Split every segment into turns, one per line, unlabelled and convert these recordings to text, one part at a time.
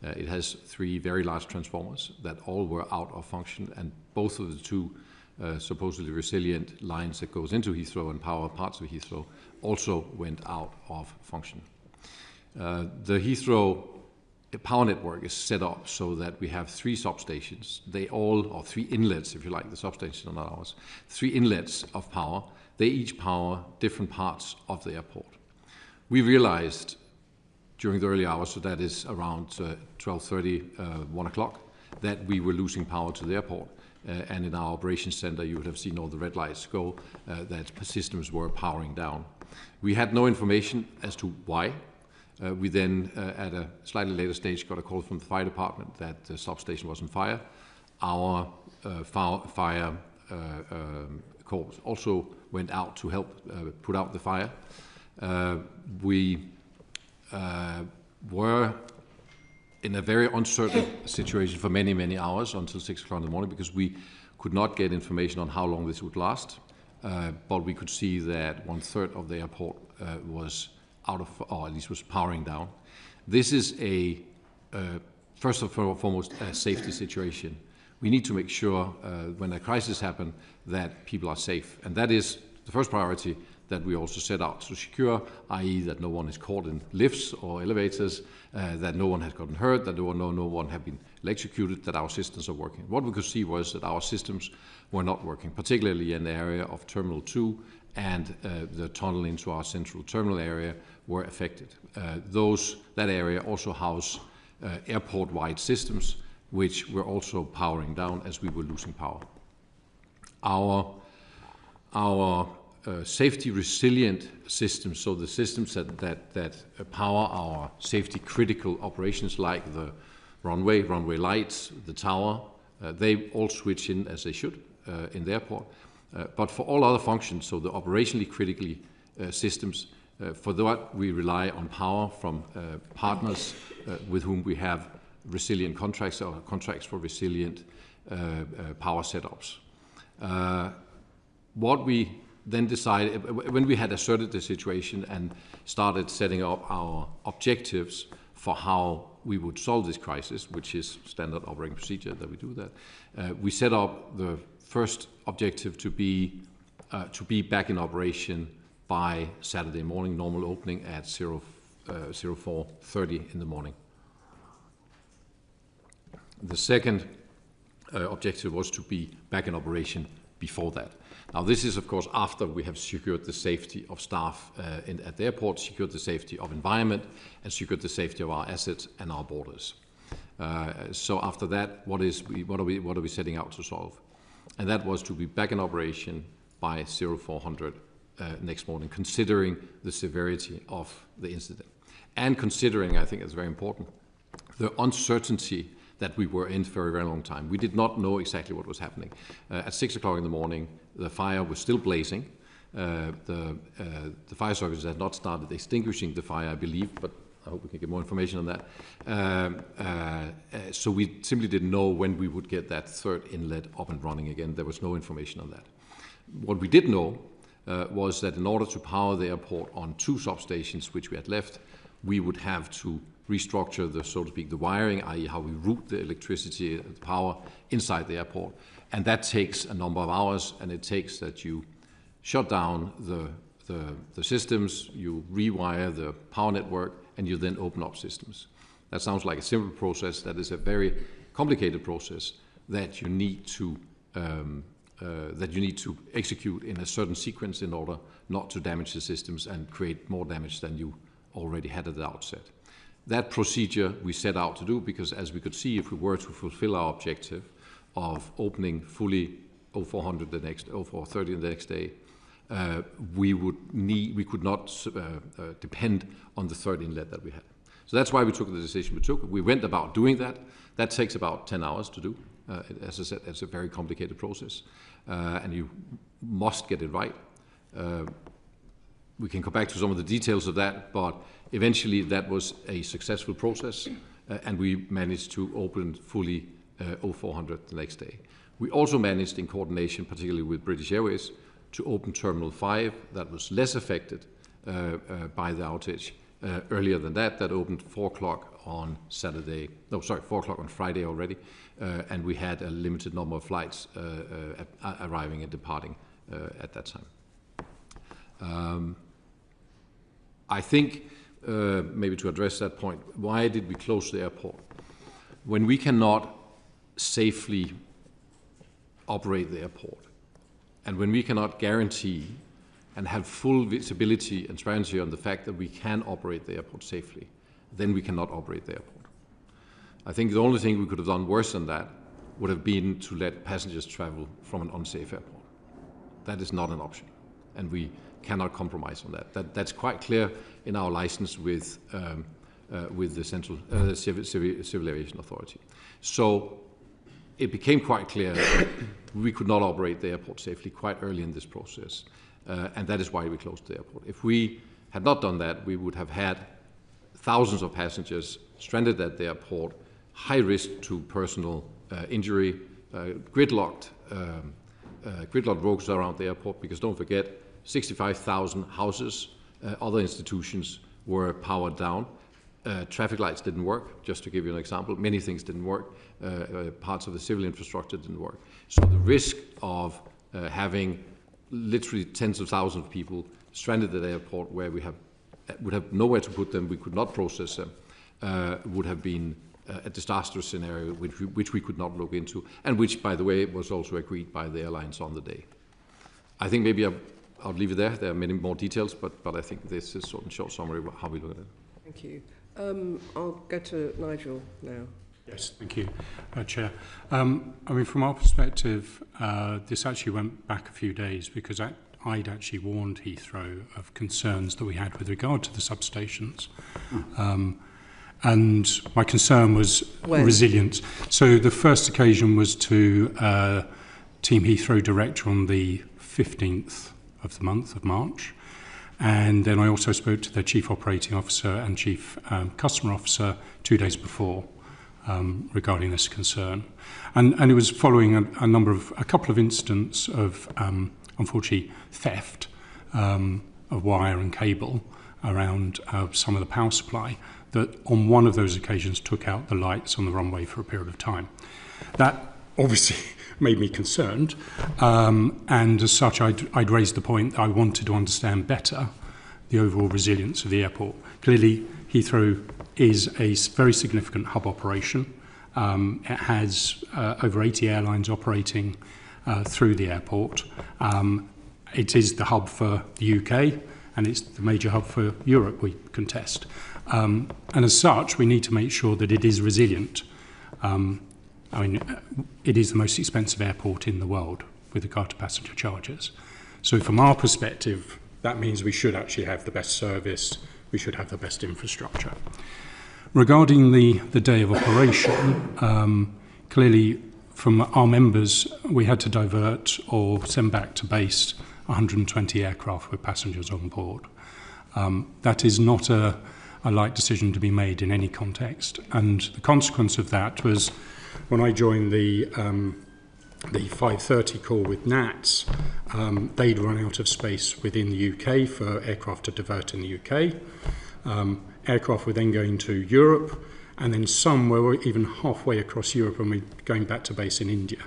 It has 3 very large transformers that all were out of function, and both of the 2 supposedly resilient lines that goes into Heathrow and power parts of Heathrow also went out of function. The Heathrow power network is set up so that we have 3 substations. Or 3 inlets, if you like. The substations are not ours. 3 inlets of power. They each power different parts of the airport. We realized during the early hours, so that is around 12:30, 1 o'clock, that we were losing power to the airport. And in our operations center, you would have seen all the red lights go, that systems were powering down. We had no information as to why. We then, at a slightly later stage, got a call from the fire department that the substation was on fire. Our fire corps also went out to help put out the fire. We were in a very uncertain situation for many, many hours until 6 o'clock in the morning, because we could not get information on how long this would last. But we could see that 1/3 of the airport was out of, or at least was powering down. This is first and foremost, a safety situation. We need to make sure when a crisis happens that people are safe. And that is the first priority that we also set out to secure, i.e. that no one is caught in lifts or elevators, that no one has gotten hurt, that no one has been electrocuted, that our systems are working. What we could see was that our systems were not working, particularly in the area of Terminal 2 and the tunnel into our central terminal area were affected. That area also housed airport-wide systems, which were also powering down as we were losing power. Our safety resilient systems, so the systems that power our safety critical operations like the runway lights, the tower, they all switch in as they should in the airport. But for all other functions, so the operationally critically systems, for that we rely on power from partners with whom we have resilient contracts or contracts for resilient power setups. What we then decided, when we had asserted the situation and started setting up our objectives for how we would solve this crisis, which is standard operating procedure that we do that, we set up the first objective to be back in operation by Saturday morning, normal opening at 04:30 in the morning. The second objective was to be back in operation before that. Now, this is, of course, after we have secured the safety of staff at the airport, secured the safety of environment, and secured the safety of our assets and our borders. So after that, what are we setting out to solve? And that was to be back in operation by 0400 next morning, considering the severity of the incident. And considering, I think it's very important, the uncertainty that we were in for a very long time. We did not know exactly what was happening. At 6 o'clock in the morning, the fire was still blazing. The fire services had not started extinguishing the fire, I believe, but I hope we can get more information on that. So we simply didn't know when we would get that third inlet up and running again. There was no information on that. What we did know was that in order to power the airport on 2 substations which we had left, we would have to restructure the, so to speak, the wiring, i.e. how we route the electricity, the power inside the airport. And that takes a number of hours, and it takes that you shut down the systems, you rewire the power network, and you then open up systems. That sounds like a simple process. That is a very complicated process that you need to execute in a certain sequence in order not to damage the systems and create more damage than you already had at the outset. That procedure we set out to do because, as we could see, if we were to fulfill our objective of opening fully 0400 the next 0430 the next day, we could not depend on the third inlet that we had. So that's why we took the decision we took. We went about doing that. That takes about 10 hours to do. As I said, it's a very complicated process, and you must get it right. We can come back to some of the details of that, but eventually that was a successful process, and we managed to open fully 0400 the next day. We also managed, in coordination, particularly with British Airways, to open Terminal 5 that was less affected by the outage earlier than that. That opened 4 o'clock on Saturday. No, sorry, 4 o'clock on Friday already, and we had a limited number of flights arriving and departing at that time. I think, maybe to address that point, why did we close the airport? When we cannot safely operate the airport, and when we cannot guarantee and have full visibility and transparency on the fact that we can operate the airport safely, then we cannot operate the airport. I think the only thing we could have done worse than that would have been to let passengers travel from an unsafe airport. That is not an option, and we cannot compromise on that. That's quite clear in our license with the Central Civil Aviation Authority. So it became quite clear that we could not operate the airport safely quite early in this process, and that is why we closed the airport. If we had not done that, we would have had thousands of passengers stranded at the airport, high risk to personal injury, gridlocked roads around the airport, because don't forget, 65,000 houses, other institutions were powered down. Traffic lights didn't work, just to give you an example. Many things didn't work. Parts of the civil infrastructure didn't work. So the risk of having literally tens of thousands of people stranded at the airport where we would have nowhere to put them, we could not process them, would have been a disastrous scenario which we could not look into, and which, by the way, was also agreed by the airlines on the day. I think maybe I'll leave it there. There are many more details, but I think this is sort of a short summary of how we look at it.
Thank you. I'll go to Nigel now.
Yes, thank you, Chair. I mean, from our perspective, this actually went back a few days because I'd actually warned Heathrow of concerns that we had with regard to the substations. And my concern was resilience. So the first occasion was to Team Heathrow Director on the 15th of the month of March. And then I also spoke to their Chief Operating Officer and Chief Customer Officer 2 days before regarding this concern. And it was following a couple of incidents of, unfortunately, theft of wire and cable around some of the power supply that on one of those occasions took out the lights on the runway for a period of time. That obviously made me concerned, and as such I'd raised the point that I wanted to understand better the overall resilience of the airport. Clearly Heathrow is a very significant hub operation. It has over 80 airlines operating through the airport. It is the hub for the UK, and it's the major hub for Europe, we contest. And as such, we need to make sure that it is resilient. I mean, it is the most expensive airport in the world with regard to passenger charges. So from our perspective, that means we should actually have the best service, we should have the best infrastructure. Regarding the day of operation, clearly from our members, we had to divert or send back to base 120 aircraft with passengers on board. That is not a light decision to be made in any context. And the consequence of that was when I joined the 5:30 call with NATS, they'd run out of space within the UK for aircraft to divert in the UK. Aircraft were then going to Europe, and then some were even halfway across Europe and we're going back to base in India.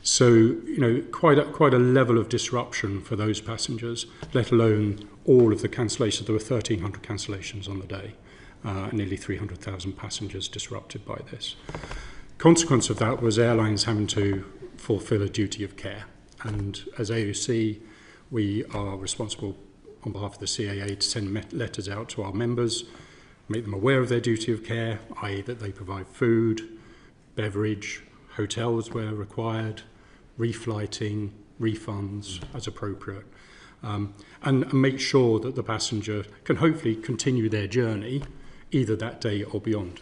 So, you know, quite a level of disruption for those passengers, let alone all of the cancellations. There were 1,300 cancellations on the day, and nearly 300,000 passengers disrupted by this. Consequence of that was airlines having to fulfill a duty of care. And as AOC, we are responsible on behalf of the CAA to send letters out to our members, make them aware of their duty of care, i.e. that they provide food, beverage, hotels where required, reflighting, refunds as appropriate, and make sure that the passenger can hopefully continue their journey either that day or beyond.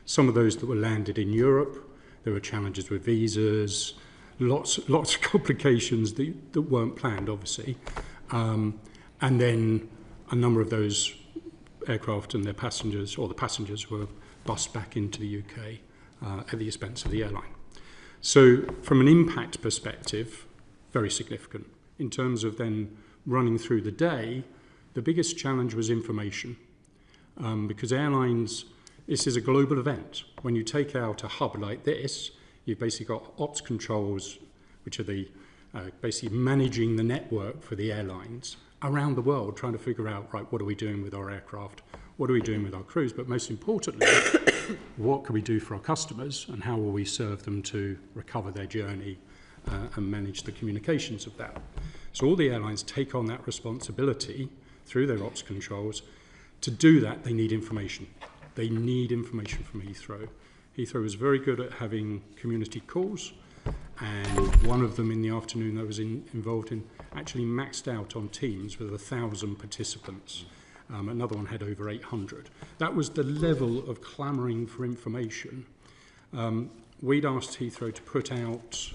Some of those that were landed in Europe, there were challenges with visas, lots of complications that weren't planned, obviously. And then a number of those aircraft and their passengers, or the passengers, were bussed back into the UK at the expense of the airline. So from an impact perspective, very significant. In terms of then running through the day, the biggest challenge was information. because airlines, this is a global event. When you take out a hub like this, you've basically got ops controls, which are the basically managing the network for the airlines around the world, trying to figure out, right, what are we doing with our aircraft? What are we doing with our crews? But most importantly, what can we do for our customers, and how will we serve them to recover their journey and manage the communications of that? So all the airlines take on that responsibility through their ops controls. To do that, they need information. They need information from Heathrow. Heathrow is very good at having community calls, and one of them in the afternoon that I was involved in actually maxed out on Teams with 1,000 participants. Another one had over 800. That was the level of clamouring for information. We'd asked Heathrow to put out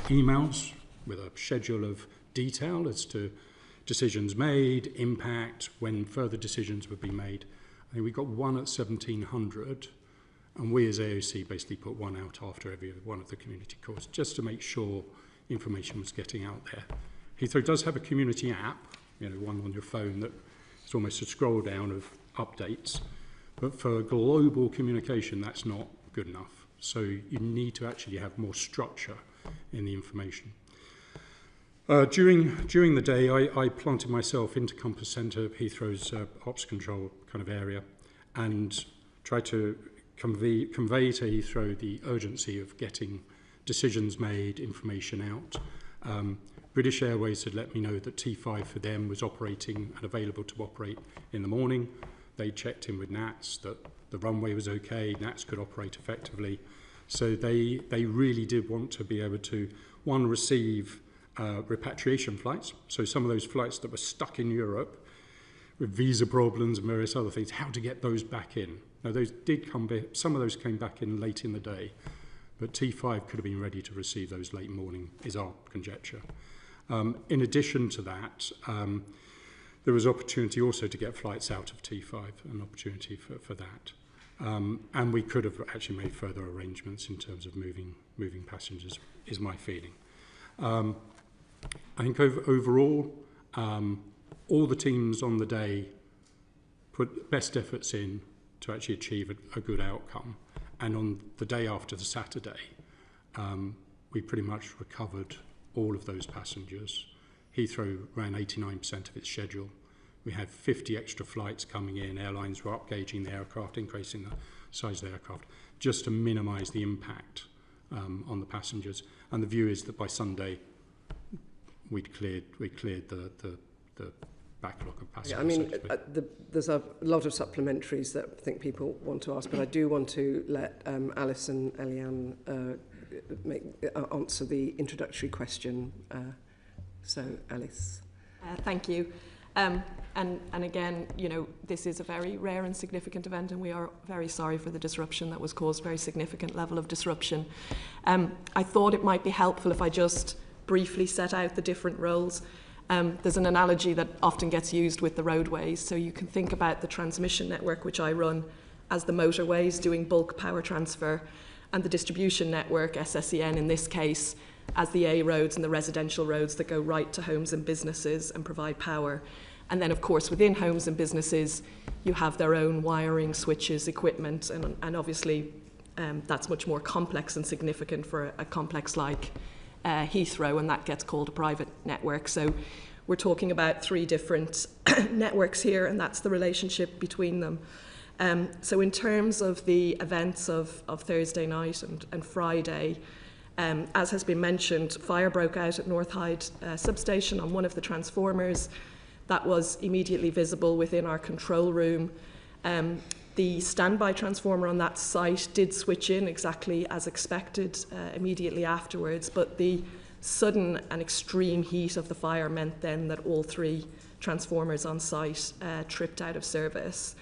emails with a schedule of detail as to decisions made, impact, when further decisions would be made. I think we got one at 1,700, and we as AOC basically put one out after every one of the community calls, just to make sure information was getting out there. Heathrow does have a community app, one on your phone that it's almost a scroll down of updates, but for global communication, that's not good enough. So you need to actually have more structure in the information. During the day, I planted myself into Compass Centre, Heathrow's ops control kind of area, and tried to convey to Heathrow the urgency of getting decisions made, information out. British Airways had let me know that T5 for them was operating and available to operate in the morning. They checked in with NATS that the runway was okay, NATS could operate effectively. So they really did want to be able to, one, receive repatriation flights. So some of those flights that were stuck in Europe with visa problems and various other things, how to get those back in. Now those did come back, some of those came back in late in the day, but T5 could have been ready to receive those late morning, is our conjecture. In addition to that, there was opportunity also to get flights out of T5, an opportunity for that. And we could have actually made further arrangements in terms of moving passengers, is my feeling. I think overall, all the teams on the day put best efforts in to actually achieve a good outcome. And on the day after the Saturday, we pretty much recovered all of those passengers. Heathrow ran 89% of its schedule. We had 50 extra flights coming in. Airlines were upgauging the aircraft, increasing the size of the aircraft, just to minimise the impact on the passengers. And the view is that by Sunday, we'd cleared the backlog of passengers.
Yeah, I mean, there's a lot of supplementaries that I think people want to ask, but I do want to let Alice and Eliane answer the introductory question. So, Alice.
Thank you. And again, this is a very rare and significant event, and we are very sorry for the disruption that was caused, very significant level of disruption. I thought it might be helpful if I just briefly set out the different roles. There's an analogy that often gets used with the roadways. So you can think about the transmission network, which I run, as the motorways doing bulk power transfer, and the distribution network, SSEN in this case, as the A roads and the residential roads that go right to homes and businesses and provide power. And then, of course, within homes and businesses, you have their own wiring, switches, equipment, and obviously that's much more complex and significant for a complex like Heathrow, and that gets called a private network. So we're talking about three different networks here, and that's the relationship between them. So in terms of the events of Thursday night and Friday, as has been mentioned, fire broke out at North Hyde substation on one of the transformers. That was immediately visible within our control room. The standby transformer on that site did switch in exactly as expected immediately afterwards, but the sudden and extreme heat of the fire meant then that all three transformers on site tripped out of service.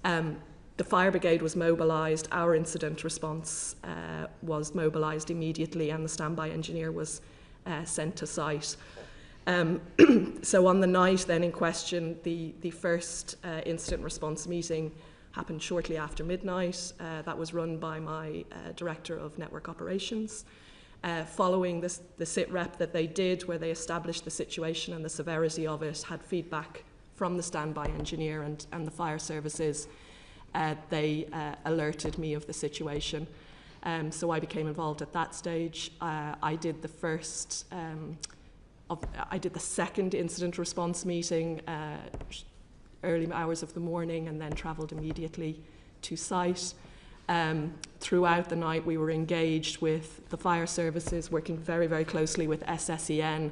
The fire brigade was mobilised, our incident response was mobilised immediately, and the standby engineer was sent to site. So on the night then in question, the first incident response meeting happened shortly after midnight. That was run by my Director of Network Operations. Following the sit rep that they did, where they established the situation and the severity of it, had feedback from the standby engineer and the fire services. They alerted me of the situation. So I became involved at that stage. I did the second incident response meeting early hours of the morning, and then travelled immediately to site. Throughout the night, we were engaged with the fire services, working very, very closely with SSEN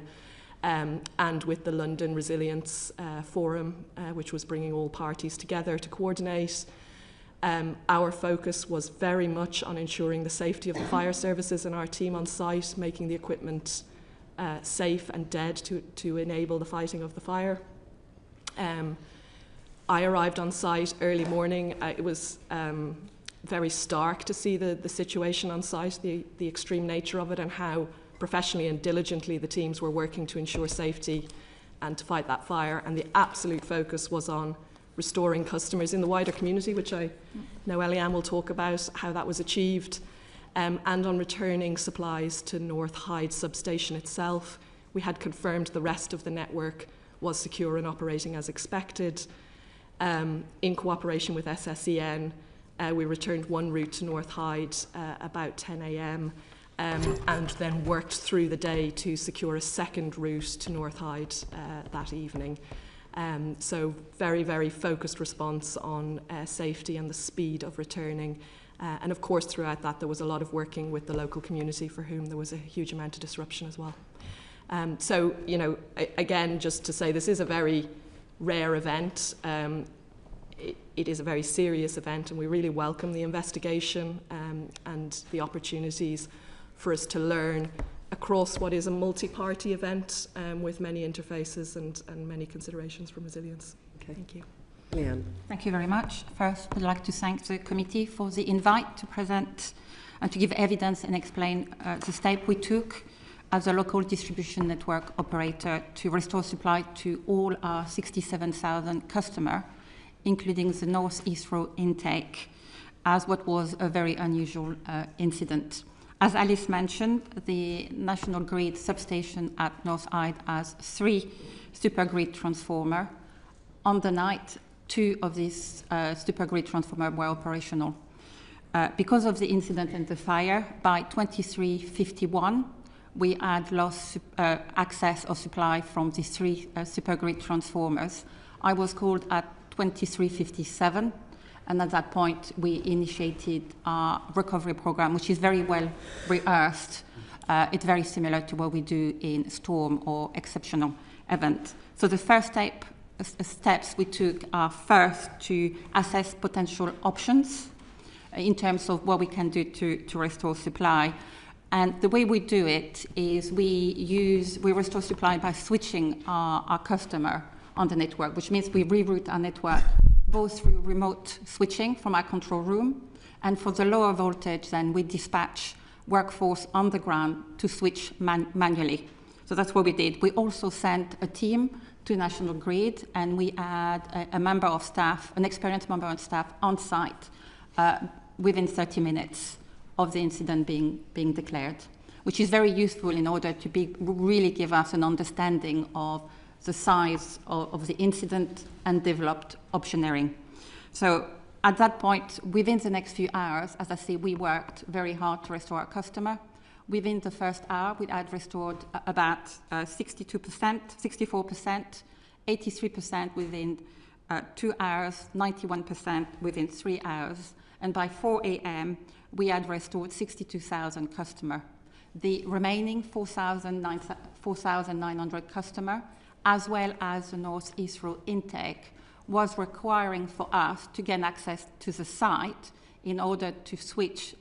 and with the London Resilience Forum, which was bringing all parties together to coordinate. Our focus was very much on ensuring the safety of the fire services and our team on site, making the equipment safe and dead to enable the fighting of the fire. I arrived on site early morning. It was very stark to see the situation on site, the extreme nature of it, and how professionally and diligently the teams were working to ensure safety and to fight that fire. And the absolute focus was on restoring customers in the wider community, which I know Eliane will talk about how that was achieved, and on returning supplies to North Hyde substation itself. We had confirmed the rest of the network was secure and operating as expected. In cooperation with SSEN, we returned one route to North Hyde about 10 a.m. And then worked through the day to secure a second route to North Hyde that evening. So very, very focused response on safety and the speed of returning. And of course, throughout that, there was a lot of working with the local community for whom there was a huge amount of disruption as well. So, you know, again, just to say this is a very rare event. It is a very serious event, and we really welcome the investigation and the opportunities for us to learn across what is a multi-party event with many interfaces and many considerations from resilience. Okay. Thank you.
Leanne.
Thank you very much. First, I'd like to thank the committee for the invite to present and to give evidence and explain the step we took as a local distribution network operator to restore supply to all our 67,000 customers, including the North Heathrow intake, as what was a very unusual incident. As Alice mentioned, the National Grid substation at North Hyde has 3 supergrid transformers. On the night, 2 of these supergrid transformers were operational. Because of the incident and the fire, by 23:51, we had lost access of supply from the 3 supergrid transformers. I was called at 23:57, and at that point we initiated our recovery program, which is very well rehearsed. It's very similar to what we do in storm or exceptional event. So the first steps we took are first to assess potential options in terms of what we can do to restore supply. And the way we do it is we restore supply by switching our customer on the network, which means we reroute our network both through remote switching from our control room, and for the lower voltage, then we dispatch workforce on the ground to switch manually. So that's what we did. We also sent a team to National Grid, and we had a member of staff, an experienced member of staff on site within 30 minutes of the incident being declared, which is very useful in order to really give us an understanding of the size of the incident and developed optioneering. So at that point, within the next few hours, as I say, we worked very hard to restore our customer. Within the first hour, we had restored about 62%, 64%, 83% within 2 hours, 91% within 3 hours. And by 4 a.m., we had restored 62,000 customers. The remaining 4,900 customers, as well as the North Heathrow intake, was requiring for us to gain access to the site in order to switch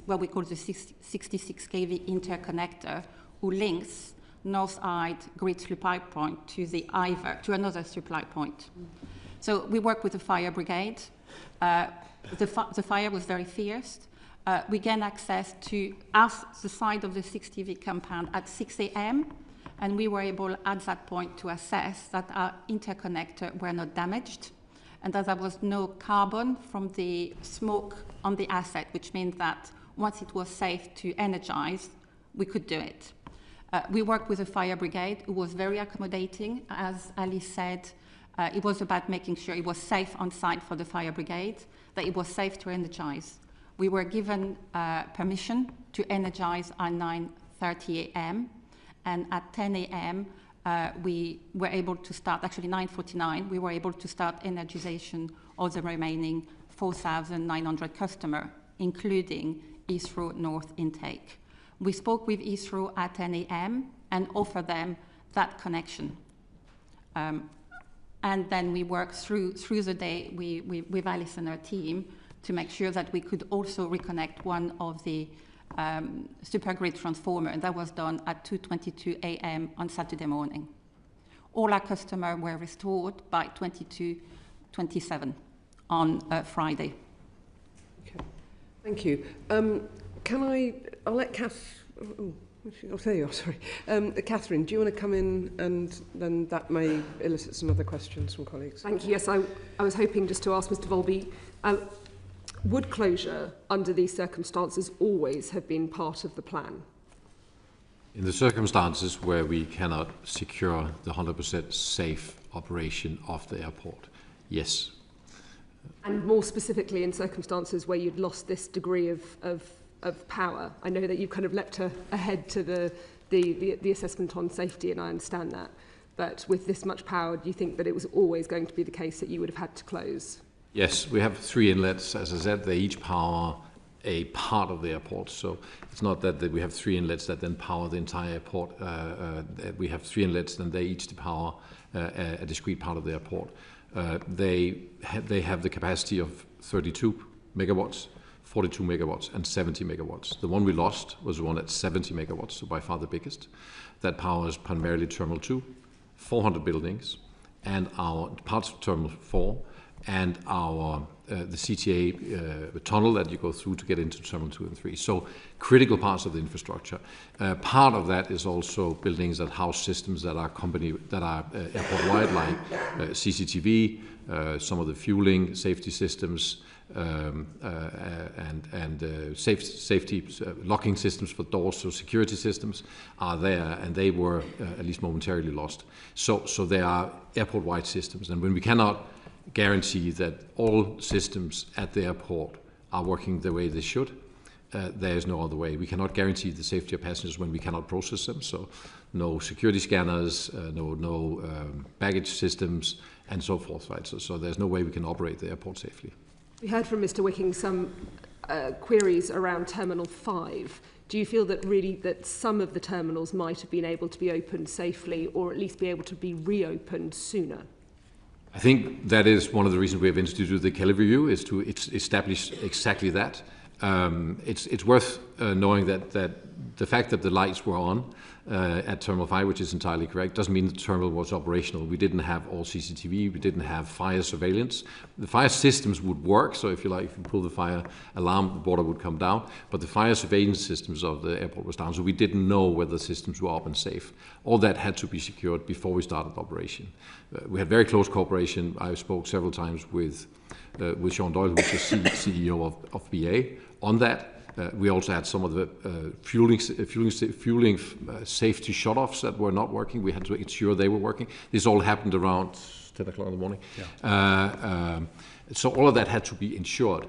what we call the 66 kV interconnector, who links North Hyde grid supply point to another supply point. So we work with the fire brigade. The fire was very fierce. We gained access to the side of the 6 kV compound at 6 a.m., and we were able at that point to assess that our interconnector were not damaged, and that there was no carbon from the smoke on the asset, which means that once it was safe to energize, we could do it. We worked with the fire brigade, who was very accommodating. As Alice said, It was about making sure it was safe on site for the fire brigade, that it was safe to energize. We were given permission to energize at 9:30 a.m. and at 10 a.m. We were able to start, actually 9:49, we were able to start energization of the remaining 4,900 customers, including Heathrow North intake. We spoke with Heathrow at 10 a.m. and offered them that connection. And then we worked through the day with Alice and her team to make sure that we could also reconnect one of the supergrid transformer, and that was done at 2:22 a.m. on Saturday morning. All our customers were restored by 22:27 on Friday.
Okay, thank you. I'll let Kath. Oh, there you are, sorry. Catherine, do you want to come in, and then that may elicit some other questions from colleagues?
Thank you. Yes, I was hoping just to ask Mr. Volby, would closure under these circumstances always have been part of the plan?
In the circumstances where we cannot secure the 100% safe operation of the airport, yes.
And more specifically in circumstances where you'd lost this degree of power. I know that you've kind of leapt ahead to the assessment on safety, and I understand that. But with this much power, do you think that it was always going to be the case that you would have had to close?
Yes, we have 3 inlets. As I said, they each power a part of the airport. So it's not that we have 3 inlets that then power the entire airport. We have 3 inlets, and they each power a discrete part of the airport. They have the capacity of 32 megawatts. 42 megawatts and 70 megawatts. The one we lost was the one at 70 megawatts, so by far the biggest. That powers primarily Terminal 2, 400 buildings, and our parts of Terminal 4, and our the CTA tunnel that you go through to get into Terminal 2 and 3. So critical parts of the infrastructure. Part of that is also buildings that house systems that are airport-wide, like CCTV, some of the fueling safety systems, safety locking systems for doors, so security systems are there, and they were at least momentarily lost. So they are airport-wide systems, and when we cannot guarantee that all systems at the airport are working the way they should, there is no other way. We cannot guarantee the safety of passengers when we cannot process them, so no security scanners, no baggage systems, and so forth, right? So there's no way we can operate the airport safely.
We heard from Mr. Wicking some queries around Terminal 5. Do you feel that some of the terminals might have been able to be opened safely, or at least be able to be reopened sooner?
I think that is one of the reasons we have instituted the Kelly Review, is to establish exactly that. It's worth knowing that the fact that the lights were on at Terminal 5, which is entirely correct, doesn't mean the terminal was operational. We didn't have all CCTV, we didn't have fire surveillance. The fire systems would work, so if you pull the fire alarm, the border would come down, but the fire surveillance systems of the airport was down, so we didn't know whether the systems were up and safe. All that had to be secured before we started operation. We had very close cooperation. I spoke several times with Sean Doyle, who's the CEO of BA, on that. We also had some of the fueling safety shutoffs that were not working. We had to ensure they were working. This all happened around 10 o'clock in the morning. Yeah. So all of that had to be ensured.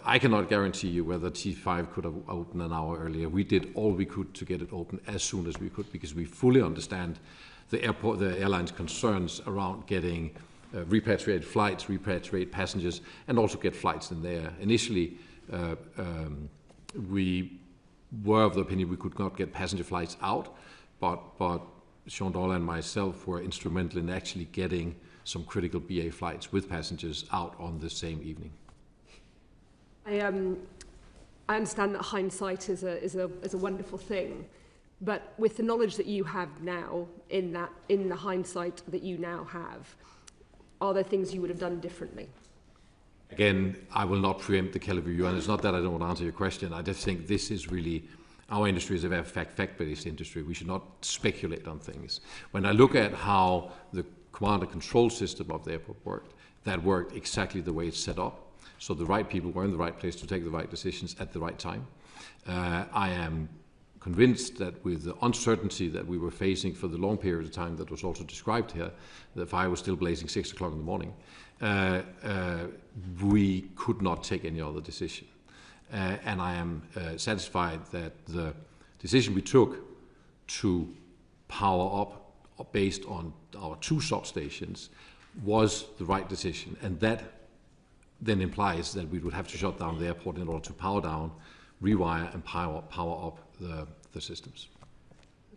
I cannot guarantee you whether T5 could have opened an hour earlier. We did all we could to get it open as soon as we could, because we fully understand the airline's concerns around getting repatriated flights, repatriate passengers, and also get flights in there. Initially, we were of the opinion we could not get passenger flights out, but Sean Doyle and myself were instrumental in actually getting some critical BA flights with passengers out on the same evening.
I understand that hindsight is a wonderful thing, but with the knowledge that you have now, in the hindsight that you now have, are there things you would have done differently?
Again, I will not preempt the Kelly Review, and it's not that I don't want to answer your question. I just think this is really, our industry is a very fact-based industry. We should not speculate on things. When I look at how the command and control system of the airport worked, that worked exactly the way it's set up. So the right people were in the right place to take the right decisions at the right time. I am convinced that with the uncertainty that we were facing for the long period of time that was also described here, the fire was still blazing 6 o'clock in the morning, we could not take any other decision. And I am satisfied that the decision we took to power up based on our 2 substations was the right decision. And that then implies that we would have to shut down the airport in order to power down, rewire, and power up the systems.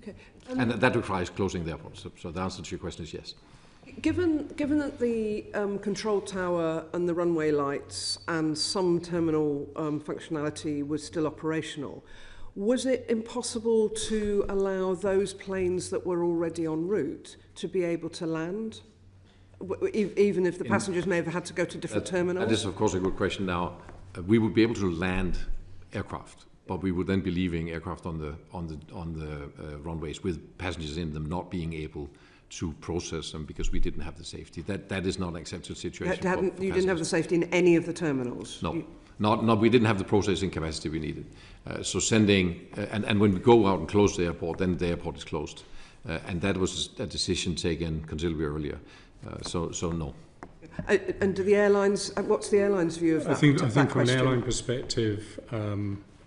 Okay.
And that requires closing the airport. So the answer to your question is yes.
Given that the control tower and the runway lights and some terminal functionality was still operational, was it impossible to allow those planes that were already en route to be able to land, even if the passengers may have had to go to different terminals?
That is, of course, a good question. Now, we would be able to land aircraft, but we would then be leaving aircraft on the runways with passengers in them, not being able to process them because we didn't have the safety. That is not an accepted situation.
You didn't have the safety in any of the terminals?
No. We didn't have the processing capacity we needed. So sending, and when we go out and close the airport, then the airport is closed. And that was a decision taken considerably earlier. So no.
And do the airlines, what's the airline's view of that?
I think from an airline perspective,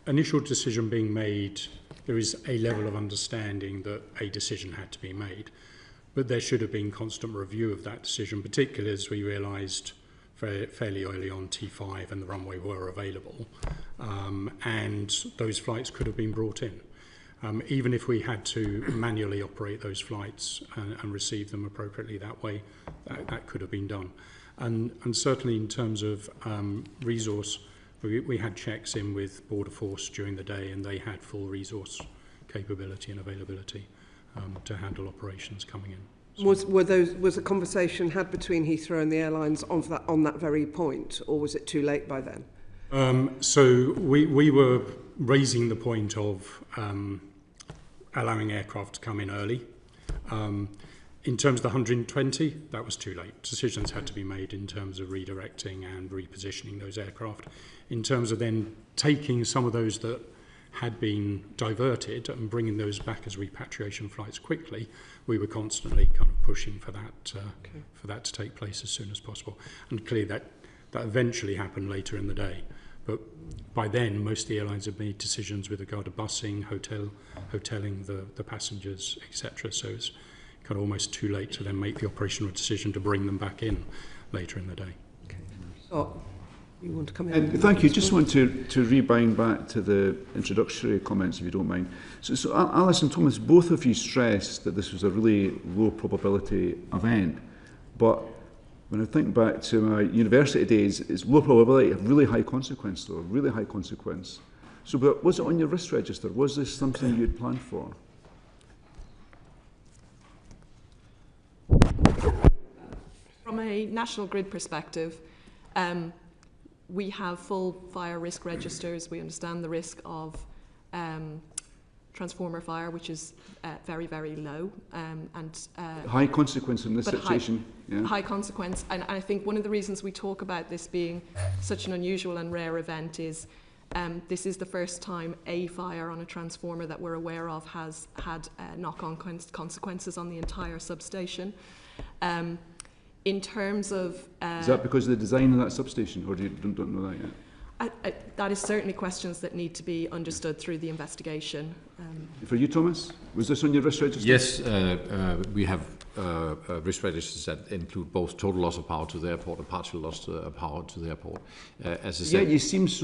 initial decision being made, there is a level of understanding that a decision had to be made. But there should have been constant review of that decision, particularly as we realised fairly early on T5 and the runway were available, and those flights could have been brought in. Even if we had to manually operate those flights and receive them appropriately that way, that could have been done. And certainly in terms of resource, we had checks in with Border Force during the day, and they had full resource capability and availability to handle operations coming in.
Was a conversation had between Heathrow and the airlines on that very point, or was it too late by then?
So we were raising the point of allowing aircraft to come in early. In terms of the 120, that was too late. Decisions had to be made in terms of redirecting and repositioning those aircraft. In terms of then taking some of those that had been diverted and bringing those back as repatriation flights quickly, we were constantly kind of pushing for that to take place as soon as possible. And clearly that eventually happened later in the day. But by then, most of the airlines had made decisions with regard to busing, hoteling the passengers, etc. So it's kind of almost too late to then make the operational decision to bring them back in later in the day.
Okay. So, you want to come in?
Thank you. Just want to rebind back to the introductory comments, if you don't mind. So Alice and Thomas, both of you stressed that this was a really low probability event. But when I think back to my university days, it's low probability, really high consequence, though, really high consequence. So but was it on your risk register? Was this something you had planned for?
From a national grid perspective, we have full fire risk registers. We understand the risk of transformer fire, which is very, very low.
High consequence in this situation.
High consequence. And I think one of the reasons we talk about this being such an unusual and rare event is this is the first time a fire on a transformer that we're aware of has had knock-on consequences on the entire substation. In terms of...
is that because of the design of that substation, or you don't know that yet?
That is certainly questions that need to be understood through the investigation.
For you, Thomas, was this on your risk register?
Yes, we have risk registers that include both total loss of power to the airport and partial loss of power to the airport. As I said,
it seems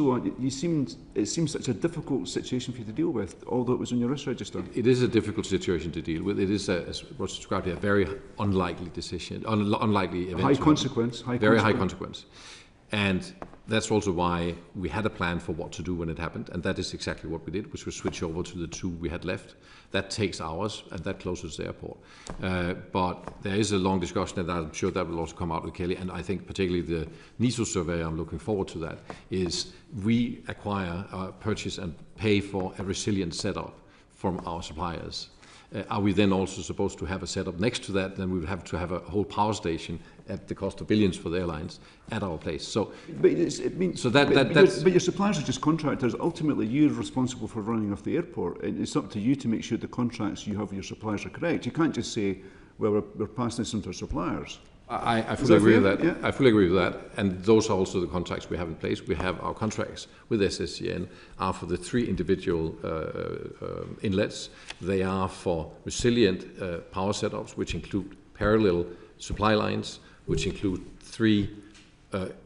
such a difficult situation for you to deal with, although it was on your risk register.
It is a difficult situation to deal with. It is, as what's described here, a very unlikely decision, unlikely event.
High consequence.
Very high consequence. And that's also why we had a plan for what to do when it happened, and that is exactly what we did, which was switch over to the 2 we had left. That takes hours, and that closes the airport. But there is a long discussion, and I'm sure that will also come out with Kelly, and I think particularly the NISO survey, I'm looking forward to that, is we acquire, purchase and pay for a resilient setup from our suppliers. Are we then also supposed to have a setup next to that? Then we would have to have a whole power station at the cost of billions for the airlines at our place. So,
but your suppliers are just contractors. Ultimately, you're responsible for running off the airport, and it's up to you to make sure the contracts you have with your suppliers are correct. You can't just say, well, we're passing this on to our suppliers.
I fully agree with that. Yeah. I fully agree with that. And those are also the contracts we have in place. We have our contracts with SSCN are for the 3 individual inlets. They are for resilient power setups, which include parallel supply lines, which include 3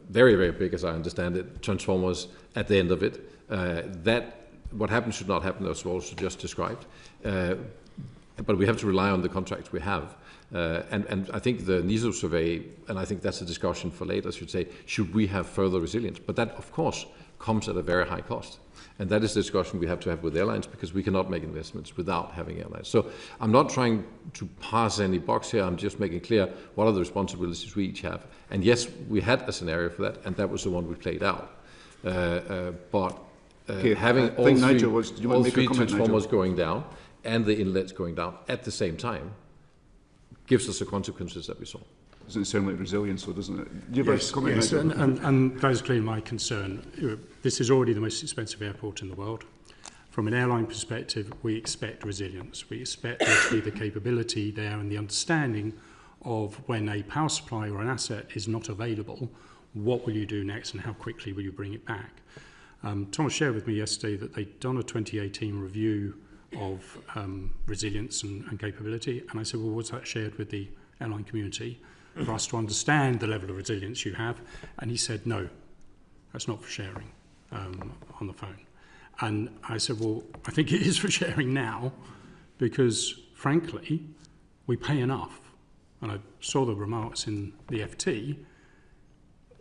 very, very big, as I understand it, transformers at the end of it. That what happens should not happen, as also just described. But we have to rely on the contracts we have. And I think the NISO survey, and I think that's a discussion for later, should say, should we have further resilience? But that, of course, comes at a very high cost. And that is the discussion we have to have with airlines, because we cannot make investments without having airlines. So I'm not trying to pass any box here. I'm just making clear what are the responsibilities we each have. And yes, we had a scenario for that, and that was the one we played out. Having all 3 transformers going down and the inlets going down at the same time gives us the consequences that we saw.
Doesn't sound like resilience, though, doesn't it?
Yes, and that is clearly my concern. This is already the most expensive airport in the world. From an airline perspective, we expect resilience. We expect there to be the capability there and the understanding of when a power supply or an asset is not available, what will you do next and how quickly will you bring it back? Thomas shared with me yesterday that they'd done a 2018 review of resilience and capability, and I said, well, was that shared with the airline community for us to understand the level of resilience you have? And he said, no, that's not for sharing on the phone. And I said, well, I think it is for sharing now, because frankly, we pay enough. And I saw the remarks in the FT.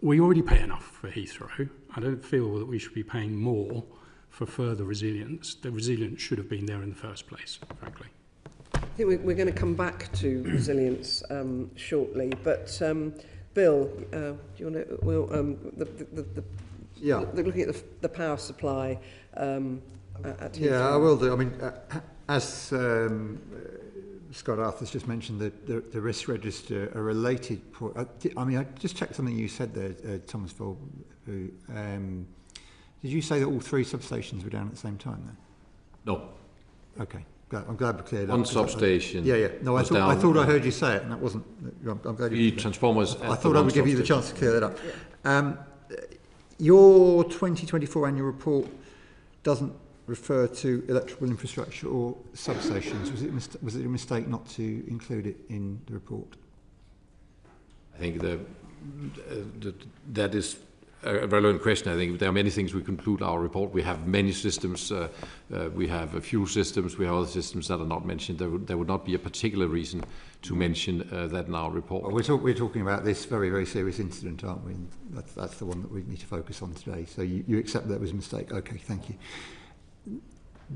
We already pay enough for Heathrow. I don't feel that we should be paying more for further resilience. The resilience should have been there in the first place, frankly.
I think we're going to come back to resilience shortly, but Bill, do you want to? Well, looking at the power supply at Heathrow.
Yeah, I will do. I mean, as Scott Arthur's just mentioned, the risk register, a related point. I mean, I just checked something you said there, Thomas Voll. Did you say that all 3 substations were down at the same time then?
No.
Okay. I'm glad we cleared up.
One substation.
No, I thought I heard you say it, and that wasn't. I'm glad you.
Transformers.
I thought I would give you the chance to clear that up. Yeah. Your 2024 annual report doesn't refer to electrical infrastructure or substations. Was it a mistake not to include it in the report?
I think that is a relevant question. I think there are many things we conclude our report. We have many systems. We have fuel systems. We have other systems that are not mentioned. There would not be a particular reason to mention that in our report.
Well, we're talking about this very, very serious incident, aren't we? And that's the one that we need to focus on today. So you accept that was a mistake. Okay, thank you.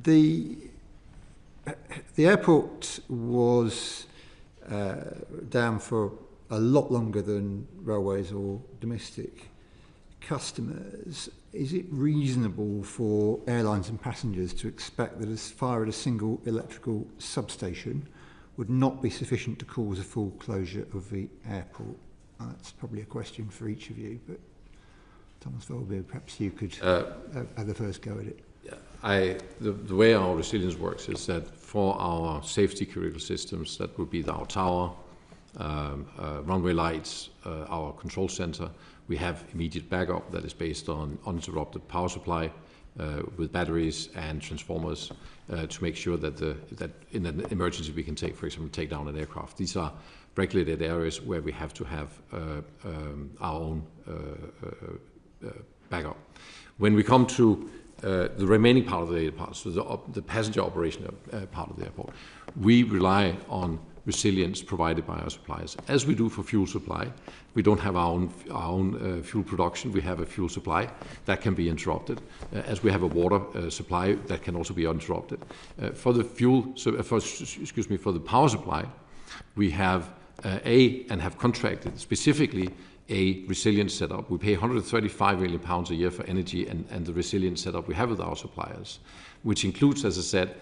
The airport was down for a lot longer than railways or domestic customers. Is it reasonable for airlines and passengers to expect that as far as a single electrical substation would not be sufficient to cause a full closure of the airport? That's probably a question for each of you, but Thomas Volbeer, perhaps you could have the first go at it.
The way our resilience works is that for our safety critical systems, that would be our tower, runway lights, our control center, we have immediate backup that is based on uninterrupted power supply with batteries and transformers to make sure that in an emergency we can for example, take down an aircraft. These are regulated areas where we have to have our own backup. When we come to the remaining part of the airport, so the passenger operation part of the airport, we rely on resilience provided by our suppliers. As we do for fuel supply, we don't have our own fuel production. We have a fuel supply that can be interrupted. As we have a water supply that can also be interrupted. For the power supply, we have and have contracted specifically a resilience setup. We pay £135 million a year for energy and the resilience setup we have with our suppliers, which includes, as I said,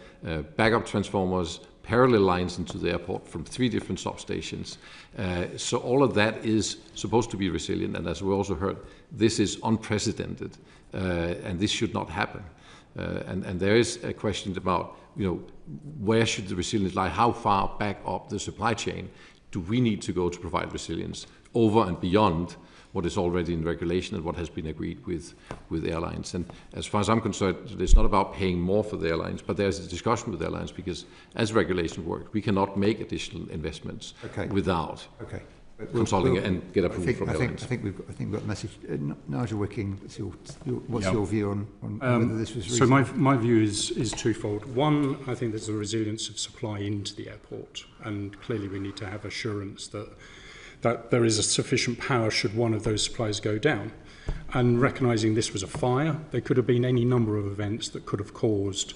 backup transformers, parallel lines into the airport from 3 different substations. So all of that is supposed to be resilient, and as we also heard, this is unprecedented, and this should not happen. And there is a question about, where should the resilience lie? How far back up the supply chain do we need to go to provide resilience over and beyond what is already in regulation and what has been agreed with airlines? And as far as I'm concerned, it's not about paying more for the airlines, but there's a discussion with airlines, because as regulation works, we cannot make additional investments without consulting and get approval from airlines.
I think we've got a message. Nigel Wicking, what's your view on whether this was reasonable?
So my view is twofold. One, I think there's a resilience of supply into the airport, and clearly we need to have assurance that there is a sufficient power should one of those supplies go down. And recognising this was a fire, there could have been any number of events that could have caused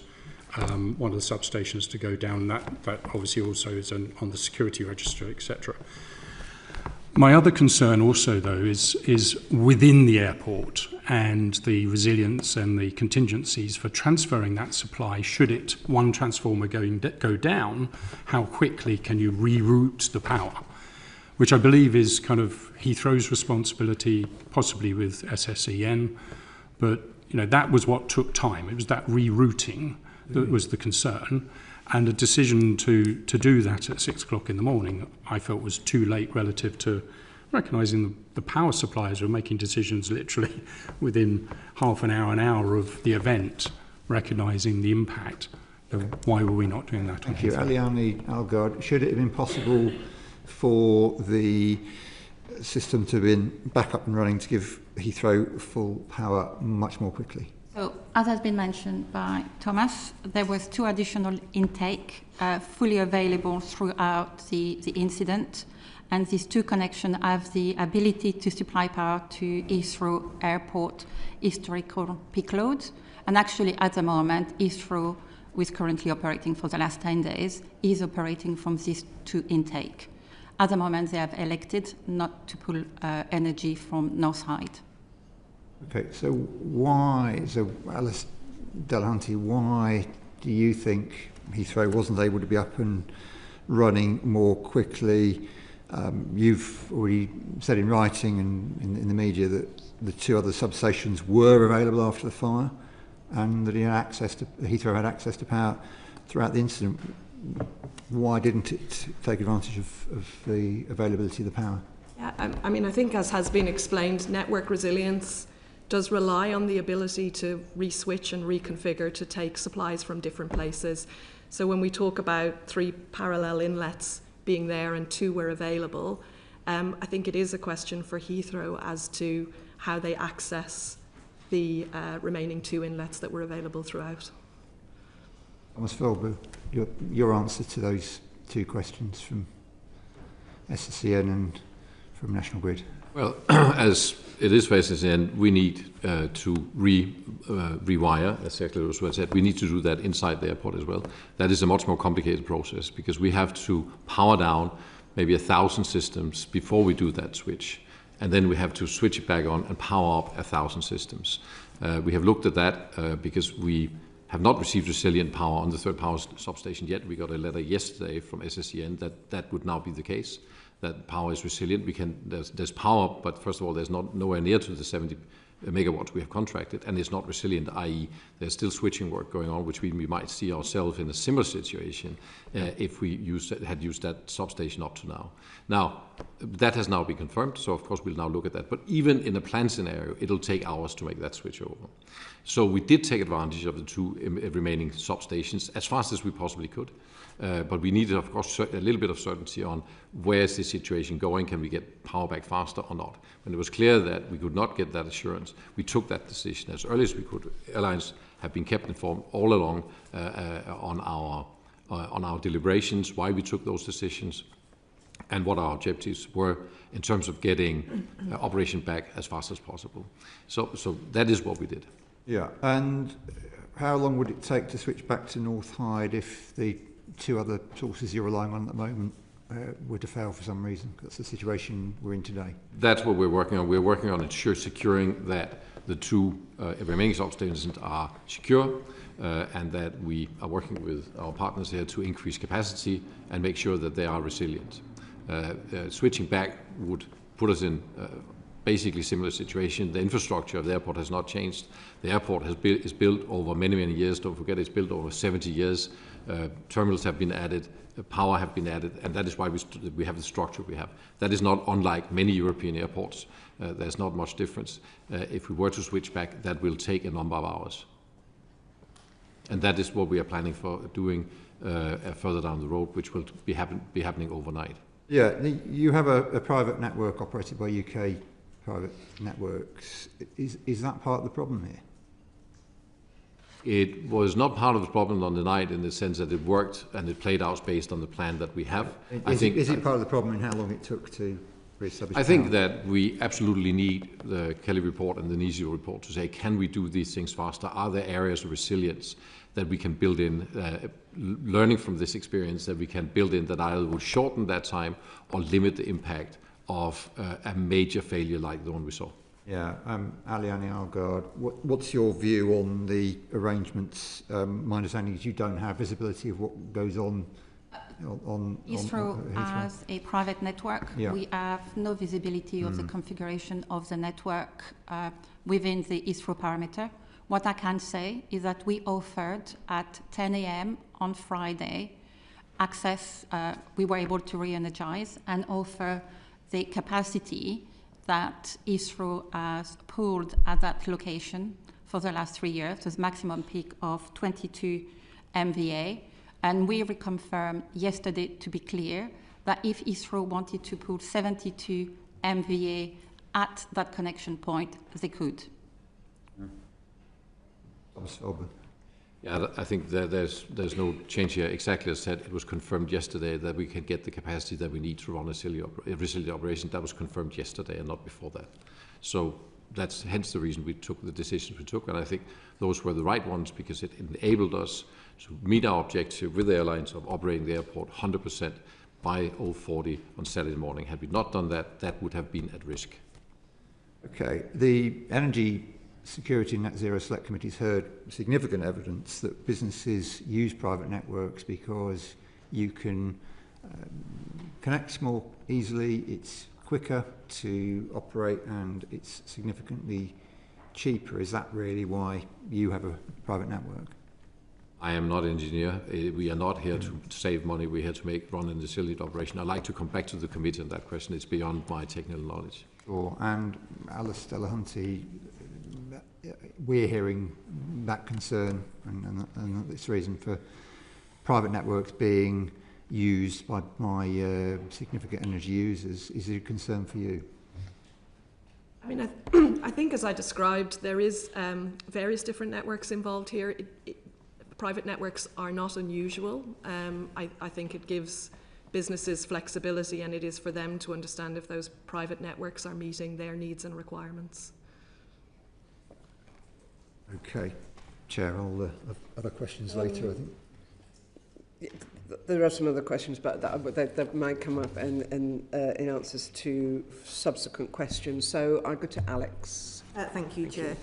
one of the substations to go down. That obviously also is on the security register, etc. My other concern also, though, is within the airport and the resilience and the contingencies for transferring that supply. Should one transformer go down, how quickly can you reroute the power? Which I believe is kind of Heathrow's responsibility, possibly with SSEN, but that was what took time. It was that rerouting that was the concern, and a decision to do that at 6 o'clock in the morning, I felt was too late relative to recognising the power suppliers were making decisions literally within half an hour of the event, recognising the impact. Why were we not doing that?
Thank you. Aliani Algard, should it have been possible for the system to have been back up and running to give Heathrow full power much more quickly?
So, as has been mentioned by Thomas, there was 2 additional intake fully available throughout the incident, and these 2 connections have the ability to supply power to Heathrow Airport historical peak loads. And actually, at the moment, Heathrow, who is currently operating for the last 10 days, is operating from these 2 intake. At the moment, they have elected not to pull energy from Northside.
Okay, so Alice Delahunty, why do you think Heathrow wasn't able to be up and running more quickly? You've already said in writing and in the media that the 2 other substations were available after the fire, and that Heathrow had access to power throughout the incident. Why didn't it take advantage of the availability of the power?
Yeah, I think, as has been explained, network resilience does rely on the ability to re-switch and reconfigure to take supplies from different places. So when we talk about 3 parallel inlets being there and 2 were available, I think it is a question for Heathrow as to how they access the remaining 2 inlets that were available throughout.
Thomas Felber, your answer to those 2 questions from SSEN and from National Grid.
Well, as it is for SSEN, we need to rewire, as Secretary Roosevelt said. We need to do that inside the airport as well. That is a much more complicated process, because we have to power down maybe 1,000 systems before we do that switch. And then we have to switch it back on and power up 1,000 systems. We have looked at that because we have not received resilient power on the 3rd power substation yet. We got a letter yesterday from SSEN that would now be the case, that power is resilient. There's power, but first of all, there's nowhere near to the 70 megawatts we have contracted, and it's not resilient, i.e. there's still switching work going on, which we might see ourselves in a similar situation if we had used that substation up to now. Now, that has now been confirmed, so of course we'll now look at that. But even in a planned scenario, it'll take hours to make that switch over. So we did take advantage of the 2 remaining substations as fast as we possibly could. But we needed, of course, a little bit of certainty on where is the situation going, can we get power back faster or not. When it was clear that we could not get that assurance, we took that decision as early as we could. Airlines have been kept informed all along on our deliberations, why we took those decisions, and what our objectives were in terms of getting operation back as fast as possible. So that is what we did.
Yeah, and how long would it take to switch back to North Hyde if the 2 other sources you're relying on at the moment were to fail for some reason? That's the situation we're in today.
That's what we're working on. We're working on securing that the two remaining substations are secure, and that we are working with our partners here to increase capacity and make sure that they are resilient. Switching back would put us in basically similar situation. The infrastructure of the airport has not changed. The airport is built over many, many years. Don't forget, it's built over 70 years. Terminals have been added, power have been added, and that is why we have the structure we have. That is not unlike many European airports. There's not much difference. If we were to switch back, that will take a number of hours. And that is what we are planning for doing further down the road, which will be happening overnight.
Yeah, you have a private network operated by UK private networks. Is that part of the problem here?
It was not part of the problem on the night in the sense that it worked and it played out based on the plan that we have.
Is it part of the problem in how long it took to re-establish?
I think that we absolutely need the Kelly report and the NISI report to say, can we do these things faster? Are there areas of resilience that we can build in, learning from this experience that we can build in that either will shorten that time or limit the impact of a major failure like the one we saw?
Yeah, Aliane Algard, what's your view on the arrangements? My understanding is you don't have visibility of what goes on
Heathrow as a private network.
Yeah.
We have no visibility of the configuration of the network within the Heathrow parameter. What I can say is that we offered at 10 a.m. on Friday access, we were able to re-energize and offer the capacity that Heathrow has pooled at that location for the last 3 years. There's maximum peak of 22 MVA. And we reconfirmed yesterday, to be clear, that if Heathrow wanted to pool 72 MVA at that connection point, they could.
Yeah, I think that there's no change here. Exactly as said, it was confirmed yesterday that we can get the capacity that we need to run a resilient operation. That was confirmed yesterday and not before that. So that's hence the reason we took the decisions we took, and I think those were the right ones because it enabled us to meet our objective with the airlines of operating the airport 100% by 0:40 on Saturday morning. Had we not done that, that would have been at risk.
Okay, the Energy Security and Net Zero Select Committee's heard significant evidence that businesses use private networks because you can connect more easily, it's quicker to operate, and it's significantly cheaper. Is that really why you have a private network?
I am not an engineer. We are not here to save money. We're here to run a resilient operation. I'd like to come back to the committee on that question. It's beyond my technical knowledge.
Sure. And Alice Delahunty, we're hearing that concern and this reason for private networks being used by significant energy users. Is it a concern for you?
I mean, I think as I described, there is various different networks involved here. Private networks are not unusual. I think it gives businesses flexibility, and it is for them to understand if those private networks are meeting their needs and requirements.
Okay, Chair, I'll have other questions later, I think.
There are some other questions, but that might come up in answers to subsequent questions. So I'll go to Alex.
Thank you, Chair.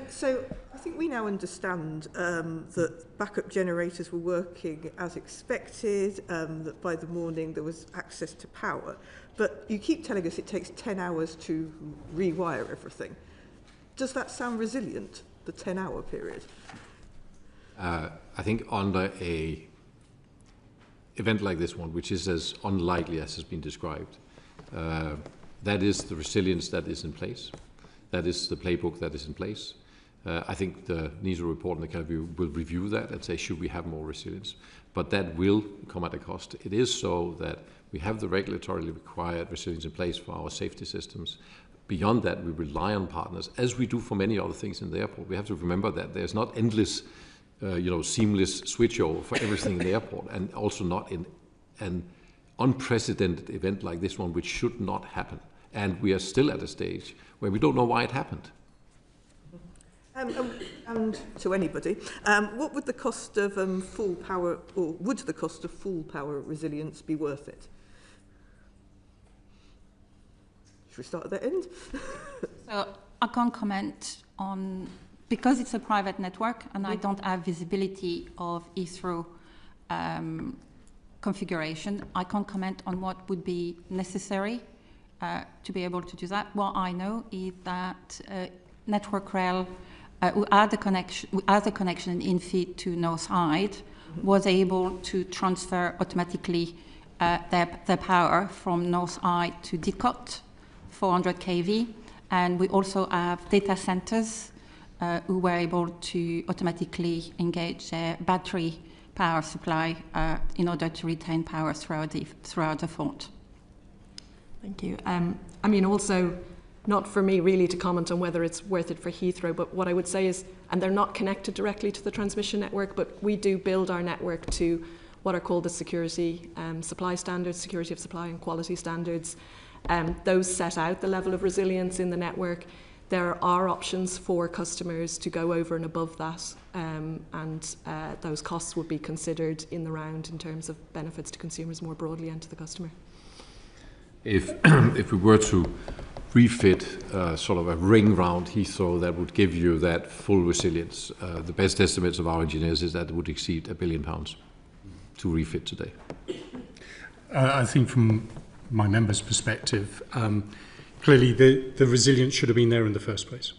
So I think we now understand that backup generators were working as expected, that by the morning there was access to power. But you keep telling us it takes 10 hours to rewire everything. Does that sound resilient, the 10-hour period?
I think under a event like this one, which is as unlikely as has been described, that is the resilience that is in place. That is the playbook that is in place. I think the NISA report and the Kelly will review that and say, should we have more resilience? But that will come at a cost. It is so that we have the regulatorily required resilience in place for our safety systems. Beyond that, we rely on partners, as we do for many other things in the airport. We have to remember that there's not endless, seamless switchover for everything in the airport, and also not in an unprecedented event like this one, which should not happen. And we are still at a stage where we don't know why it happened.
And to anybody, what would the cost of full power, or would the cost of full power resilience be worth it? Should we start at the end?
So I can't comment on, because it's a private network and I don't have visibility of Heathrow configuration, I can't comment on what would be necessary to be able to do that. What I know is that Network Rail, who had the connection in feed to North Side, was able to transfer automatically their power from North Side to Didcot, 400 kV, and we also have data centers who were able to automatically engage their battery power supply in order to retain power throughout the fault.
Thank you. I mean, also, not for me really to comment on whether it's worth it for Heathrow, but what I would say is, and they're not connected directly to the transmission network, but we do build our network to what are called the security supply standards, security of supply and quality standards. Those set out the level of resilience in the network. There are options for customers to go over and above that, and those costs would be considered in the round in terms of benefits to consumers more broadly and to the customer.
If we were to refit sort of a ring round Heathrow that would give you that full resilience, the best estimates of our engineers is that it would exceed £1 billion to refit today.
I think from my members' perspective, clearly the resilience should have been there in the first place.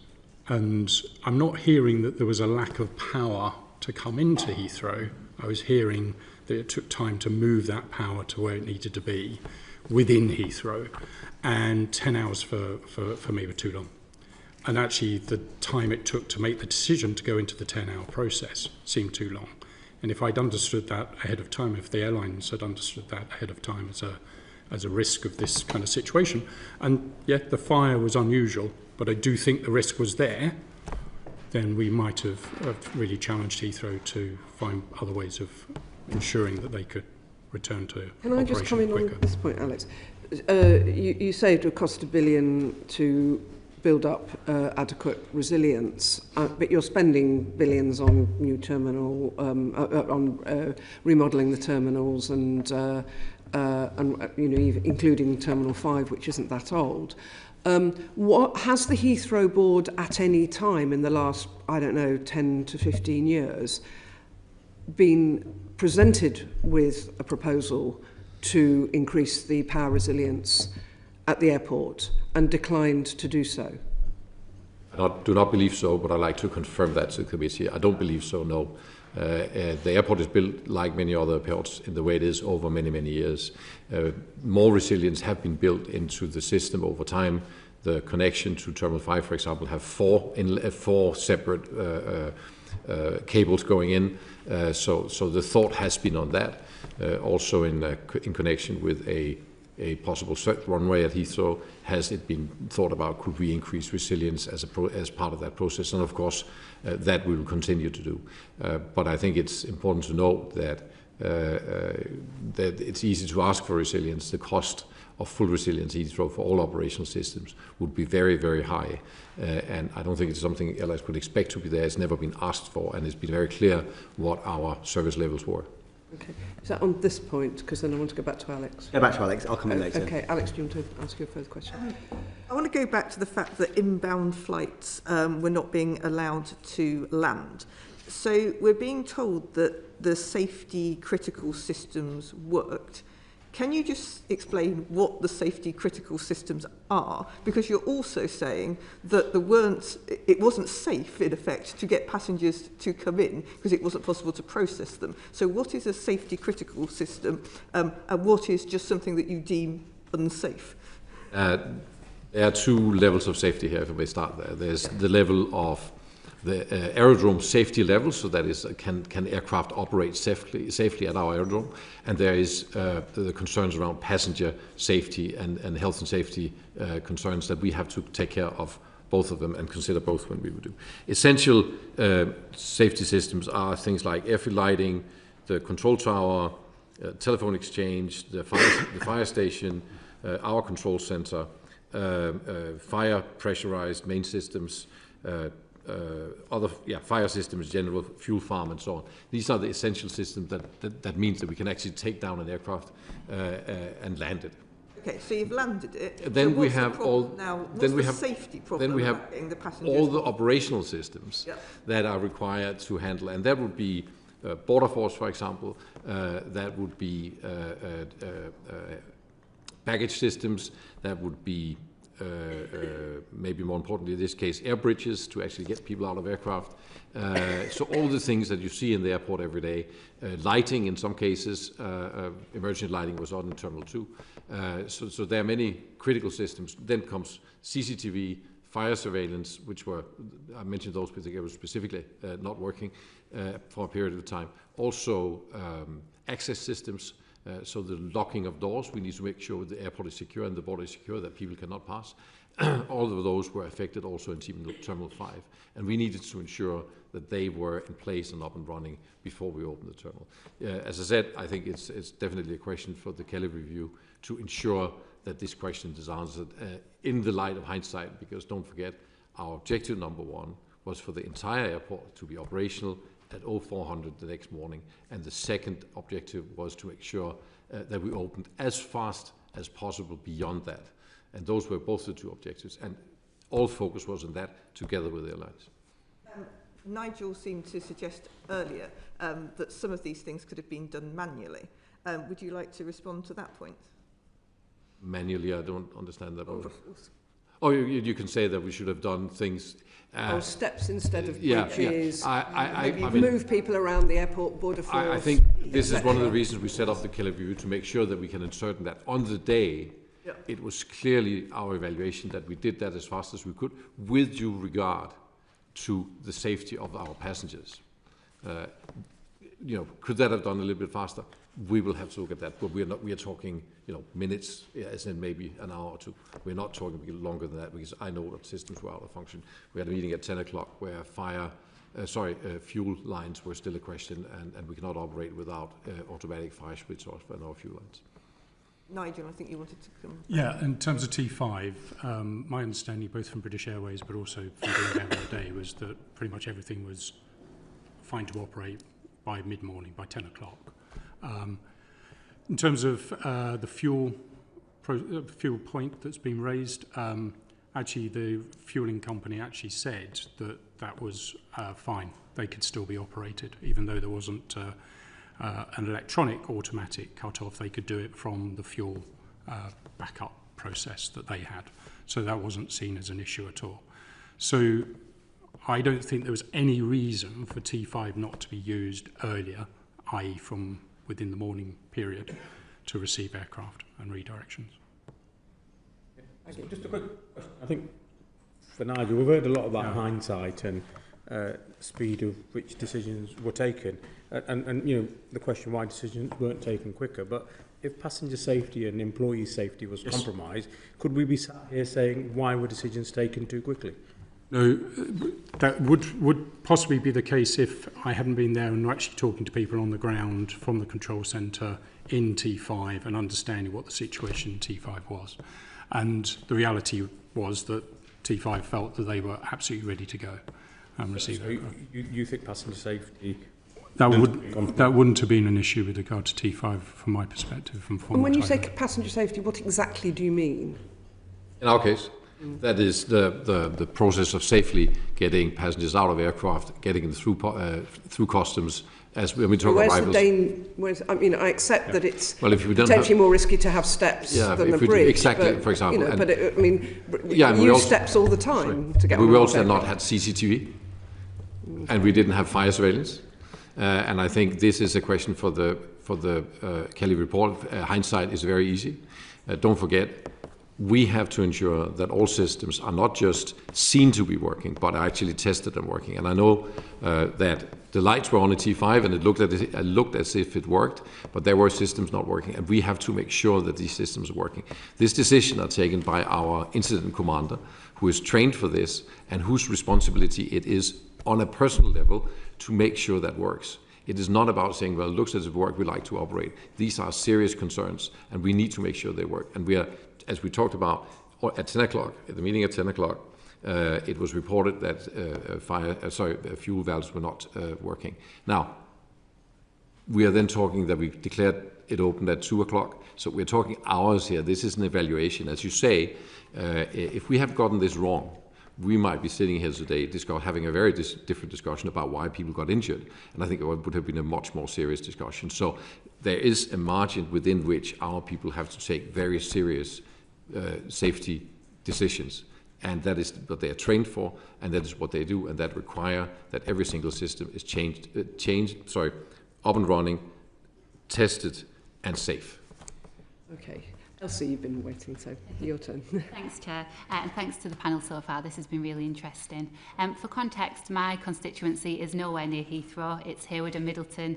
And I'm not hearing that there was a lack of power to come into Heathrow. I was hearing that it took time to move that power to where it needed to be within Heathrow, and 10 hours for me were too long. And actually the time it took to make the decision to go into the 10-hour process seemed too long. And if I'd understood that ahead of time, if the airlines had understood that ahead of time as a risk of this kind of situation, and yeah, the fire was unusual, but I do think the risk was there, then we might have really challenged Heathrow to find other ways of ensuring that they could return to operation quicker. Can I just come in on
this point, Alex? You say it would cost $1 billion to build up adequate resilience, but you're spending billions on new terminal, on remodelling the terminals and you know, including Terminal 5, which isn't that old. What has the Heathrow board at any time in the last, I don't know, 10 to 15 years been presented with a proposal to increase the power resilience at the airport and declined to do so?
I do not believe so, but I'd like to confirm that to the committee. I don't believe so, no. The airport is built like many other airports in the way it is over many, many years. More resilience have been built into the system over time. The connection to Terminal 5, for example, have four separate cables going in. So the thought has been on that. Also in connection with a possible runway at Heathrow, has it been thought about, could we increase resilience as part of that process? And of course, that we will continue to do. But I think it's important to note that it's easy to ask for resilience. The cost of full resilience Heathrow for all operational systems would be very, very high. And I don't think it's something airlines could expect to be there. It's never been asked for, and it's been very clear what our service levels were.
Okay. Is that on this point? Because then I want to go back to Alex.
Yeah, back to Alex. I'll come in later.
Okay, Alex, do you want to ask your further question?
I want to go back to the fact that inbound flights were not being allowed to land. So we're being told that the safety critical systems worked. Can you just explain what the safety critical systems are? Because you're also saying that it wasn't safe, in effect, to get passengers to come in because it wasn't possible to process them. So what is a safety critical system and what is just something that you deem unsafe?
There are two levels of safety here, if we start there. There's the level of the aerodrome safety level, so that is, can aircraft operate safely at our aerodrome, and there is the concerns around passenger safety and health and safety concerns that we have to take care of both of them and consider both when we would do. Essential safety systems are things like airfield lighting, the control tower, telephone exchange, the fire station, our control center, fire pressurized main systems, other fire systems, general fuel farm, and so on. These are the essential systems that means that we can actually take down an aircraft and land it.
Okay, so you've landed it.
Then
so
we
what's the
have
problem
all.
now. What's
Then we
the
have
safety problem.
Then we have
about the passengers
all the operational systems that are required to handle, and that would be border force, for example. That would be baggage systems. That would be maybe more importantly in this case air bridges to actually get people out of aircraft. So all the things that you see in the airport every day, lighting in some cases, emergency lighting was on in Terminal 2. So there are many critical systems. Then comes CCTV, fire surveillance, which were, I mentioned those because they were specifically not working for a period of time. Also access systems, so the locking of doors, we need to make sure the airport is secure and the border is secure, that people cannot pass. All of those were affected also in Terminal 5. And we needed to ensure that they were in place and up and running before we opened the terminal. As I said, I think it's definitely a question for the Kelly review to ensure that this question is answered in the light of hindsight, because don't forget, our objective number one was for the entire airport to be operational at 0400 the next morning, and the second objective was to make sure that we opened as fast as possible beyond that. And those were both the two objectives, and all focus was on that together with the airlines.
Nigel seemed to suggest earlier that some of these things could have been done manually. Would you like to respond to that point?
Manually, I don't understand that. Oh, you can say that we should have done things.
Or steps instead of bridges.
I mean,
move people around the airport border force.
I think this is one of the reasons we set up the Kelly review, to make sure that we can ascertain that on the day. It was clearly our evaluation that we did that as fast as we could, with due regard to the safety of our passengers. Could that have done a little bit faster? We will have to look at that, but we are talking, minutes, as in maybe an hour or two. We're not talking longer than that, because I know that systems were out of function. We had a meeting at 10 o'clock where fuel lines were still a question, and we cannot operate without automatic fire switch off on our fuel lines.
Nigel, I think you wanted to come.
Yeah, in terms of T5, my understanding, both from British Airways but also from being there all day, was that pretty much everything was fine to operate by mid-morning, by 10 o'clock. In terms of the fuel point that's been raised, actually the fueling company actually said that that was fine. They could still be operated, even though there wasn't an electronic automatic cut-off. They could do it from the fuel backup process that they had. So that wasn't seen as an issue at all. So I don't think there was any reason for T5 not to be used earlier, i.e. from within the morning period, to receive aircraft and redirections.
Just a quick question. I think for Nigel, we've heard a lot about hindsight and speed of which decisions were taken, and the question why decisions weren't taken quicker. But if passenger safety and employee safety was compromised, could we be sat here saying why were decisions taken too quickly?
No, that would possibly be the case if I hadn't been there and actually talking to people on the ground from the control centre in T5 and understanding what the situation in T5 was. And the reality was that T5 felt that they were absolutely ready to go and receive it.
You think passenger safety...
That wouldn't have been an issue with regard to T5 from my perspective.
And when you say passenger safety, what exactly do you mean?
In our case, that is the process of safely getting passengers out of aircraft, getting them through customs. As when we talk arrivals.
I accept that it's potentially more risky to have steps than a bridge.
Exactly, for example.
We use steps all the time to get on.
We also not had CCTV, and we didn't have fire surveillance. And I think this is a question for the Kelly report. Hindsight is very easy. Don't forget, we have to ensure that all systems are not just seen to be working, but are actually tested and working. And I know that the lights were on a T5 and it looked as if it worked, but there were systems not working, and we have to make sure that these systems are working. This decision are taken by our incident commander, who is trained for this and whose responsibility it is on a personal level to make sure that works. It is not about saying, well, it looks as if it worked, we like to operate. These are serious concerns, and we need to make sure they work. And we are, as we talked about at 10 o'clock, at the meeting at 10 o'clock, it was reported that fuel valves were not working. Now, We are then talking that we've declared it opened at 2 o'clock. So we're talking hours here. This is an evaluation. As you say, if we have gotten this wrong, we might be sitting here today having a very different discussion about why people got injured. And I think it would have been a much more serious discussion. So there is a margin within which our people have to take very serious safety decisions. And that is what they are trained for, and that is what they do, and that require that every single system is up and running, tested, and safe.
Okay. Elsie, you've been waiting, so your turn.
Thanks, Chair, and thanks to the panel so far. This has been really interesting. For context, my constituency is nowhere near Heathrow. It's Hayward and Middleton,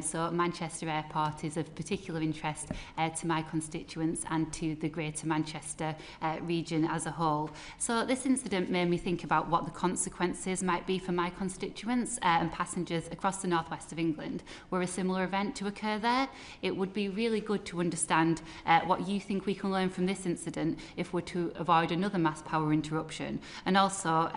so Manchester Airport is of particular interest to my constituents and to the Greater Manchester region as a whole. So this incident made me think about what the consequences might be for my constituents and passengers across the northwest of England were a similar event to occur there. It would be really good to understand what you think we can learn from this incident if we're to avoid another mass power interruption, and also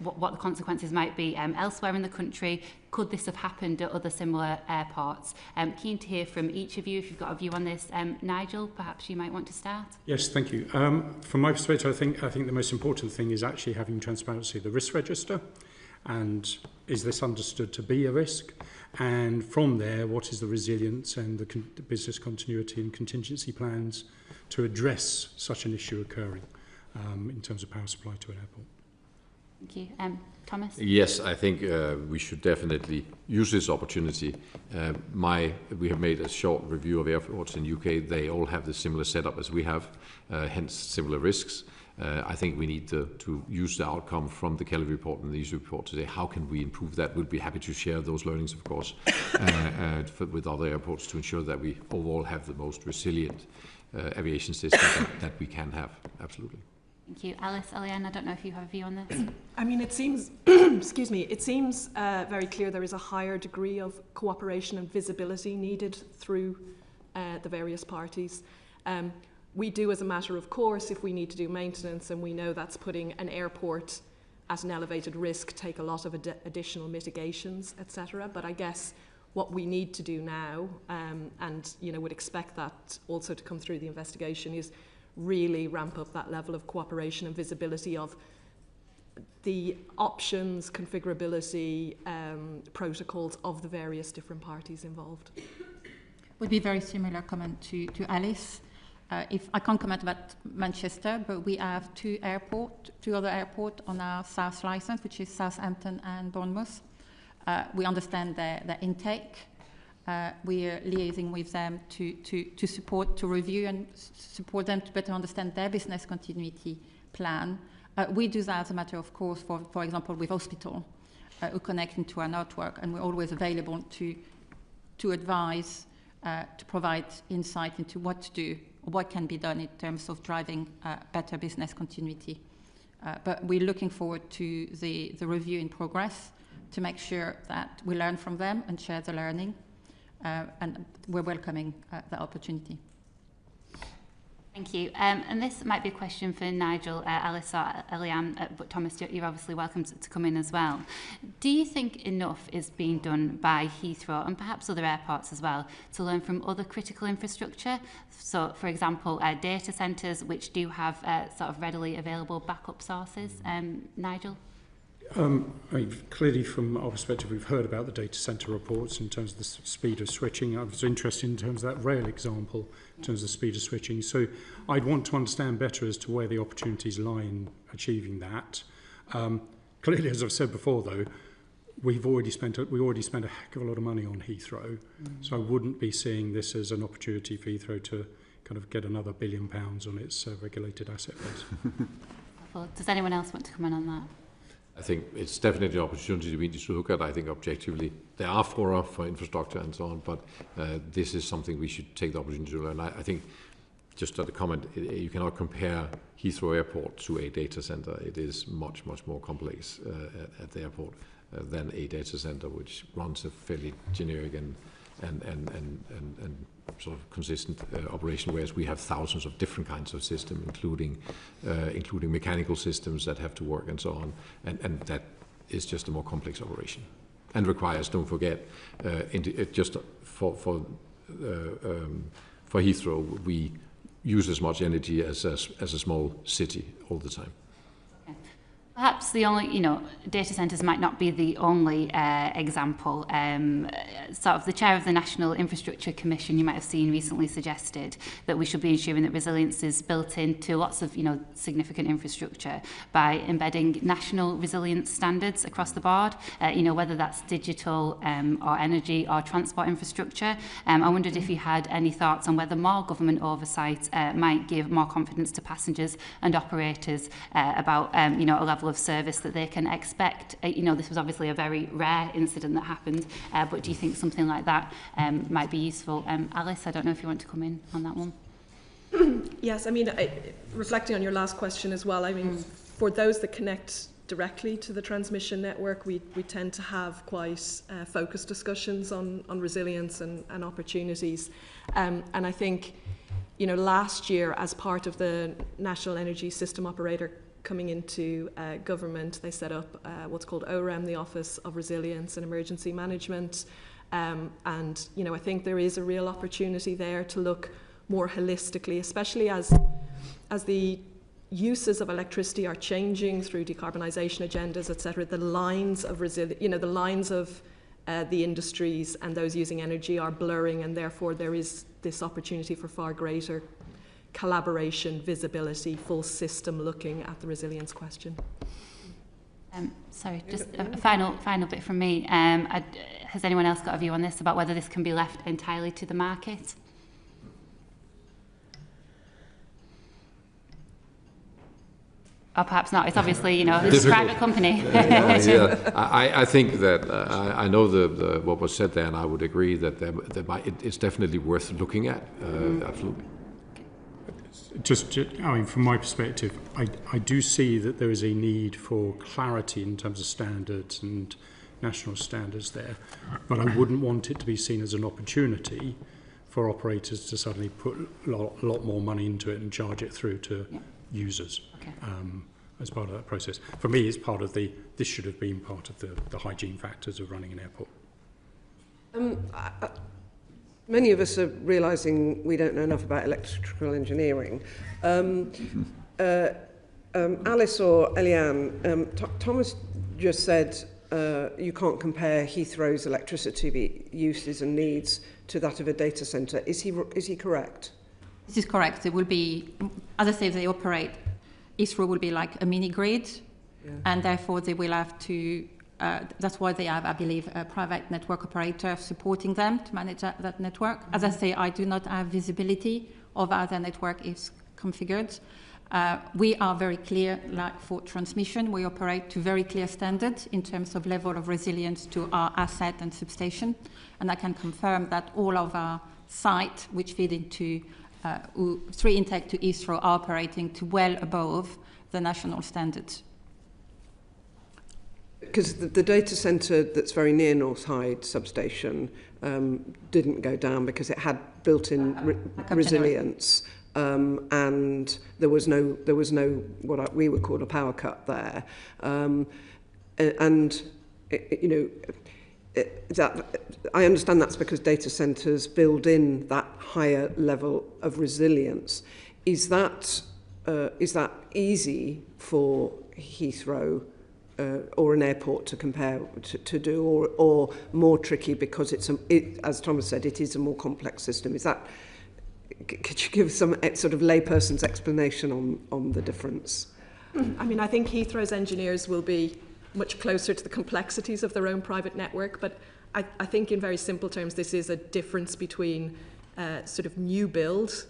what the consequences might be elsewhere in the country. Could this have happened at other similar airports? Keen to hear from each of you if you've got a view on this. Nigel, perhaps you might want to start.
Yes, thank you. From my perspective, I think the most important thing is actually having transparency of the risk register, and is this understood to be a risk? And from there, what is the resilience and the business continuity and contingency plans to address such an issue occurring in terms of power supply to an airport?
Thank you. Thomas?
Yes, I think we should definitely use this opportunity. We have made a short review of airports in the UK. They all have the similar setup as we have, hence similar risks. I think we need to use the outcome from the Kelly report and these reports to say, how can we improve that? We'll be happy to share those learnings, of course, with other airports to ensure that we overall have the most resilient aviation system that we can have. Absolutely.
Thank you. Alice, Eliane, I don't know if you have a view on this.
I mean, it seems, excuse me, it seems very clear there is a higher degree of cooperation and visibility needed through the various parties. We do, as a matter of course, if we need to do maintenance and we know that's putting an airport at an elevated risk, take a lot of additional mitigations, etc. But I guess what we need to do now, and would expect that also to come through the investigation, is really ramp up that level of cooperation and visibility of the options, configurability, protocols of the various different parties involved.
Would be very similar comment to Alice. If I can't comment about Manchester, but we have two other airports on our south license, which is Southampton and Bournemouth. We understand their intake. We are liaising with them to support, to review and support them to better understand their business continuity plan. We do that as a matter of course, for example, with hospital who connect into our network, and we're always available to advise, to provide insight into what to do, or what can be done in terms of driving better business continuity. But we're looking forward to the review in progress to make sure that we learn from them and share the learning. And we're welcoming the opportunity.
Thank you. And this might be a question for Nigel, Alice or Eliane, but Thomas, you're obviously welcome to come in as well. Do you think enough is being done by Heathrow and perhaps other airports as well to learn from other critical infrastructure? So, for example, data centres which do have sort of readily available backup sources. Nigel?
Clearly, from our perspective, we've heard about the data centre reports in terms of the speed of switching. I was interested in terms of that rail example, in terms of the speed of switching. So I'd want to understand better as to where the opportunities lie in achieving that. Clearly, as I've said before, though, we already spent a heck of a lot of money on Heathrow. So I wouldn't be seeing this as an opportunity for Heathrow to kind of get another £1 billion on its regulated asset base.
Does anyone else want to comment on that?
I think it's definitely an opportunity we need to look at. I think objectively there are fora for infrastructure and so on, but this is something we should take the opportunity to learn. I think, just as a comment, you cannot compare Heathrow Airport to a data center. It is much, much more complex at the airport than a data center, which runs a fairly generic and sort of consistent operation, whereas we have thousands of different kinds of systems, including mechanical systems that have to work and so on, and that is just a more complex operation. and requires, don't forget, just for Heathrow, we use as much energy as a small city all the time.
Perhaps the only, data centres might not be the only example. Sort of the chair of the National Infrastructure Commission, you might have seen recently suggested that we should be ensuring that resilience is built into lots of, significant infrastructure by embedding national resilience standards across the board, whether that's digital or energy or transport infrastructure. I wondered if you had any thoughts on whether more government oversight might give more confidence to passengers and operators about, a level of service that they can expect. This was obviously a very rare incident that happened, but do you think something like that might be useful? Alice, I don't know if you want to come in on that one.
Yes, reflecting on your last question as well, for those that connect directly to the transmission network, we tend to have quite focused discussions on resilience and opportunities. And I think, last year, as part of the National Energy System Operator coming into government, they set up what's called OREM, the Office of Resilience and Emergency Management. And, I think there is a real opportunity there to look more holistically, especially as the uses of electricity are changing through decarbonisation agendas, etc. The lines of the lines of the industries and those using energy are blurring, and therefore there is this opportunity for far greater collaboration, visibility, full system looking at the resilience question.
Sorry, just a final bit from me. Has anyone else got a view on this, about whether this can be left entirely to the market? Or perhaps not. It's obviously, it's a private company.
I think that I know what was said there, and I would agree that it's definitely worth looking at. Absolutely.
From my perspective, I do see that there is a need for clarity in terms of standards and national standards there, but I wouldn't want it to be seen as an opportunity for operators to suddenly put a lot more money into it and charge it through to users. Okay. As part of that process. For me, it's part of this should have been part of the hygiene factors of running an airport.
Many of us are realising we don't know enough about electrical engineering. Alice or Eliane, Thomas just said you can't compare Heathrow's electricity uses and needs to that of a data centre. Is he correct?
This is correct. It will be, as I say, they operate. Heathrow will be like a mini grid, and therefore they will have to. That's why they have, I believe, a private network operator supporting them to manage that network. As I say, I do not have visibility of how the network is configured. We are very clear, like for transmission, we operate to very clear standards in terms of level of resilience to our asset and substation. And I can confirm that all of our sites, which feed into 3 intake to Heathrow, are operating to well above the national standards.
Because the data centre that's very near North Hyde substation didn't go down because it had built-in resilience, and there was no what we would call a power cut there, that I understand that's because data centres build in that higher level of resilience. Is that easy for Heathrow? Or an airport to compare to do, or more tricky because as Thomas said, it is a more complex system. Could you give some sort of layperson's explanation on the difference?
I think Heathrow's engineers will be much closer to the complexities of their own private network, but I think in very simple terms, this is a difference between sort of new build,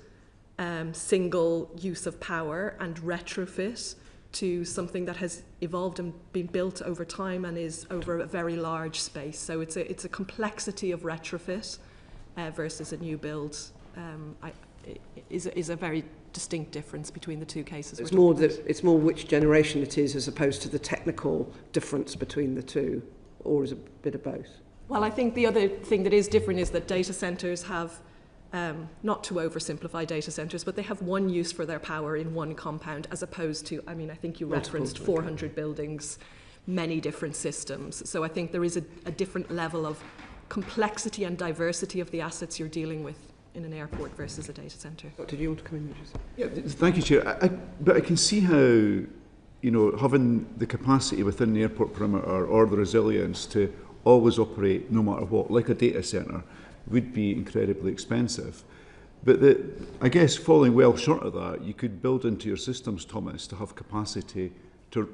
single use of power, and retrofit to something that has evolved and been built over time and is over a very large space. So it's a complexity of retrofit versus a new build. Is a very distinct difference between the two cases.
It's more which generation it is as opposed to the technical difference between the two, or is it a bit of both?
Well, I think the other thing that is different is that data centres have not to oversimplify data centres, but they have one use for their power in one compound, as opposed to, I think you referenced 400 buildings many different systems. So I think there is a different level of complexity and diversity of the assets you're dealing with in an airport versus a data centre.
Did you want to come in?
Yeah, thank you, Chair. But I can see how, you know, having the capacity within the airport perimeter or the resilience to always operate no matter what, like a data centre, would be incredibly expensive. But I guess falling well short of that, you could build into your systems, Thomas, to have capacity to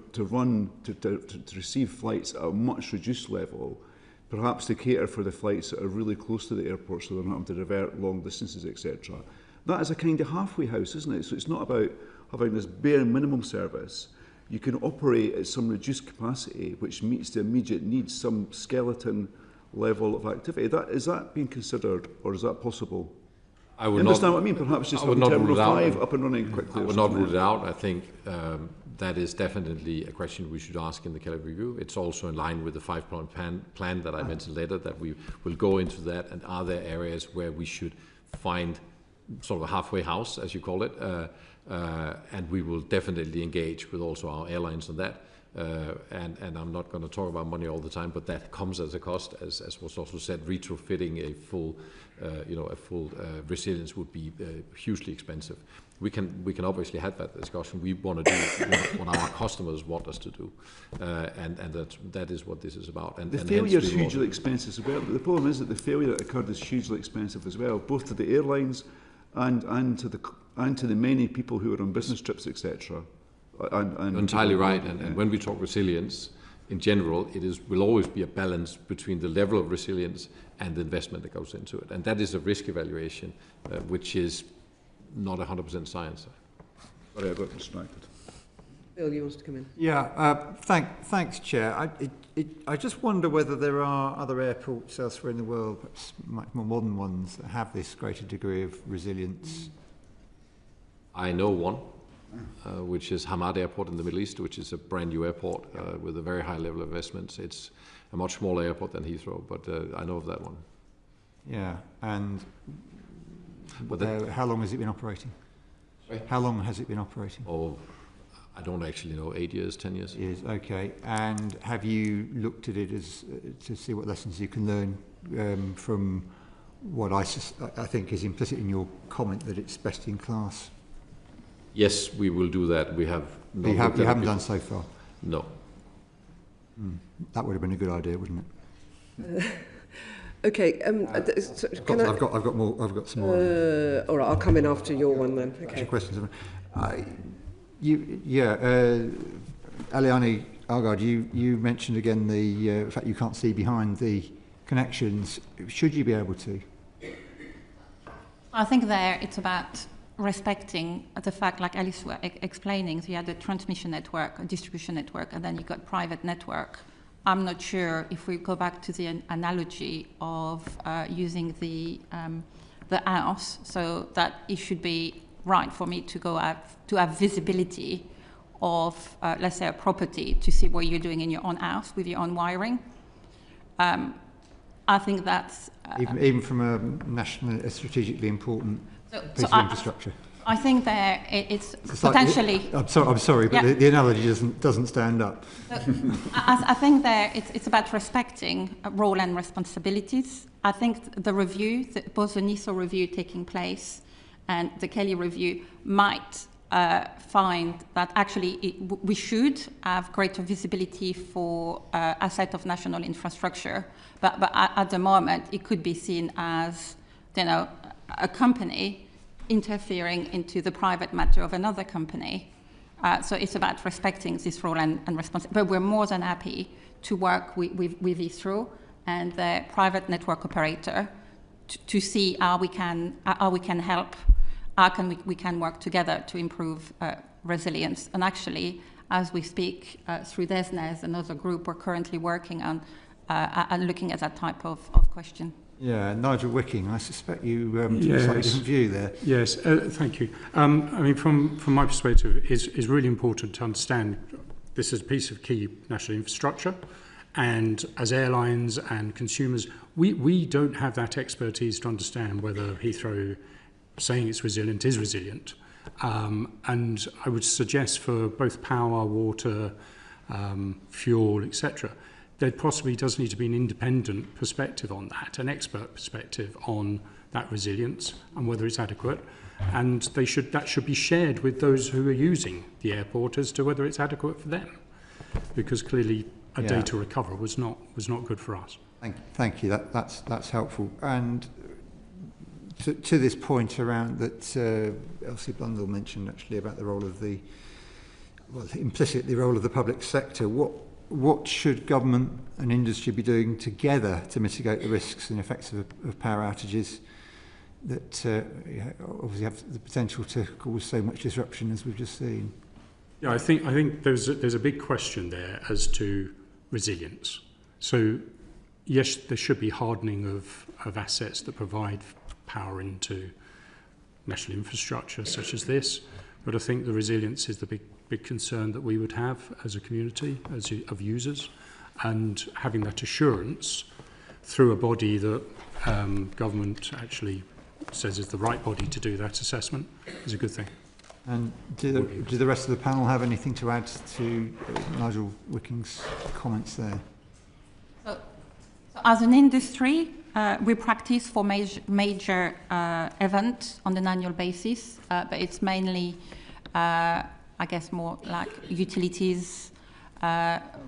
receive flights at a much reduced level, perhaps to cater for the flights that are really close to the airport so they're not having to divert long distances, etc. That is a kind of halfway house, isn't it? So it's not about having this bare minimum service. You can operate at some reduced capacity which meets the immediate needs, some skeleton level of activity. Is that being considered, or is that possible?
I would
understand what I mean? Perhaps just having Terminal 5 up and running quickly.
I would not rule it out. I think that is definitely a question we should ask in the Kelly review. It's also in line with the 5-point plan that I mentioned later, that we will go into that, and are there areas where we should find sort of a halfway house, as you call it, and we will definitely engage with also our airlines on that. And I'm not going to talk about money all the time, but that comes as a cost, as was also said. Retrofitting a full resilience would be hugely expensive. We can obviously have that discussion. We want to do what our customers want us to do, and that is what this is about. And
the failure is hugely expensive as well. But the problem is that the failure that occurred is hugely expensive as well, both to the airlines and to the many people who are on business trips, etc.
Entirely right. And when we talk resilience, in general, will always be a balance between the level of resilience and the investment that goes into it. And that is a risk evaluation, which is not 100% science.
Sorry, I got distracted.
Bill, you wanted to come in?
Yeah, thanks, Chair. I just wonder whether there are other airports elsewhere in the world, perhaps much more modern ones, that have this greater degree of resilience.
I know one, which is Hamad Airport in the Middle East, which is a brand new airport with a very high level of investments. It's a much smaller airport than Heathrow, but I know of that one.
Yeah, and how long has it been operating? Sorry? How long has it been operating?
Oh, I don't actually know, 8 years, 10 years.
Years, okay. And have you looked at it as to see what lessons you can learn from what I think is implicit in your comment that it's best in class?
Yes, we will do that. We have.
You haven't done so far?
No.
That would have been a good idea, wouldn't it?
Okay.
I've got some more.
All right, I'll come in after your one then. Okay.
Questions. Eliane Agard, you mentioned again the fact you can't see behind the connections. Should you be able to?
I think there it's about respecting the fact, like Alice was explaining, so you had a transmission network, a distribution network, and then you got private network. I'm not sure if we go back to the analogy of using the house, so that it should be right for me to have visibility of, let's say, a property to see what you're doing in your own house with your own wiring. I think that's
even from a strategically important piece of infrastructure.
I think there it's potentially.
I'm sorry, but the analogy doesn't stand up.
I think there it's about respecting role and responsibilities. I think the review, both the NISO review taking place and the Kelly review, might find that actually we should have greater visibility for asset of national infrastructure, but at the moment it could be seen as, a company interfering into the private matter of another company. So it's about respecting this role and responsibility. But we're more than happy to work with Heathrow and the private network operator to see how we can help, we can work together to improve resilience. And actually, as we speak, through DESNES, another group, we're currently working on looking at that type of question.
Yeah, Nigel Wicking, I suspect you took a slightly different view there.
Yes, thank you. I mean, from my perspective, it's really important to understand this is a piece of key national infrastructure, and as airlines and consumers, we don't have that expertise to understand whether Heathrow saying it's resilient is resilient. And I would suggest for both power, water, fuel, etc. There possibly does need to be an independent perspective on that, an expert perspective on that resilience and whether it's adequate. And that should be shared with those who are using the airport as to whether it's adequate for them, because clearly a data recovery was not good for us.
Thank you. That's helpful. And to this point around that, Elsie Blundell mentioned actually about the role of implicitly the role of the public sector. What should government and industry be doing together to mitigate the risks and effects of power outages that obviously have the potential to cause so much disruption as we've just seen?
Yeah, I think there's a big question there as to resilience. So yes, there should be hardening of assets that provide power into national infrastructure such as this, but I think the resilience is the big concern that we would have as a community, of users, and having that assurance through a body that government actually says is the right body to do that assessment is a good thing.
And do the rest of the panel have anything to add to Nigel Wicking's comments there?
So as an industry, we practice for major events on an annual basis, but it's mainly I guess more like utilities.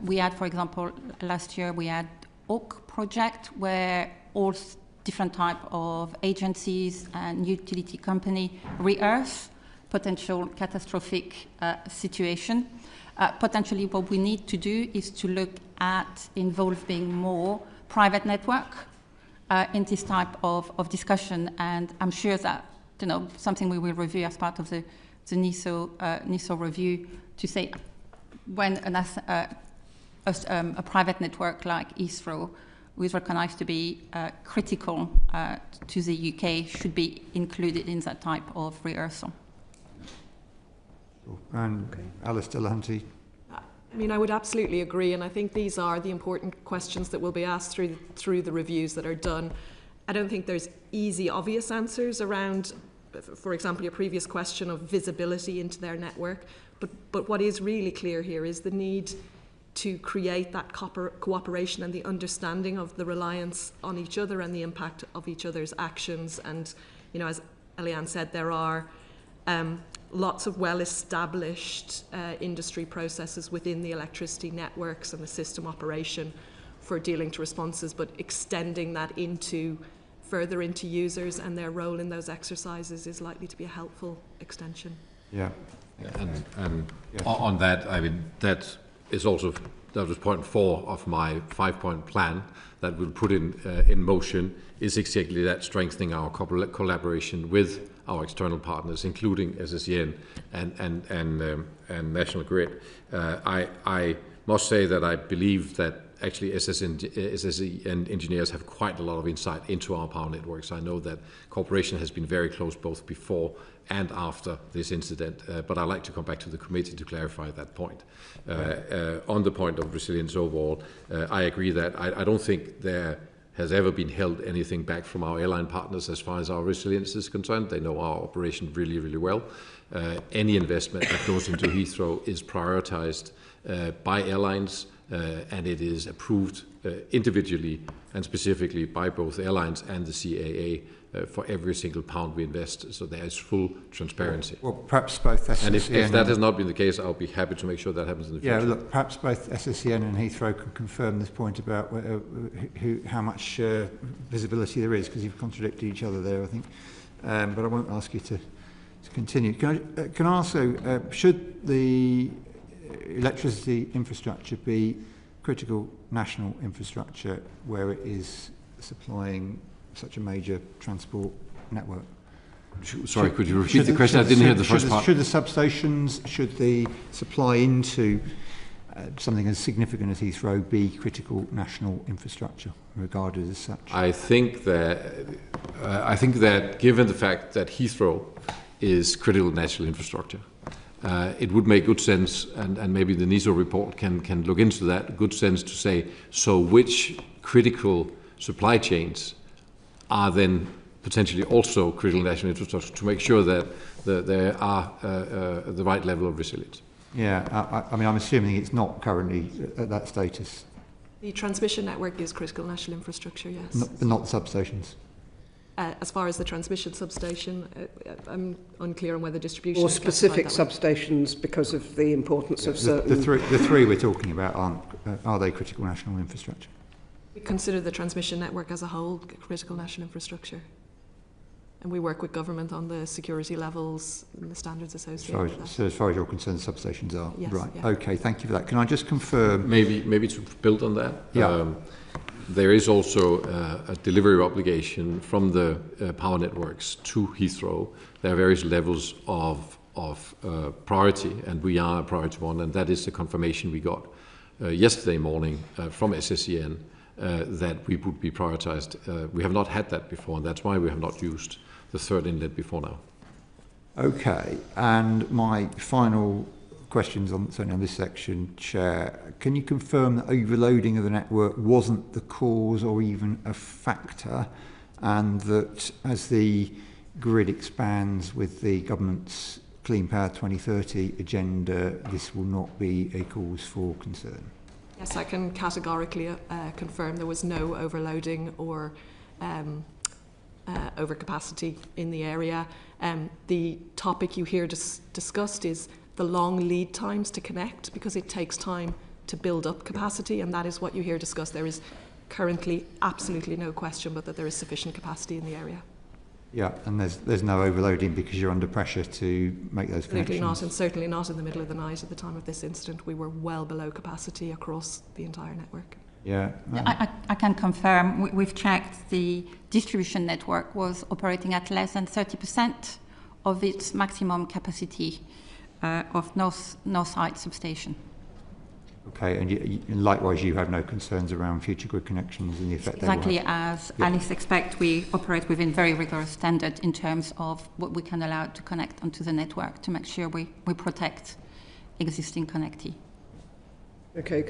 We had, for example, last year we had Oak project where all different type of agencies and utility company rehearse potential catastrophic situation. Potentially what we need to do is to look at involving more private network in this type of discussion, and I'm sure that something we will review as part of the NISO review, to say when a private network like Heathrow, who is recognised to be critical to the UK, should be included in that type of rehearsal.
And Alistair Lahunty.
I mean, I would absolutely agree, and I think these are the important questions that will be asked through the reviews that are done. I don't think there's easy, obvious answers around, for example, your previous question of visibility into their network. But what is really clear here is the need to create that cooperation and the understanding of the reliance on each other and the impact of each other's actions. And, as Eliane said, there are lots of well-established industry processes within the electricity networks and the system operation for dealing to responses, but extending that further into users and their role in those exercises is likely to be a helpful extension.
Yeah.
And on that, I mean, that was point 4 of my 5-point plan that we'll put in motion, is exactly that, strengthening our collaboration with our external partners, including SSEN and National Grid. I must say that I believe that actually SSEN engineers have quite a lot of insight into our power networks. I know that cooperation has been very close both before and after this incident, but I'd like to come back to the committee to clarify that point. On the point of resilience overall, I agree that I don't think there has ever been held anything back from our airline partners as far as our resilience is concerned. They know our operation really, really well. Any investment that goes into Heathrow is prioritized by airlines, and it is approved individually and specifically by both airlines and the CAA for every single pound we invest. So there is full transparency.
Well, perhaps both SSEN
and if that has not been the case, I'll be happy to make sure that happens in the future.
Yeah, look, perhaps both SSEN and Heathrow can confirm this point about how much visibility there is, because you've contradicted each other there, I think. But I won't ask you to continue. Can I also, should the electricity infrastructure be critical national infrastructure where it is supplying such a major transport network?
Sorry, could you repeat the question? I didn't hear the first part.
Should the substations, should the supply into something as significant as Heathrow be critical national infrastructure, regarded as such?
I think that given the fact that Heathrow is critical national infrastructure, it would make good sense, and maybe the NISO report can look into that, good sense to say, so which critical supply chains are then potentially also critical national infrastructure, to make sure that there are the right level of resilience.
Yeah, I mean, I'm assuming it's not currently at that status.
The transmission network is critical national infrastructure, yes.
Not the substations.
As far as the transmission substation, I'm unclear on whether distribution
or
is
specific
classified that way.
substations because of the importance of certain...
The three we're talking about are they critical national infrastructure?
We consider the transmission network as a whole critical national infrastructure. And we work with government on the security levels and the standards associated with that.
So as far as you're concerned, the substations are?
Yes,
right.
yeah.
Okay, thank you for that. Can I just confirm...
Maybe to build on that.
Yeah.
There is also a delivery obligation from the power networks to Heathrow. There are various levels of priority, and we are a priority one, and that is the confirmation we got yesterday morning from SSEN that we would be prioritized. We have not had that before, and that's why we have not used the third inlet before now.
Okay, and my final questions certainly on this section, Chair. Can you confirm that overloading of the network wasn't the cause or even a factor, and that as the grid expands with the government's Clean Power 2030 agenda, this will not be a cause for concern?
Yes, I can categorically confirm there was no overloading or overcapacity in the area. The topic you hear discussed is the long lead times to connect, because it takes time to build up capacity, and that is what you hear discussed. There is currently absolutely no question but that there is sufficient capacity in the area.
Yeah, and there's no overloading because you're under pressure to make those
Absolutely
connections?
not, and certainly not in the middle of the night at the time of this incident. We were well below capacity across the entire network.
Yeah.
I can confirm, we've checked, the distribution network was operating at less than 30% of its maximum capacity of Northside substation.
Okay, and likewise you have no concerns around future grid connections and the effect they will have?
Exactly as Alice expects, we operate within very rigorous standards in terms of what we can allow to connect onto the network to make sure we protect existing connectivity.
Okay,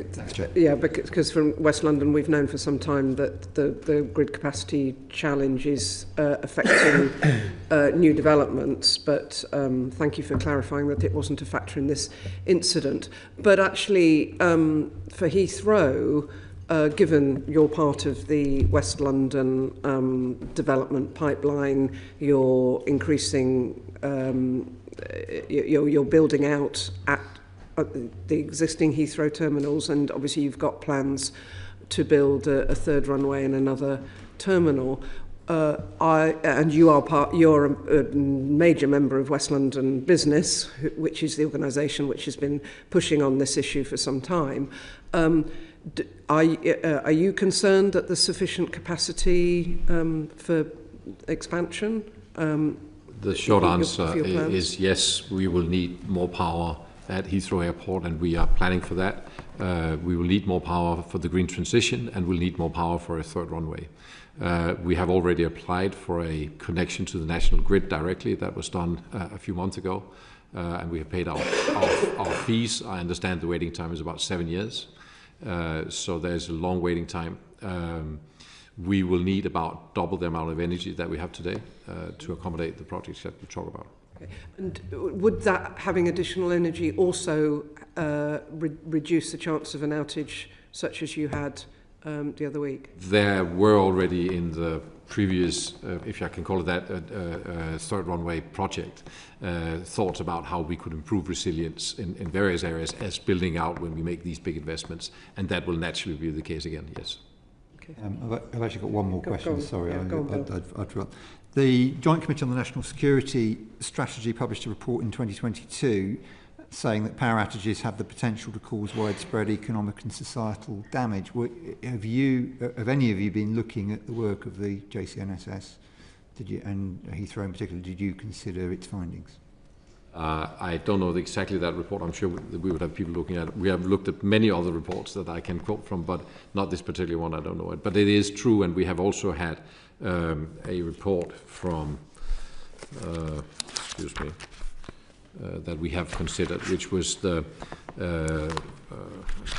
yeah, because from West London we've known for some time that the grid capacity challenge is affecting new developments, but thank you for clarifying that it wasn't a factor in this incident. But actually, for Heathrow, given you're part of the West London development pipeline, you're increasing, you're building out at the existing Heathrow terminals, and obviously you've got plans to build a third runway and another terminal. And you're a major member of West London Business, which is the organisation which has been pushing on this issue for some time. Are you concerned that there's sufficient capacity for expansion?
The short answer is yes, we will need more power at Heathrow Airport, and we are planning for that. We will need more power for the green transition, and we'll need more power for a third runway. We have already applied for a connection to the national grid directly. That was done a few months ago, and we have paid our fees. I understand the waiting time is about 7 years, so there's a long waiting time. We will need about double the amount of energy that we have today to accommodate the projects that we talk about.
Okay. And would that having additional energy also reduce the chance of an outage such as you had the other week?
There were already in the previous, if I can call it that, third runway project, thoughts about how we could improve resilience in various areas as building out when we make these big investments, and that will naturally be the case again, yes.
Okay.
I've actually got one more question, sorry.
Yeah,
I'd forgot. The Joint Committee on the National Security Strategy published a report in 2022 saying that power outages have the potential to cause widespread economic and societal damage. Have any of you been looking at the work of the JCNSS? And Heathrow in particular, did you consider its findings?
I don't know exactly that report. I'm sure we would have people looking at it. We have looked at many other reports that I can quote from, but not this particular one. I don't know it. But it is true, and we have also had a report from, that we have considered, which was the, let's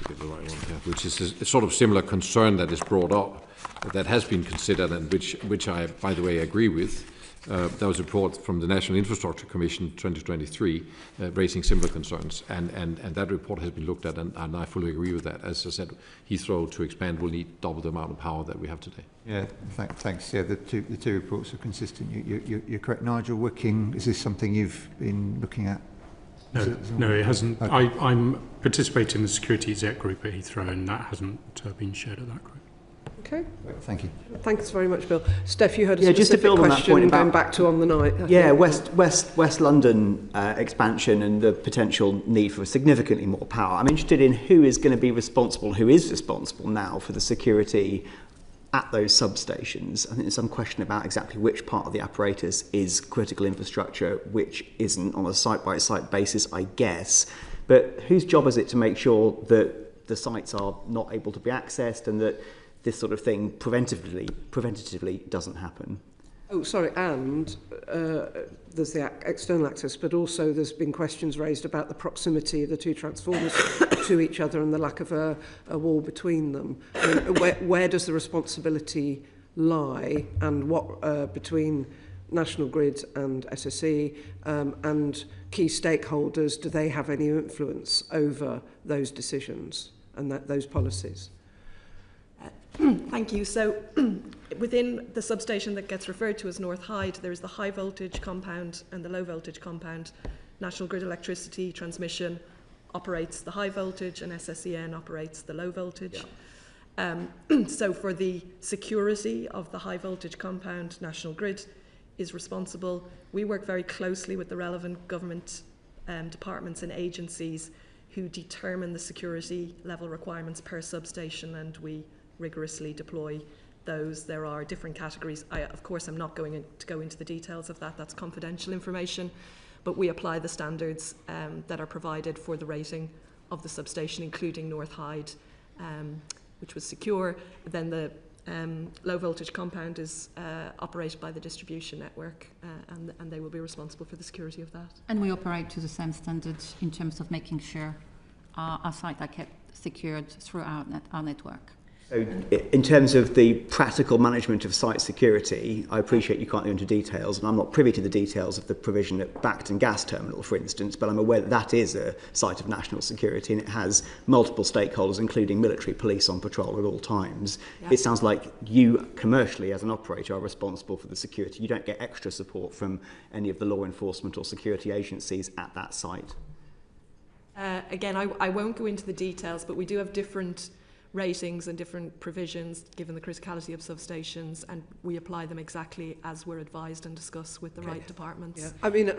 get the right one here, which is a sort of similar concern that is brought up, that has been considered, and which I, by the way, agree with. There was a report from the National Infrastructure Commission 2023 raising similar concerns, and that report has been looked at, and I fully agree with that. As I said, Heathrow to expand will need double the amount of power that we have today.
Yeah, thanks. Yeah, the two reports are consistent. You're correct, Nigel. Working, is this something you've been looking at?
No, it hasn't.
Okay.
I'm participating in the security exec group at Heathrow, and that hasn't been shared at that group.
Okay.
Thank you.
Thanks very much, Bill. Steph, you had a
just to
specific
build on that
question
point about,
going back to on the night.
Yeah, West London expansion and the potential need for significantly more power. I'm interested in who is going to be responsible, who is responsible now for the security at those substations. I think there's some question about exactly which part of the apparatus is critical infrastructure, which isn't, on a site-by-site basis, I guess. But whose job is it to make sure that the sites are not able to be accessed and that this sort of thing preventatively doesn't happen?
Oh, sorry, and there's the external access, but also there's been questions raised about the proximity of the two transformers to each other and the lack of a wall between them. I mean, where does the responsibility lie, and what between National Grid and SSE and key stakeholders, do they have any influence over those decisions and those policies?
Thank you. So within the substation that gets referred to as North Hyde, there's the high voltage compound and the low voltage compound. National Grid Electricity Transmission operates the high voltage and SSEN operates the low voltage. Yeah. So for the security of the high voltage compound, National Grid is responsible. We work very closely with the relevant government departments and agencies who determine the security level requirements per substation, and we rigorously deploy those. There are different categories. Of course, I'm not going to go into the details of that. That's confidential information. But we apply the standards that are provided for the rating of the substation, including North Hyde, which was secure. Then the low voltage compound is operated by the distribution network, and they will be responsible for the security of that.
And we operate to the same standards in terms of making sure our sites are kept secured throughout our network.
So in terms of the practical management of site security, I appreciate you can't go into details, and I'm not privy to the details of the provision at Bacton Gas Terminal, for instance, but I'm aware that that is a site of national security and it has multiple stakeholders, including military police on patrol at all times. Yeah. It sounds like you, commercially, as an operator, are responsible for the security. You don't get extra support from any of the law enforcement or security agencies at that site.
Again, I won't go into the details, but we do have different ratings and different provisions given the criticality of substations, and we apply them exactly as we're advised and discussed with the right departments. Yeah.
I mean,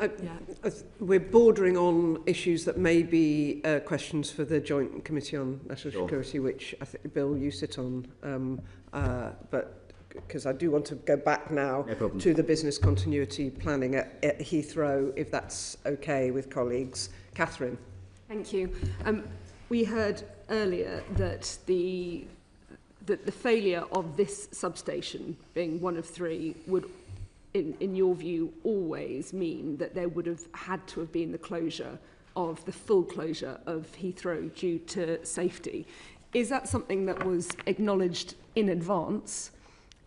we're bordering on issues that may be questions for the Joint Committee on National Security, which I think, Bill, you sit on, but because I do want to go back now to the business continuity planning at Heathrow, if that's okay with colleagues. Catherine.
Thank you. We heard earlier that the failure of this substation, being one of three, would, in your view, always mean that there would have had to have been the closure of the full closure of Heathrow due to safety. Is that something that was acknowledged in advance?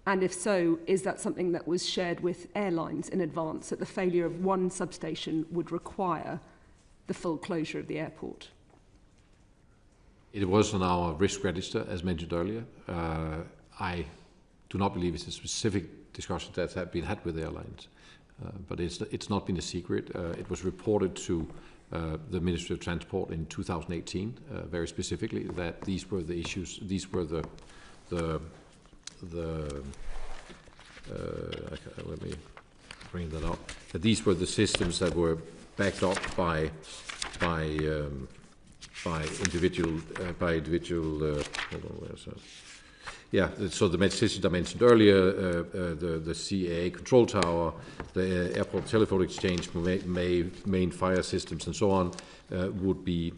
And if so, is that something that was shared with airlines in advance, that the failure of one substation would require the full closure of the airport?
It was on our risk register, as mentioned earlier. I do not believe it's a specific discussion that has been had with airlines, but it's not been a secret. It was reported to the Ministry of Transport in 2018, very specifically, that these were the issues. These were the let me bring that up. That these were the systems that were backed up by individual hold on, where's that? Yeah, so the systems I mentioned earlier, the CAA control tower, the airport telephone exchange, main fire systems, and so on, would be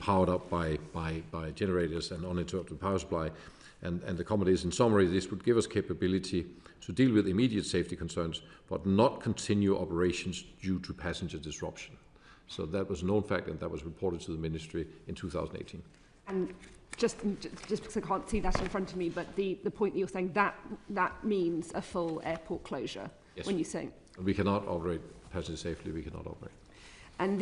powered up by generators and uninterrupted power supply. And the comment is, in summary, this would give us capability to deal with immediate safety concerns, but not continue operations due to passenger disruption. So that was a known fact, and that was reported to the ministry in 2018.
And just because I can't see that in front of me, but the point that you're saying, that means a full airport closure.
Yes.
when you say...
We cannot operate passengers safely, we cannot operate.
And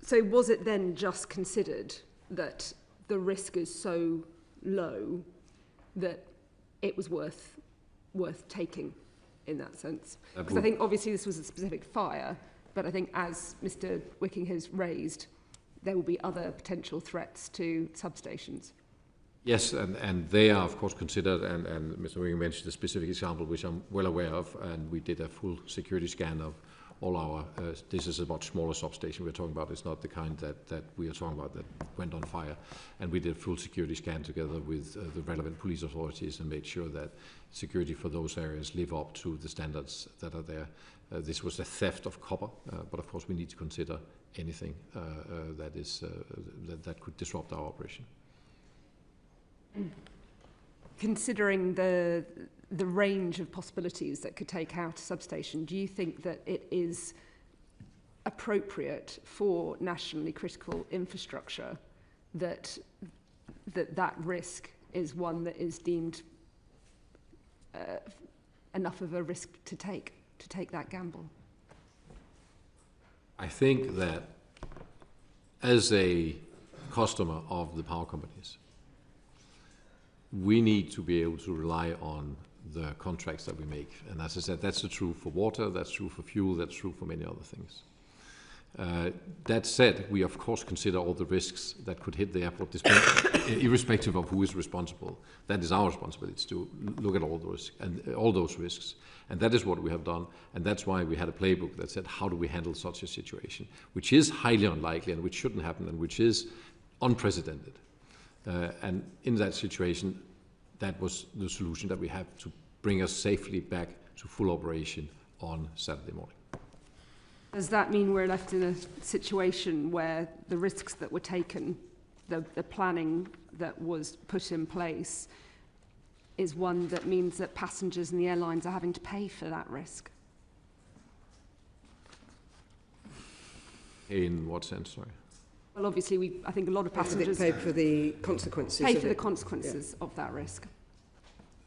so was it then just considered that the risk is so low that it was worth taking in that sense? Because I think obviously this was a specific fire, but I think as Mr. Wicking has raised, there will be other potential threats to substations.
Yes, and they are of course considered, and Mr. Wicking mentioned a specific example which I'm well aware of, and we did a full security scan of all our, this is a much smaller substation we're talking about. It's not the kind that we are talking about that went on fire. And we did a full security scan together with the relevant police authorities and made sure that security for those areas live up to the standards that are there. This was a theft of copper, but of course we need to consider anything that could disrupt our operation.
Considering the range of possibilities that could take out a substation, do you think that it is appropriate for nationally critical infrastructure that risk is one that is deemed enough of a risk to take that gamble?
I think that as a customer of the power companies, we need to be able to rely on the contracts that we make. And as I said, that's true for water, that's true for fuel, that's true for many other things. That said, we of course consider all the risks that could hit the airport, irrespective of who is responsible. That is our responsibility, to look at all those risks. And that is what we have done. And that's why we had a playbook that said, how do we handle such a situation, which is highly unlikely and which shouldn't happen and which is unprecedented. And in that situation, that was the solution that we have to bring us safely back to full operation on Saturday morning.
Does that mean we're left in a situation where the risks that were taken, the planning that was put in place, is one that means that passengers and the airlines are having to pay for that risk?
In what sense, sorry?
Well, obviously, I think a lot of passengers
pay for the consequences.
Of that risk.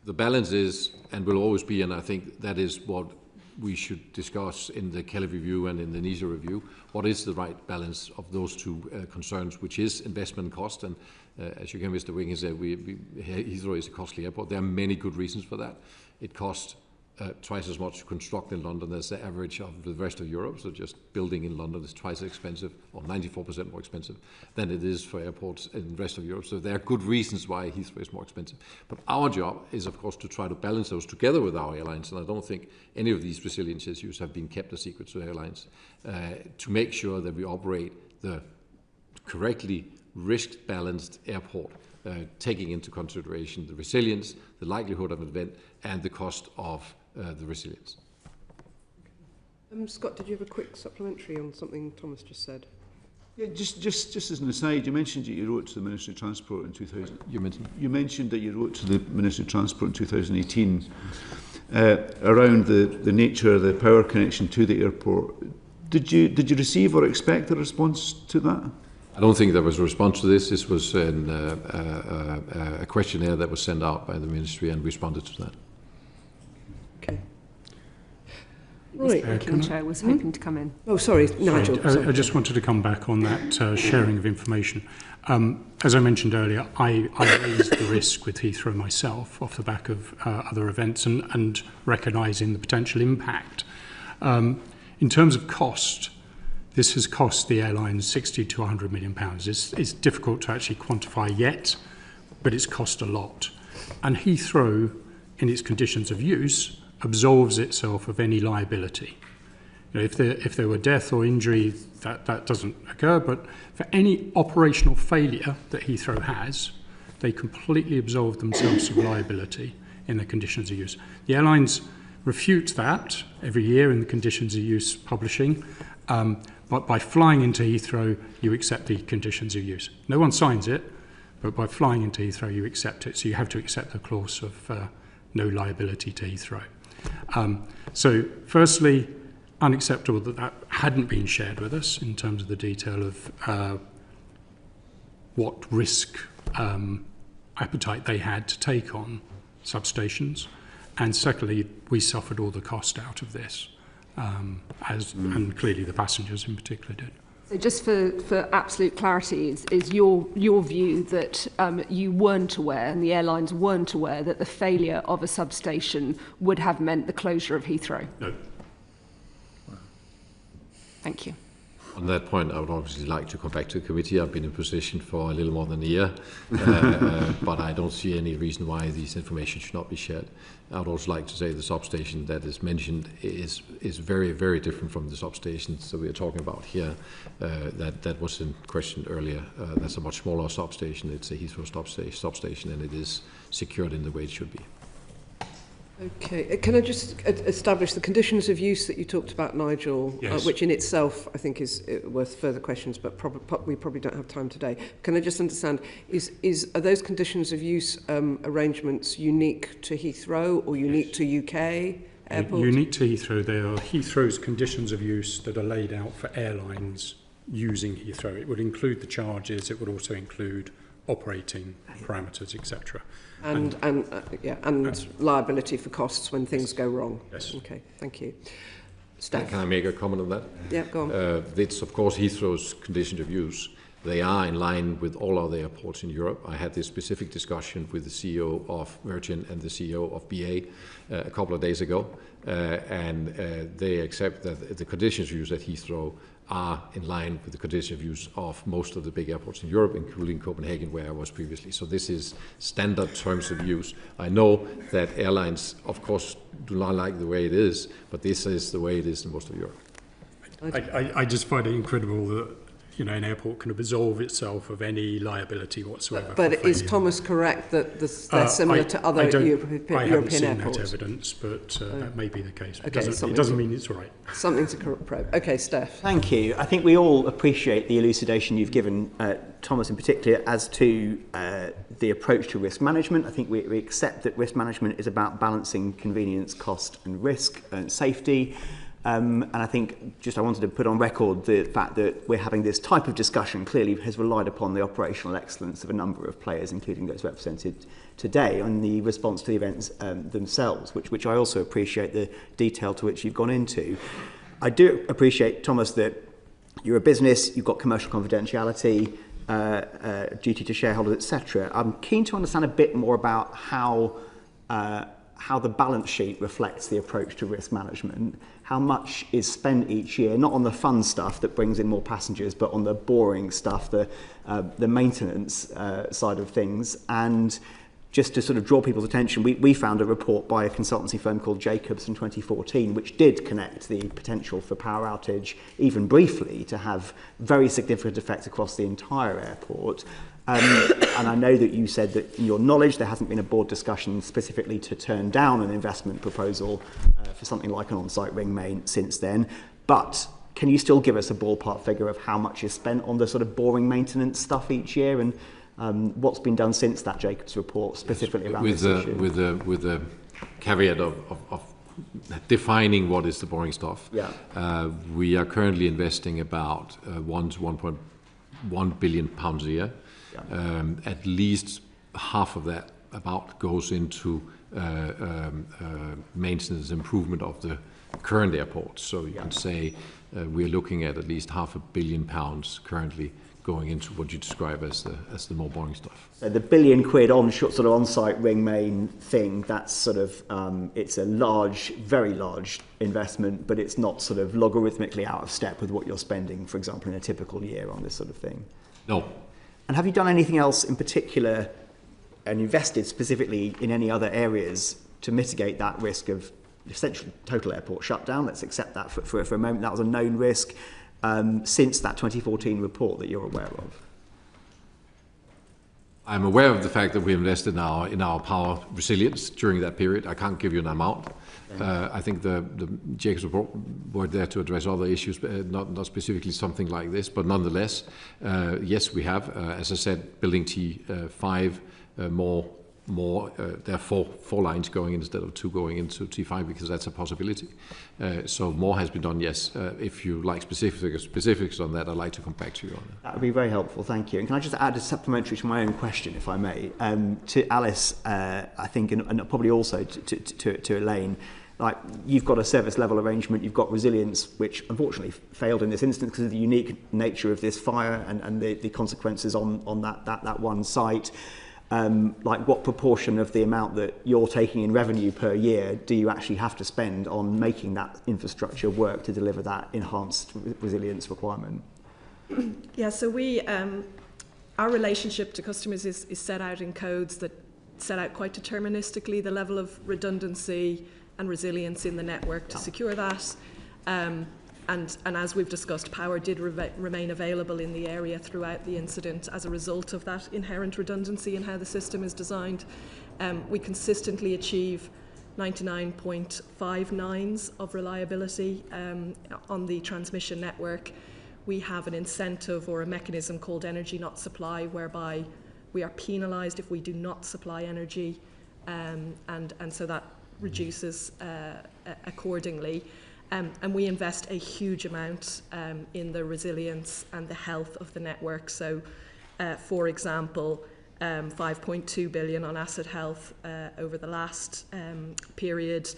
The balance is, and will always be, and I think that is what we should discuss in the Kelly review and in the NISA review, what is the right balance of those two concerns, which is investment cost. And as you can, Mr. Wing, said, Heathrow is a costly airport. There are many good reasons for that. It costs twice as much to construct in London as the average of the rest of Europe. So just building in London is twice as expensive, or 94% more expensive, than it is for airports in the rest of Europe. So there are good reasons why Heathrow is more expensive. But our job is, of course, to try to balance those together with our airlines. And I don't think any of these resilience issues have been kept a secret to airlines, to make sure that we operate the correctly risk-balanced airport, taking into consideration the resilience, the likelihood of an event, and the cost of the resilience.
Scott, did you have a quick supplementary on something Thomas just said?
Yeah, just as an aside, you mentioned that you wrote to the Ministry of Transport in 2000. You mentioned that you wrote to the Ministry of Transport in 2018 around the nature of the power connection to the airport. Did you receive or expect a response to that?
I don't think there was a response to this. This was a questionnaire that was sent out by the Ministry, and we responded to that.
Okay. Right.
The Chair was hoping to come in.
Oh, sorry, Nigel. Sorry.
I just wanted to come back on that sharing of information. As I mentioned earlier, I raised the risk with Heathrow myself off the back of other events and recognising the potential impact. In terms of cost, this has cost the airlines £60 to £100 million. It's difficult to actually quantify yet, but it's cost a lot. And Heathrow, in its conditions of use, absolves itself of any liability. You know, if there were death or injury, that doesn't occur, but for any operational failure that Heathrow has, they completely absolve themselves of liability in the conditions of use. The airlines refute that every year in the conditions of use publishing, but by flying into Heathrow, you accept the conditions of use. No one signs it, but by flying into Heathrow, you accept it. So you have to accept the clause of no liability to Heathrow. So firstly, unacceptable that hadn't been shared with us in terms of the detail of what risk appetite they had to take on substations. And secondly, we suffered all the cost out of this, and clearly the passengers in particular did.
So just for absolute clarity, is your view that you weren't aware and the airlines weren't aware that the failure of a substation would have meant the closure of Heathrow?
No.
Thank you.
On that point, I would obviously like to come back to the committee. I've been in position for a little more than a year, but I don't see any reason why this information should not be shared. I would also like to say the substation that is mentioned is very, very different from the substations that we are talking about here. That was in question earlier. That's a much smaller substation. It's a Heathrow substation, and it is secured in the way it should be.
Okay, can I just establish the conditions of use that you talked about, Nigel,
yes.
Which in itself I think is worth further questions, but we probably don't have time today. Can I just understand, are those conditions of use arrangements unique to Heathrow or unique to UK airports?
Unique to Heathrow. They are Heathrow's conditions of use that are laid out for airlines using Heathrow. It would include the charges, it would also include operating parameters, etc.
And liability for costs when things go wrong.
Yes.
Okay, thank you. Steph.
Can I make a comment on that?
Yeah, go on.
It's, of course, Heathrow's conditions of use. They are in line with all other airports in Europe. I had this specific discussion with the CEO of Virgin and the CEO of BA a couple of days ago, and they accept that the conditions of use at Heathrow are in line with the condition of use of most of the big airports in Europe, including Copenhagen, where I was previously. So this is standard terms of use. I know that airlines, of course, do not like the way it is, but this is the way it is in most of Europe.
I just find it incredible that an airport can absolve itself of any liability whatsoever.
But is Thomas correct that they're similar to other European
I haven't seen
airports?
that evidence, but that may be the case.
Okay,
It doesn't mean it's right.
Something to probe. Okay, Steph.
Thank you. I think we all appreciate the elucidation you've given, Thomas in particular, as to the approach to risk management. I think we accept that risk management is about balancing convenience, cost and risk and safety. And I think I wanted to put on record the fact that we're having this type of discussion clearly has relied upon the operational excellence of a number of players, including those represented today, on the response to the events themselves, which I also appreciate the detail to which you've gone into. I do appreciate, Thomas, that you're a business, you've got commercial confidentiality, duty to shareholders, etc. I'm keen to understand a bit more about how the balance sheet reflects the approach to risk management. How much is spent each year, not on the fun stuff that brings in more passengers, but on the boring stuff, the maintenance side of things. And just to sort of draw people's attention, we found a report by a consultancy firm called Jacobs in 2014, which did connect the potential for power outage, even briefly, to have very significant effects across the entire airport. And I know that you said that in your knowledge there hasn't been a board discussion specifically to turn down an investment proposal for something like an on-site ring main since then. But can you still give us a ballpark figure of how much is spent on the sort of boring maintenance stuff each year, and what's been done since that Jacobs report specifically around this issue?
With the caveat of defining what is the boring stuff.
Yeah.
We are currently investing about 1 to 1.1 billion pounds a year. Yeah. At least half of that goes into maintenance improvement of the current airports. So you can say we're looking at least £500 million currently going into what you describe as the more boring stuff.
So the £1 billion on-site ring main thing, that's sort of it's a large, very large investment, but it's not sort of logarithmically out of step with what you're spending, for example, in a typical year on this sort of thing.
No.
And have you done anything else in particular and invested specifically in any other areas to mitigate that risk of essentially total airport shutdown? Let's accept that for a moment. That was a known risk since that 2014 report that you're aware of.
I'm aware of the fact that we invested now in our power resilience during that period. I can't give you an amount. I think the Jacobs report were there to address other issues, not specifically something like this, but nonetheless, yes, we have. As I said, building T5, more more. There are four lines going instead of 2 going into T5 because that's a possibility. So more has been done. Yes. If you like specifics on that, I'd like to come back to you on that.
That would be very helpful. Thank you. And can I just add a supplementary to my own question, if I may, to Alice, I think, and probably also to Elaine. Like, you've got a service level arrangement, you've got resilience, which unfortunately failed in this instance because of the unique nature of this fire and the consequences on that one site. Like, what proportion of the amount that you're taking in revenue per year do you actually have to spend on making that infrastructure work to deliver that enhanced resilience requirement?
Yeah, so we, our relationship to customers is set out in codes that set out quite deterministically the level of redundancy and resilience in the network to secure that. And as we've discussed, power did remain available in the area throughout the incident as a result of that inherent redundancy in how the system is designed. We consistently achieve 99.59s of reliability on the transmission network. We have an incentive or a mechanism called energy not supply, whereby we are penalised if we do not supply energy, and so that reduces accordingly. And we invest a huge amount in the resilience and the health of the network. So, for example, 5.2 billion on asset health over the last period,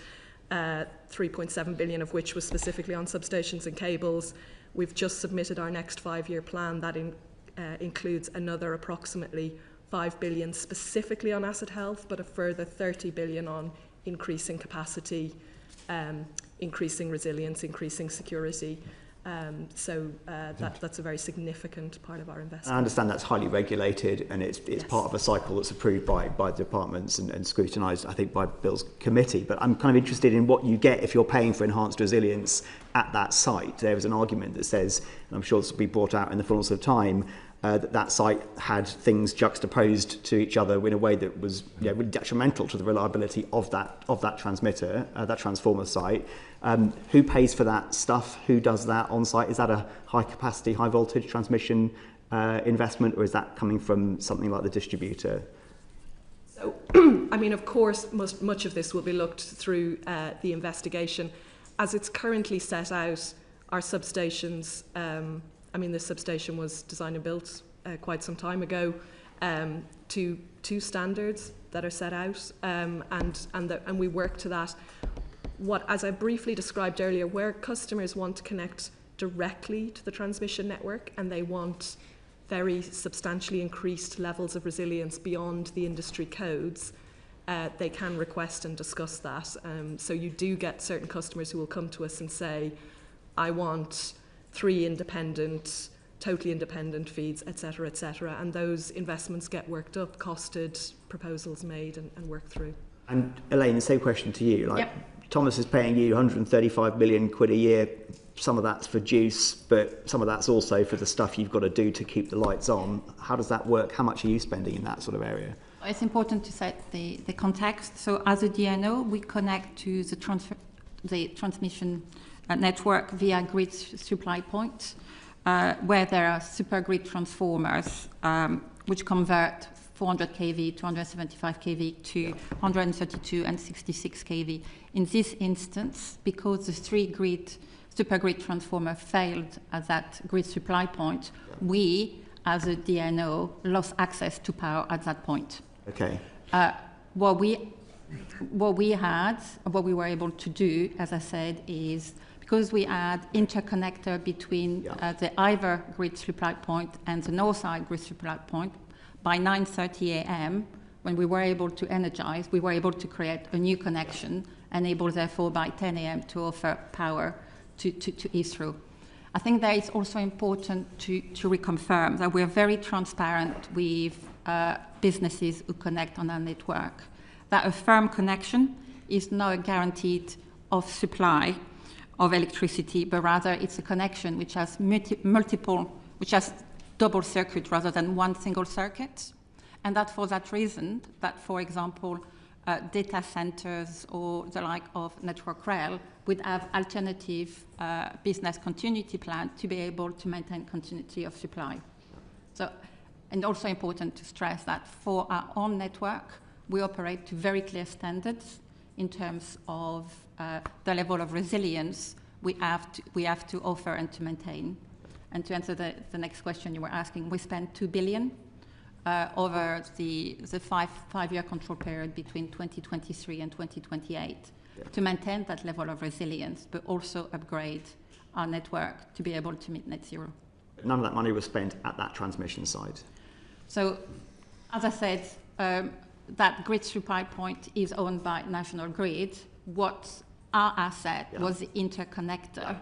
3.7 billion of which was specifically on substations and cables. We've just submitted our next 5-year plan that includes another approximately 5 billion specifically on asset health, but a further 30 billion on increasing capacity, increasing resilience, increasing security. That's a very significant part of our investment.
I understand that's highly regulated, and it's yes. Part of a cycle that's approved by departments and scrutinised, I think, by Bill's committee. But I'm kind of interested in what you get if you're paying for enhanced resilience at that site. There is an argument that says, and I'm sure this will be brought out in the fullness of time, that site had things juxtaposed to each other in a way that was really detrimental to the reliability of that transmitter, that transformer site. Who pays for that stuff? Who does that on site? Is that a high capacity, high voltage transmission investment, or is that coming from something like the distributor?
So, I mean, of course, much of this will be looked through the investigation. As it's currently set out, our substations, I mean, this substation was designed and built quite some time ago to standards that are set out, and we work to that. As I briefly described earlier, where customers want to connect directly to the transmission network and they want very substantially increased levels of resilience beyond the industry codes, they can request and discuss that. So you do get certain customers who will come to us and say, I want 3 independent, totally independent feeds, etc., etc. And those investments get worked up, costed, proposals made and worked through.
And Elaine, the same question to you. Thomas is paying you 135 million quid a year. Some of that's for juice, but some of that's also for the stuff you've got to do to keep the lights on. How does that work? How much are you spending in that sort of area?
It's important to set the context. So as a DNO, we connect to the transmission network via grid supply points, where there are super grid transformers which convert 400 kV, 275 kV to 132 and 66 kV. In this instance, because the 3 super grid transformer failed at that grid supply point, we, as a DNO, lost access to power at that point.
Okay.
What we were able to do, as I said, is because we had interconnector between the Ivor grid supply point and the Northside grid supply point, by 9:30 a.m., when we were able to energize, we were able to create a new connection, and able, therefore, by 10 a.m. to offer power to Heathrow. I think that it's also important to reconfirm that we're very transparent with businesses who connect on our network, that a firm connection is not a guaranteed of supply of electricity, but rather it's a connection which has which has double circuit rather than one single circuit. And that for that reason, that for example, data centers or the like of Network Rail would have alternative business continuity plan to be able to maintain continuity of supply. So, and also important to stress that for our own network, we operate to very clear standards in terms of the level of resilience we have to offer and to maintain. And to answer the next question you were asking, we spent 2 billion over the five-year control period between 2023 and 2028 to maintain that level of resilience, but also upgrade our network to be able to meet net zero.
None of that money was spent at that transmission site.
So, as I said, that grid supply point is owned by National Grid. What our asset was the interconnector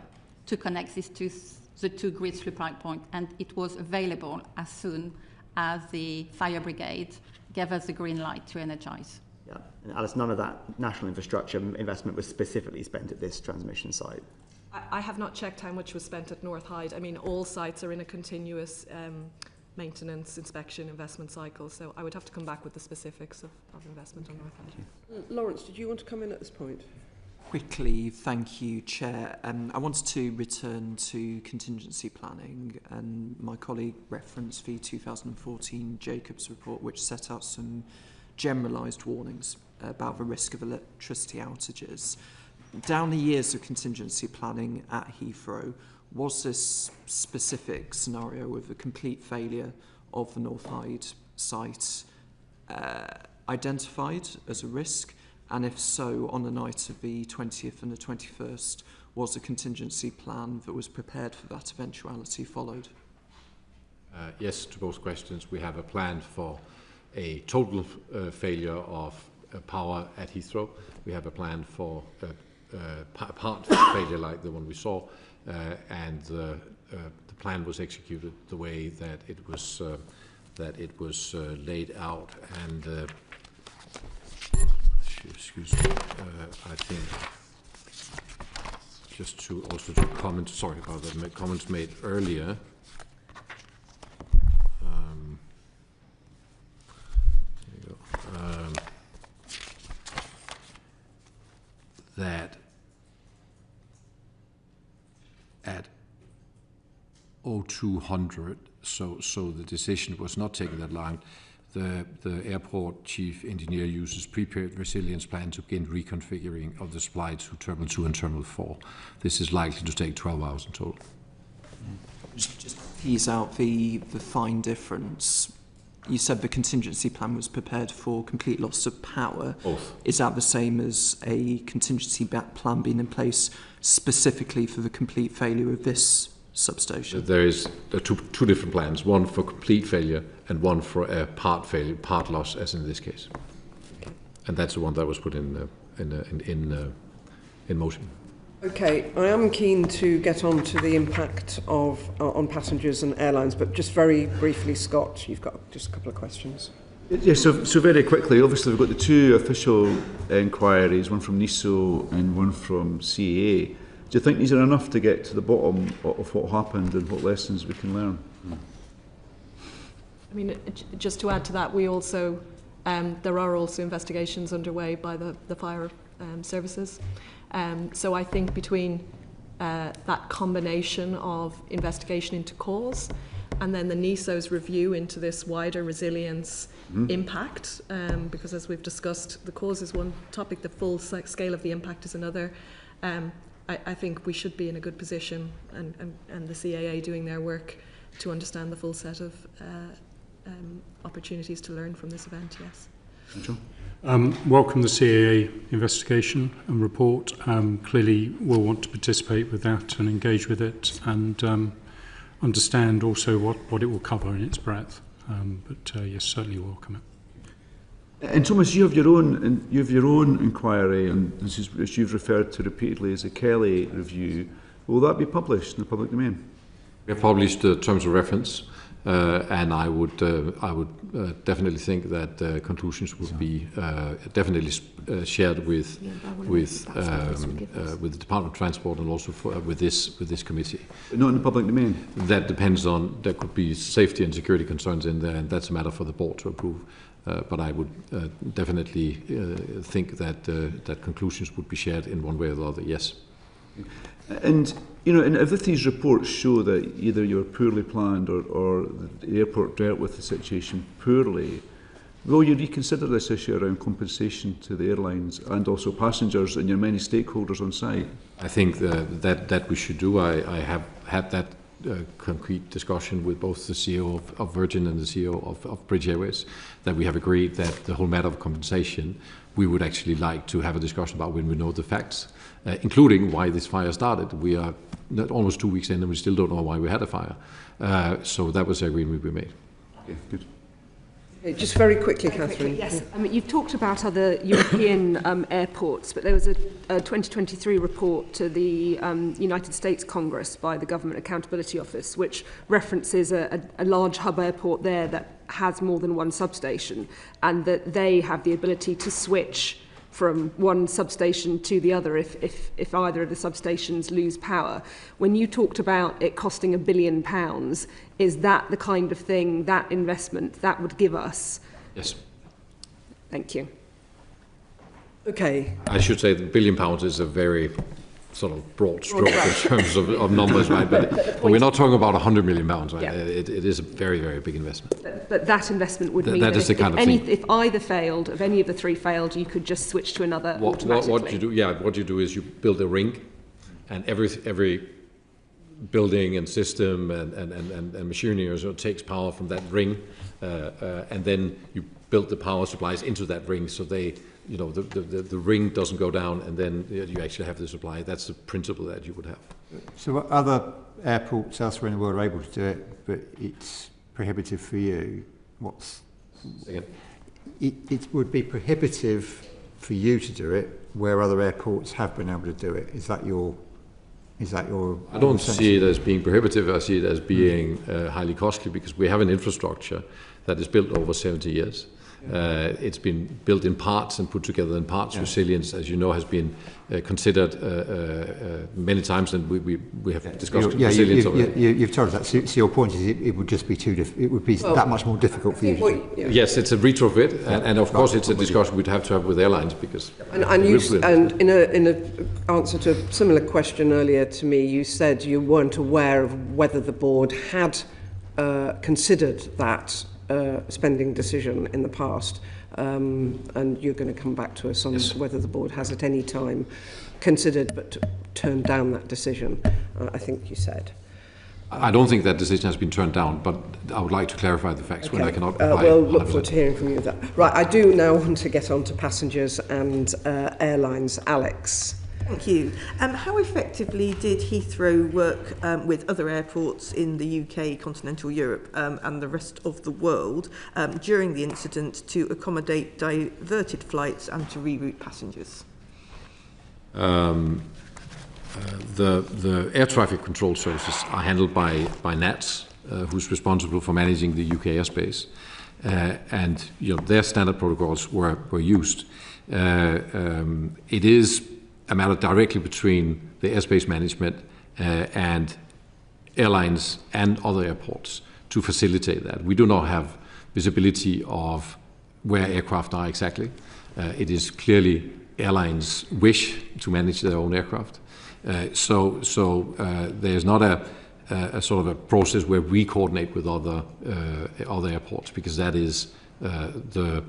to connect the two grid supply points, and it was available as soon as the fire brigade gave us the green light to energise.
Yeah, and Alice, none of that national infrastructure investment was specifically spent at this transmission site.
I have not checked how much was spent at North Hyde. I mean, all sites are in a continuous maintenance, inspection, investment cycle, so I would have to come back with the specifics of investment on North Hyde.
Lawrence, did you want to come in at this point?
Quickly, thank you, Chair. I wanted to return to contingency planning, and my colleague referenced the 2014 Jacobs report, which set out some generalised warnings about the risk of electricity outages. Down the years of contingency planning at Heathrow, was this specific scenario of the complete failure of the North Hyde site identified as a risk? And if so, on the night of the 20th and the 21st, was a contingency plan that was prepared for that eventuality followed?
Yes, to both questions. We have a plan for a total failure of power at Heathrow. We have a plan for part failure like the one we saw, and the plan was executed the way that it was laid out. And excuse me, I think just to comment, sorry about the comments made earlier. There you go. That at 0200, so the decision was not taken that long. The airport chief engineer uses prepared resilience plan to begin reconfiguring of the supply to Terminal 2 and Terminal 4. This is likely to take 12 hours in total.
Just tease out the fine difference. You said the contingency plan was prepared for complete loss of power.
Both.
Is that the same as a contingency plan being in place specifically for the complete failure of this substation?
There are two different plans, one for complete failure and one for a part failure, part loss, as in this case. And that's the one that was put in motion.
Okay, I am keen to get on to the impact on passengers and airlines, but just very briefly, Scott, you've got just a couple of questions.
Yes, so very quickly, obviously we've got the two official inquiries, one from NISO and one from CAA. Do you think these are enough to get to the bottom of what happened and what lessons we can learn?
I mean, just to add to that, we also there are also investigations underway by the fire services. So I think between that combination of investigation into cause and then the NISO's review into this wider resilience impact, because as we've discussed, the cause is one topic, the full scale of the impact is another. I think we should be in a good position, and the CAA doing their work to understand the full set of opportunities to learn from this event, yes.
Welcome the CAA investigation and report. Clearly we'll want to participate with that and engage with it and understand also what it will cover in its breadth. But yes, certainly welcome it.
And Thomas, you have your own inquiry, and this is, as you've referred to repeatedly, as a Kelly review. Will that be published in the public domain?
We have published the terms of reference, and I would definitely think that conclusions would be definitely shared with the Department of Transport and also with this committee.
Not in the public domain.
That depends on. There could be safety and security concerns in there, and that's a matter for the board to approve. But I would definitely think that that conclusions would be shared in one way or the other. Yes.
And you know, and if these reports show that either you're poorly planned or the airport dealt with the situation poorly, Will you reconsider this issue around compensation to the airlines and also passengers and your many stakeholders on site?
I think that we should do. I have had that concrete discussion with both the CEO of Virgin and the CEO of British Airways, that we have agreed that the whole matter of compensation, we would actually like to have a discussion about when we know the facts, including why this fire started. We are almost 2 weeks in and we still don't know why we had a fire. So that was the agreement we made.
Okay, good.
Just very quickly, Catherine.
Yes, I mean, you've talked about other European airports, but there was a 2023 report to the United States Congress by the Government Accountability Office, which references a large hub airport there that has more than one substation, and that they have the ability to switch from one substation to the other if either of the substations lose power. When you talked about it costing £1 billion, is that the kind of thing, that investment, that would give us?
Yes.
Thank you.
Okay.
I should say that £1 billion is a very sort of broad stroke in terms of numbers, right? But we're not talking about £100 million, right? Yeah. It is a very, very big investment.
But that investment would mean that
is the kind of thing.
If either failed, if any of the three failed, you could just switch to another automatically.
What you do is you build a ring, and every building and system and machinery takes power from that ring, and then you build the power supplies into that ring, so they. You know, the ring doesn't go down, and then you actually have the supply. That's the principle that you would have.
So other airports elsewhere in the world are able to do it, but it's prohibitive for you. It would be prohibitive for you to do it, where other airports have been able to do it. Is that your? I
don't see it as being prohibitive. I see it as being highly costly, because we have an infrastructure that is built over 70 years. It's been built in parts and put together in parts. Yeah. Resilience, as you know, has been considered many times, and we have discussed resilience already.
You've told us that. So your point is it would just be it would be that much more difficult for you.
Yes, it's a retrofit, and of course it's a discussion we'd have to have with airlines, because.
And in an answer to a similar question earlier to me, you said you weren't aware of whether the board had considered that spending decision in the past, and you're going to come back to us on whether the board has at any time considered but turned down that decision, I think you said.
I don't think that decision has been turned down, but I would like to clarify the facts when I cannot.
We'll look forward to hearing from you. Right, I do now want to get on to passengers and airlines. Alex.
Thank you. How effectively did Heathrow work with other airports in the UK, continental Europe and the rest of the world during the incident to accommodate diverted flights and to reroute passengers?
The air traffic control services are handled by NATS, who's responsible for managing the UK airspace, and their standard protocols were used. It is a matter directly between the airspace management and airlines and other airports to facilitate that. We do not have visibility of where aircraft are exactly. It is clearly airlines' wish to manage their own aircraft. So there's not a sort of a process where we coordinate with other airports, because that is the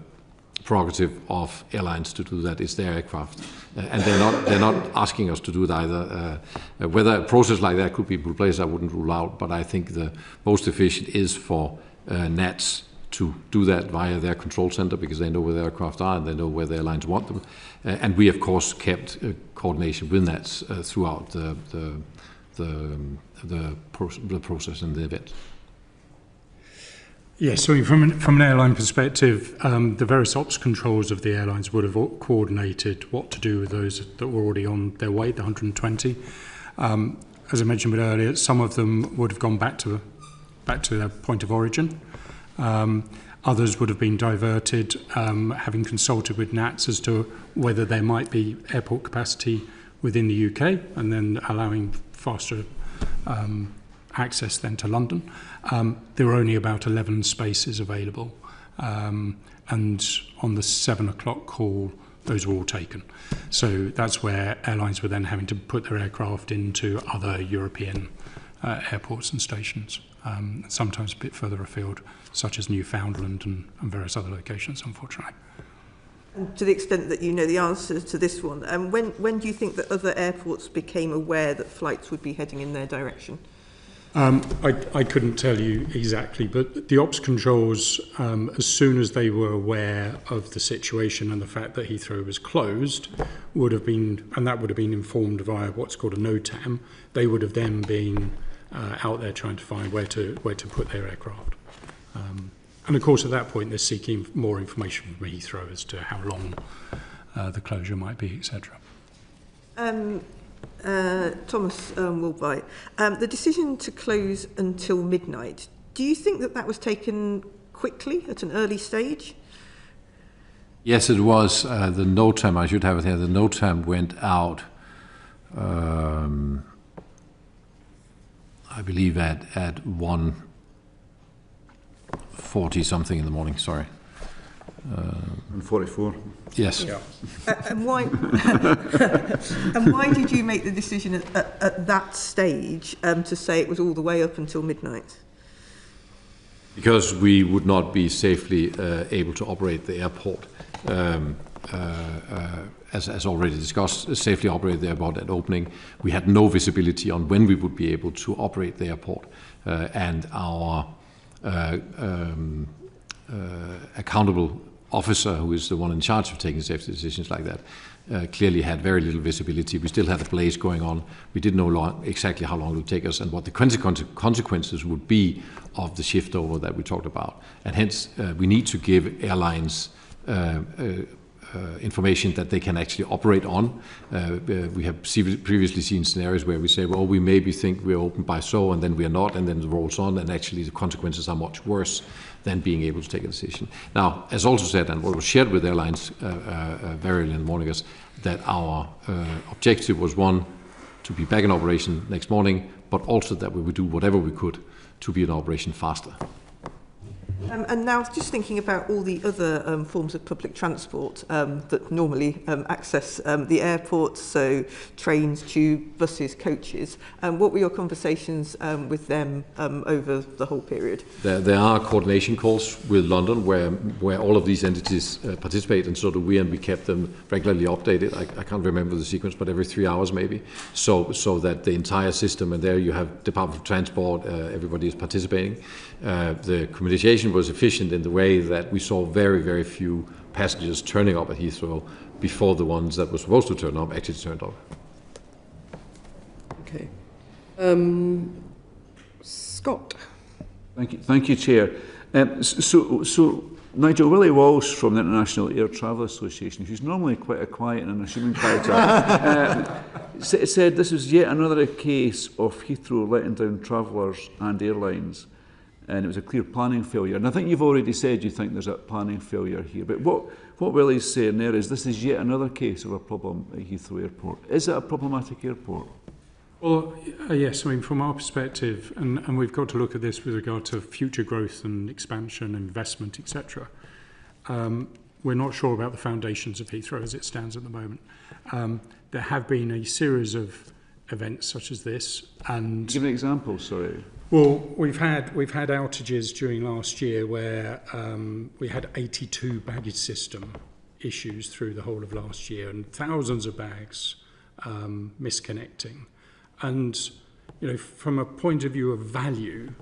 prerogative of airlines to do that. It's their aircraft, and they're not asking us to do it either. Whether a process like that could be put in place, I wouldn't rule out, but I think the most efficient is for NATS to do that via their control center, because they know where the aircraft are and they know where the airlines want them. And we, of course, kept coordination with NATS throughout the process and the event.
Yes, so from an airline perspective, the various ops controls of the airlines would have coordinated what to do with those that were already on their way, the 120. As I mentioned a bit earlier, some of them would have gone back to their point of origin. Others would have been diverted, having consulted with NATS as to whether there might be airport capacity within the UK, and then allowing faster access then to London. There were only about 11 spaces available, and on the 7 o'clock call, those were all taken. So that's where airlines were then having to put their aircraft into other European airports and stations, sometimes a bit further afield, such as Newfoundland and various other locations, unfortunately.
And to the extent that you know the answer to this one, when do you think that other airports became aware that flights would be heading in their direction?
I couldn't tell you exactly, but the ops controls, as soon as they were aware of the situation and the fact that Heathrow was closed, would have been, and that would have been informed via what's called a NOTAM. They would have then been out there trying to find where to put their aircraft. And of course, at that point, they're seeking more information from Heathrow as to how long the closure might be, etc.
Thomas Wilby, the decision to close until midnight, do you think that was taken quickly at an early stage?
Yes, it was. The NOTAM, I should have it here, the NOTAM went out, I believe at 1:40 something in the morning, sorry.
44.
Yes.
Yeah.
And why? And why did you make the decision at that stage to say it was all the way up until midnight?
Because we would not be safely able to operate the airport, as already discussed, safely operate the airport at opening. We had no visibility on when we would be able to operate the airport, and our accountable officer, who is the one in charge of taking safety decisions like that, clearly had very little visibility. We still had a blaze going on. We didn't know exactly how long it would take us and what the consequences would be of the shift over that we talked about. And hence, we need to give airlines information that they can actually operate on. We have previously seen scenarios where we say, well, we maybe think we're open by so, and then we are not, and then it rolls on, and actually the consequences are much worse than being able to take a decision. Now, as also said, and what was shared with airlines very early in the morning, is that our objective was, one, to be back in operation next morning, but also that we would do whatever we could to be in operation faster.
And now, just thinking about all the other forms of public transport that normally access the airport, so trains, tube, buses, coaches, what were your conversations with them over the whole period?
There are coordination calls with London where all of these entities participate, and so do we, and we kept them regularly updated. I can't remember the sequence, but every 3 hours maybe, so that the entire system, and there you have Department of Transport, everybody is participating. The communication was efficient in the way that we saw very, very few passengers turning up at Heathrow before the ones that were supposed to turn up actually turned up.
Okay. Scott.
Thank you, Chair. So Nigel, Willie Walsh from the International Air Travel Association, who's normally quite a quiet and unassuming character, said this is yet another case of Heathrow letting down travellers and airlines. And it was a clear planning failure. And I think you've already said you think there's a planning failure here. But what Willie's saying there is this is yet another case of a problem at Heathrow Airport. Is it a problematic airport?
Well, yes. I mean, from our perspective, and we've got to look at this with regard to future growth and expansion, investment, etc. We're not sure about the foundations of Heathrow as it stands at the moment. There have been a series of events such as this, and
give an example. Sorry.
Well, we've had outages during last year where we had 82 baggage system issues through the whole of last year, and thousands of bags misconnecting. And from a point of view of value,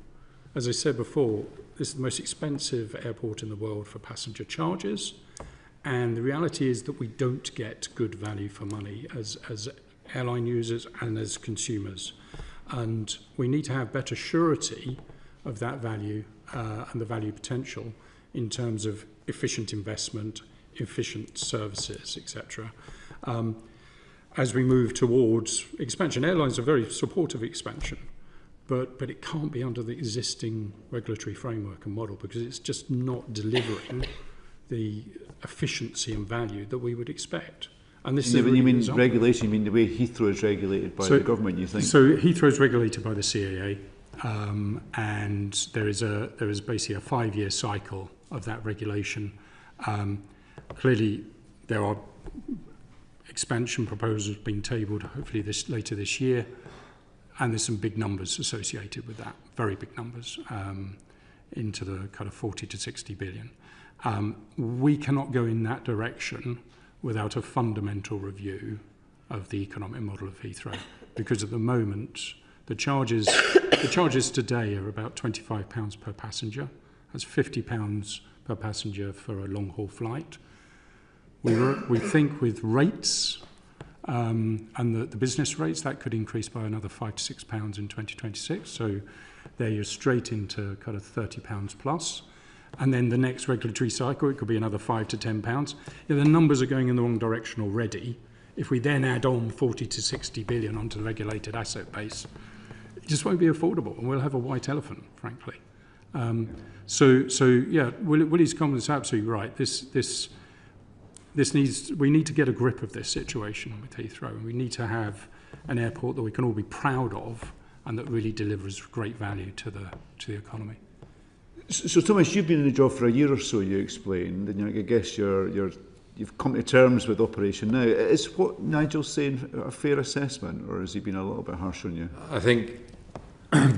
as I said before, this is the most expensive airport in the world for passenger charges, and the reality is that we don't get good value for money as airline users and as consumers. And we need to have better surety of that value and the value potential in terms of efficient investment, efficient services, etc. As we move towards expansion, airlines are very supportive of expansion, but it can't be under the existing regulatory framework and model because it's just not delivering the efficiency and value that we would expect. And this
you mean regulation, you mean the way Heathrow is regulated by the government, you think?
So Heathrow is regulated by the CAA, and there is basically a 5-year cycle of that regulation. Clearly, there are expansion proposals being tabled, hopefully later this year. And there's some big numbers associated with that, very big numbers, into the kind of 40 to 60 billion. We cannot go in that direction without a fundamental review of the economic model of Heathrow, because at the moment the charges today are about £25 per passenger. That's £50 per passenger for a long haul flight. We think with rates and the business rates, that could increase by another £5 to £6 in 2026. So there you're straight into kind of £30 plus. And then the next regulatory cycle, it could be another £5 to £10. The numbers are going in the wrong direction already. If we then add on 40 to 60 billion onto the regulated asset base, it just won't be affordable, and we'll have a white elephant, frankly. Willie's comment is absolutely right. We need to get a grip of this situation with Heathrow, and we need to have an airport that we can all be proud of and that really delivers great value to the economy.
So Thomas, you've been in the job for a year or so, you explained, and I guess you've come to terms with operation now. Is what Nigel's saying a fair assessment, or has he been a little bit harsh on you?
I think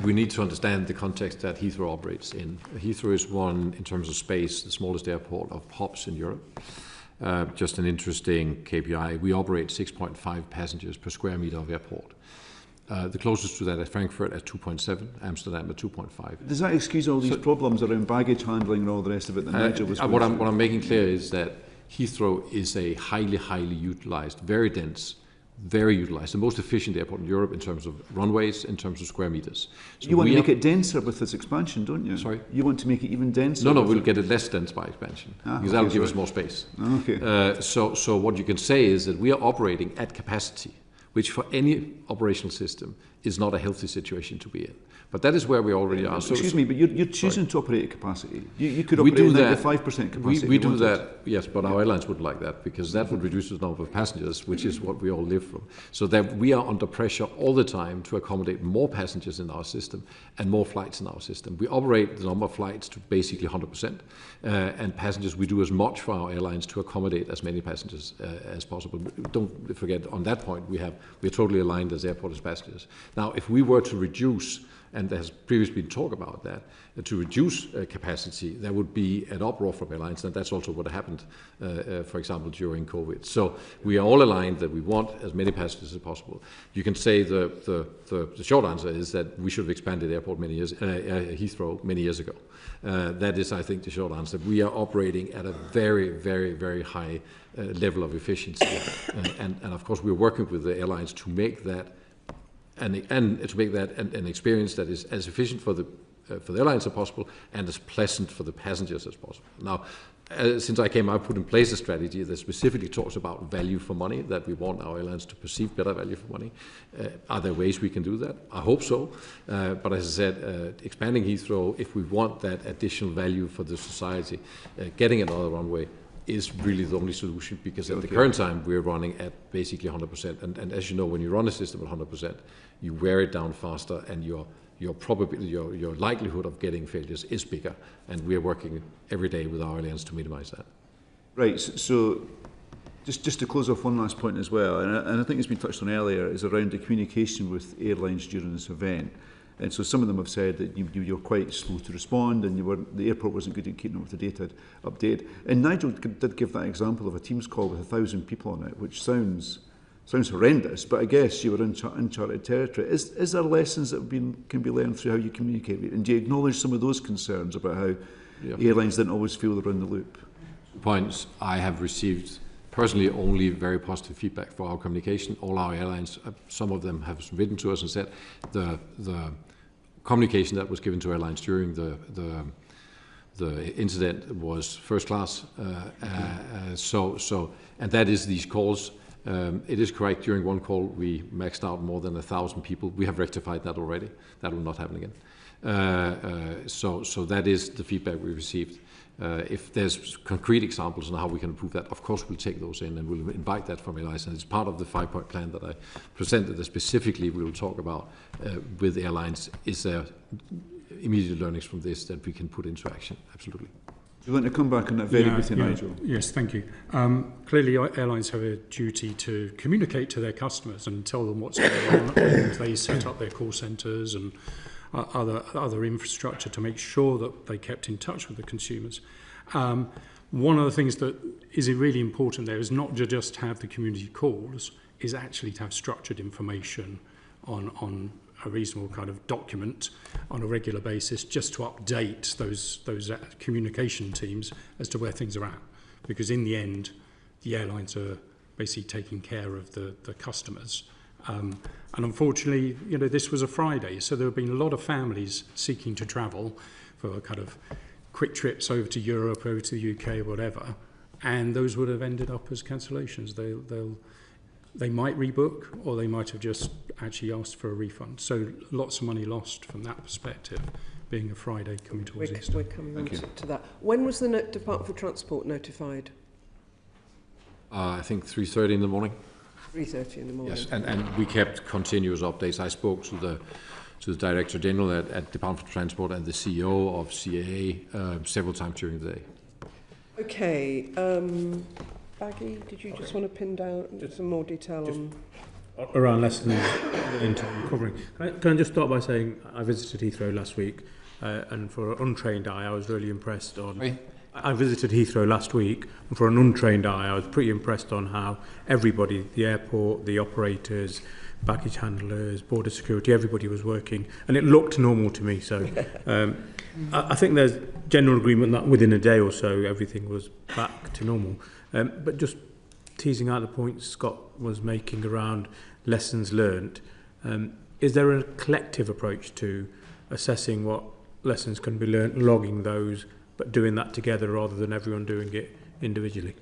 we need to understand the context that Heathrow operates in. Heathrow is one, in terms of space, the smallest airport of hubs in Europe. Just an interesting KPI, we operate 6.5 passengers per square meter of airport. The closest to that is Frankfurt at 2.7, Amsterdam at 2.5.
Does that excuse all these problems around baggage handling and all the rest of it that Nigel was
what I'm making clear is that Heathrow is a highly utilised, very dense, very utilised, the most efficient airport in Europe in terms of runways, in terms of square meters. So
you want to make it denser with this expansion, don't you?
Sorry?
You want to make it even denser?
No, we'll get it less dense by expansion, because that'll give us more space.
Okay.
So what you can say is that we are operating at capacity, which for any operational system is not a healthy situation to be in. But that is where we already are.
Excuse me, but you're choosing to operate at capacity. You could operate at 95% capacity.
We do that, yes, but our airlines wouldn't like that, because that would reduce the number of passengers, which is what we all live from. So that we are under pressure all the time to accommodate more passengers in our system and more flights in our system. We operate the number of flights to basically 100%, and passengers, we do as much for our airlines to accommodate as many passengers as possible. Don't forget, on that point, we're totally aligned as airport as passengers. Now, if we were to reduce, and there has previously been talk about that, to reduce capacity, there would be an uproar from airlines, and that's also what happened, for example, during COVID. So we are all aligned that we want as many passengers as possible. You can say the short answer is that we should have expanded Heathrow many years ago. That is, I think, the short answer. We are operating at a very, very, very high level of efficiency, and of course we're working with the airlines to make that and to make that an experience that is as efficient for the airlines as possible and as pleasant for the passengers as possible. Now, since I came, I put in place a strategy that specifically talks about value for money, that we want our airlines to perceive better value for money. Are there ways we can do that? I hope so. But as I said, expanding Heathrow, if we want that additional value for the society, getting another runway is really the only solution, because at the current time we're running at basically 100%. And as you know, when you run a system at 100%, you wear it down faster, and your likelihood of getting failures is bigger, and we are working every day with our airlines to minimize that.
Right, so just to close off one last point as well, and I think it's been touched on earlier, is around the communication with airlines during this event. And so some of them have said that you're quite slow to respond, and the airport wasn't good at keeping up with the data update. And Nigel did give that example of a Teams call with 1,000 people on it, which sounds horrendous, but I guess you were in uncharted territory. Is there lessons that can be learned through how you communicate? And do you acknowledge some of those concerns about how airlines didn't always feel they're in the loop?
Points. I have received personally only very positive feedback for our communication. All our airlines, some of them have written to us and said the communication that was given to airlines during the incident was first class. And that is these calls. It is correct, during one call we maxed out more than 1,000 people. We have rectified that already. That will not happen again. So that is the feedback we received. If there's concrete examples on how we can improve that, of course we'll take those in, and we'll invite that from airlines. And it's part of the 5-point plan that I presented that specifically we will talk about with airlines. Is there immediate learnings from this that we can put into action? Absolutely.
Do you want to come back on that very briefly, Nigel?
Yes, thank you. Clearly, airlines have a duty to communicate to their customers and tell them what's going on. And they set up their call centres and other infrastructure to make sure that they kept in touch with the consumers. One of the things that is really important there is not to just have the community calls, is actually to have structured information on a reasonable kind of document on a regular basis, just to update those communication teams as to where things are at. Because in the end, the airlines are basically taking care of the customers. And unfortunately, this was a Friday, so there have been a lot of families seeking to travel for kind of quick trips over to Europe, over to the UK, whatever, and those would have ended up as cancellations. They might rebook, or they might have just actually asked for a refund. So lots of money lost from that perspective, being a Friday coming towards Easter.
We're coming on to that. When was the Department for Transport notified?
I think 3:30 in the morning.
3:30 in the morning.
Yes, and we kept continuous updates. I spoke to the Director General at Department for Transport and the CEO of CAA several times during the day.
Okay. Baggy, did you just want to pin down some more detail on...
Around lessons into covering. Can I just start by saying I visited Heathrow last week, and for an untrained eye, I was really impressed on...
Sorry?
I visited Heathrow last week, and for an untrained eye, I was pretty impressed on how everybody, the airport, the operators, baggage handlers, border security, everybody was working, and it looked normal to me. So I think there's general agreement that within a day or so, everything was back to normal. But just teasing out the points Scott was making around lessons learned, is there a collective approach to assessing what lessons can be learned, logging those, but doing that together rather than everyone doing it individually?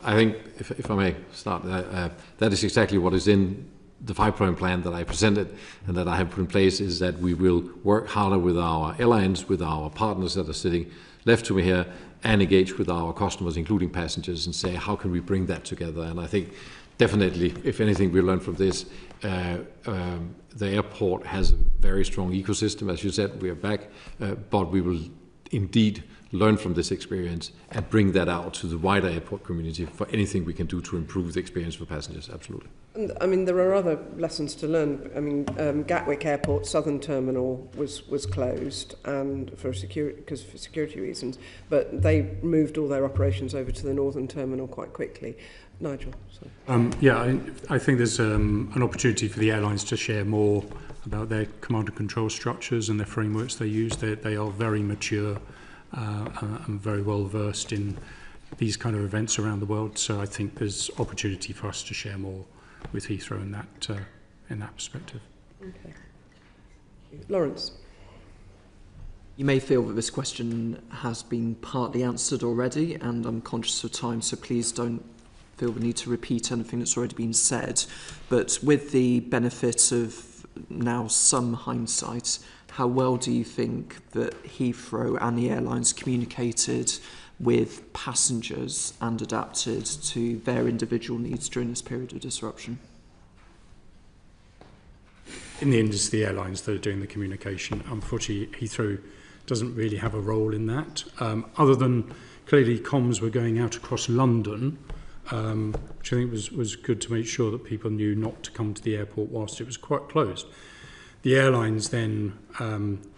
I think, if I may start, that is exactly what is in the 5-point plan that I presented and that I have put in place, is that we will work harder with our airlines, with our partners that are sitting left to me here, and engage with our customers, including passengers, and say, how can we bring that together? And I think definitely, if anything we learn from this, the airport has a very strong ecosystem. As you said, we are back, but we will indeed learn from this experience and bring that out to the wider airport community for anything we can do to improve the experience for passengers. Absolutely.
And, I mean, there are other lessons to learn. I mean, Gatwick Airport Southern Terminal was closed and for security reasons, but they moved all their operations over to the Northern Terminal quite quickly. Nigel, sorry.
I think there's an opportunity for the airlines to share more about their command and control structures and the frameworks they use. They are very mature and very well versed in these kind of events around the world. So I think there's opportunity for us to share more with Heathrow in that perspective.
Okay. Lawrence.
You may feel that this question has been partly answered already, and I'm conscious of time, so please don't feel the need to repeat anything that's already been said. But with the benefit of now some hindsight, how well do you think that Heathrow and the airlines communicated with passengers and adapted to their individual needs during this period of disruption?
In the end, it's the airlines that are doing the communication. Unfortunately, Heathrow doesn't really have a role in that, other than clearly comms were going out across London, which I think was good to make sure that people knew not to come to the airport whilst it was quite closed. The airlines then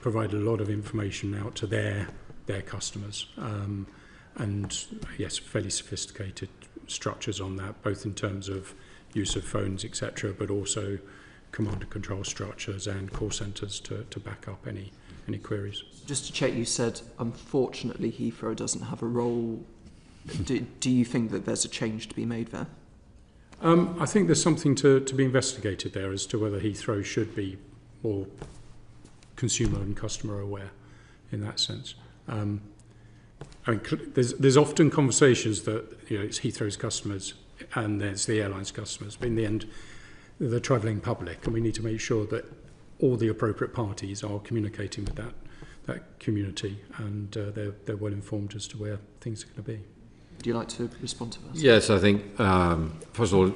provided a lot of information out to their customers, and yes, fairly sophisticated structures on that, both in terms of use of phones, etc., but also command and control structures and call centres to back up any queries.
Just to check, you said unfortunately Heathrow doesn't have a role. Do you think that there's a change to be made there?
I think there's something to be investigated there as to whether Heathrow should be more consumer and customer aware in that sense. I mean, there's often conversations that it's Heathrow's customers and there's the airline's customers, but in the end, the travelling public, and we need to make sure that all the appropriate parties are communicating with that community, and they're well informed as to where things are going to be.
Would you like to respond to that?
Yes, I think first of all,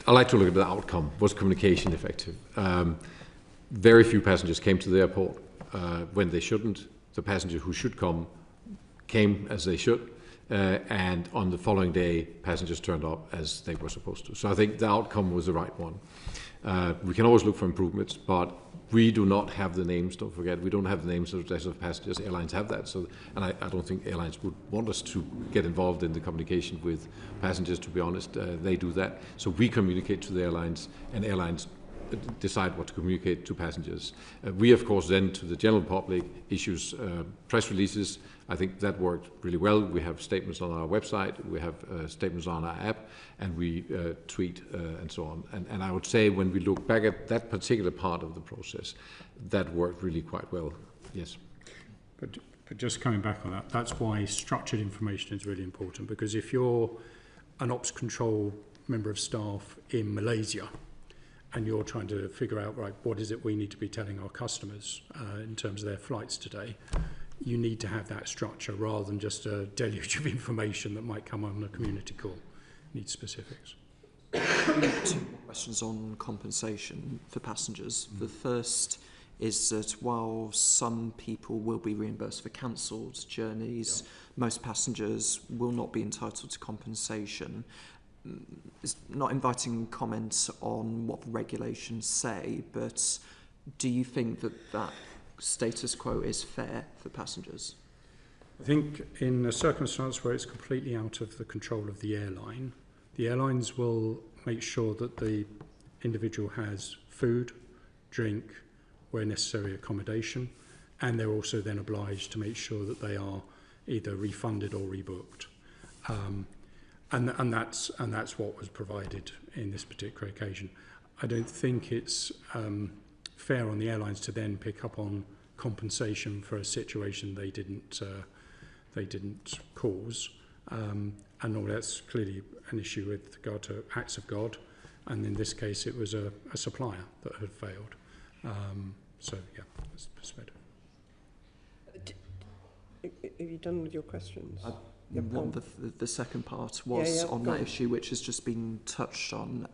I like to look at the outcome. Was communication effective? Very few passengers came to the airport when they shouldn't. The passengers who should come came as they should, and on the following day, passengers turned up as they were supposed to. So I think the outcome was the right one. We can always look for improvements, but we do not have the names, don't forget, we don't have the names of passengers. Airlines have that, and I don't think airlines would want us to get involved in the communication with passengers, to be honest. They do that. So we communicate to the airlines, and airlines decide what to communicate to passengers. We, of course, then to the general public issues press releases. I think that worked really well. We have statements on our website, we have statements on our app, and we tweet and so on. And I would say when we look back at that particular part of the process, that worked really quite well, yes.
But just coming back on that, that's why structured information is really important, because if you're an ops control member of staff in Malaysia, and you're trying to figure out, right, what is it we need to be telling our customers in terms of their flights today, you need to have that structure rather than just a deluge of information that might come on a community call. You need specifics.
Two questions on compensation for passengers. The first is that while some people will be reimbursed for cancelled journeys, most passengers will not be entitled to compensation. It's not inviting comments on what the regulations say, but do you think that that status quo is fair for passengers?
I think in a circumstance where it's completely out of the control of the airlines will make sure that the individual has food, drink, where necessary accommodation, and they're also then obliged to make sure that they are either refunded or rebooked. And that's what was provided in this particular occasion. I don't think it's fair on the airlines to then pick up on compensation for a situation they didn't cause, and all that's clearly an issue with regard to acts of God, and in this case it was a supplier that had failed. So yeah, that's the perspective.
Have you done with your questions?
The second part was on that issue, which has just been touched on,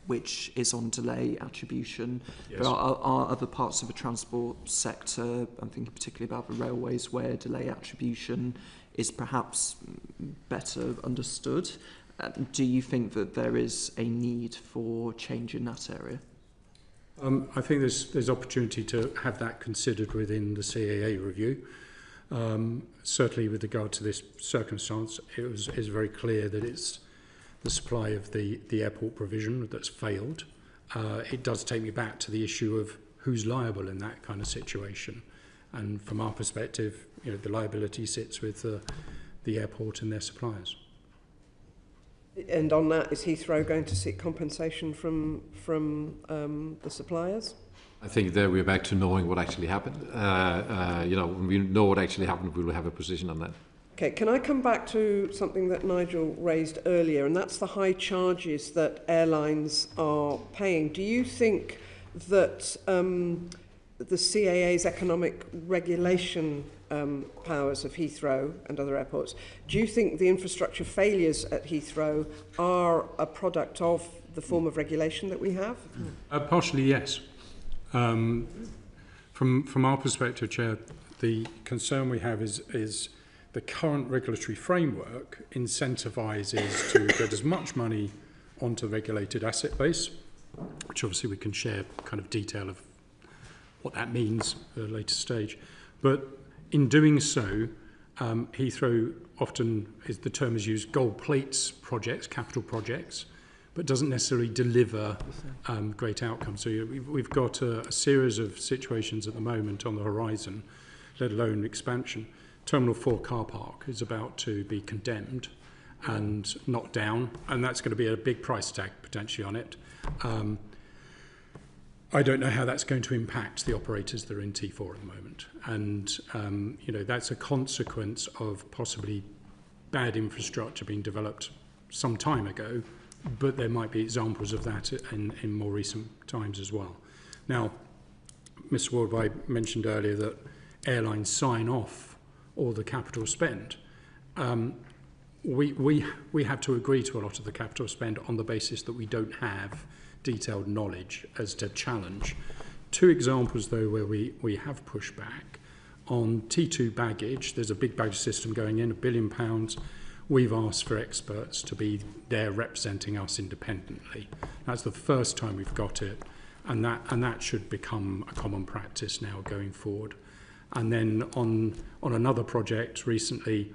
which is on delay attribution.
Yes.
There are other parts of the transport sector, I'm thinking particularly about the railways, where delay attribution is perhaps better understood. Do you think that there is a need for change in that area?
I think there's opportunity to have that considered within the CAA review. Certainly with regard to this circumstance, it is very clear that it's the supply of the airport provision that's failed. It does take me back to the issue of who's liable in that kind of situation. And from our perspective, the liability sits with the airport and their suppliers.
And on that, is Heathrow going to seek compensation from the suppliers?
I think there we're back to knowing what actually happened. When we know what actually happened, we will have a position on that.
Okay, can I come back to something that Nigel raised earlier, and that's the high charges that airlines are paying. Do you think that the CAA's economic regulation powers of Heathrow and other airports, do you think the infrastructure failures at Heathrow are a product of the form of regulation that we have?
Partially, yes. From our perspective, Chair, the concern we have is the current regulatory framework incentivises to get as much money onto the regulated asset base, which obviously we can share kind of detail of what that means at a later stage. But in doing so, Heathrow often, the term is used, gold plates projects, capital projects, but doesn't necessarily deliver great outcomes. So we've got a series of situations at the moment on the horizon, let alone expansion. Terminal 4 car park is about to be condemned and knocked down, and that's going to be a big price tag potentially on it. I don't know how that's going to impact the operators that are in T4 at the moment. And, that's a consequence of possibly bad infrastructure being developed some time ago, but there might be examples of that in more recent times as well. Now, Mr. Wardway mentioned earlier that airlines sign off all the capital spend. We have to agree to a lot of the capital spend on the basis that we don't have detailed knowledge as to challenge. Two examples, though, where we have pushed back on T2 baggage, there's a big baggage system going in, £1 billion. We've asked for experts to be there representing us independently. That's the first time we've got it, and that should become a common practice now going forward. And then on another project recently,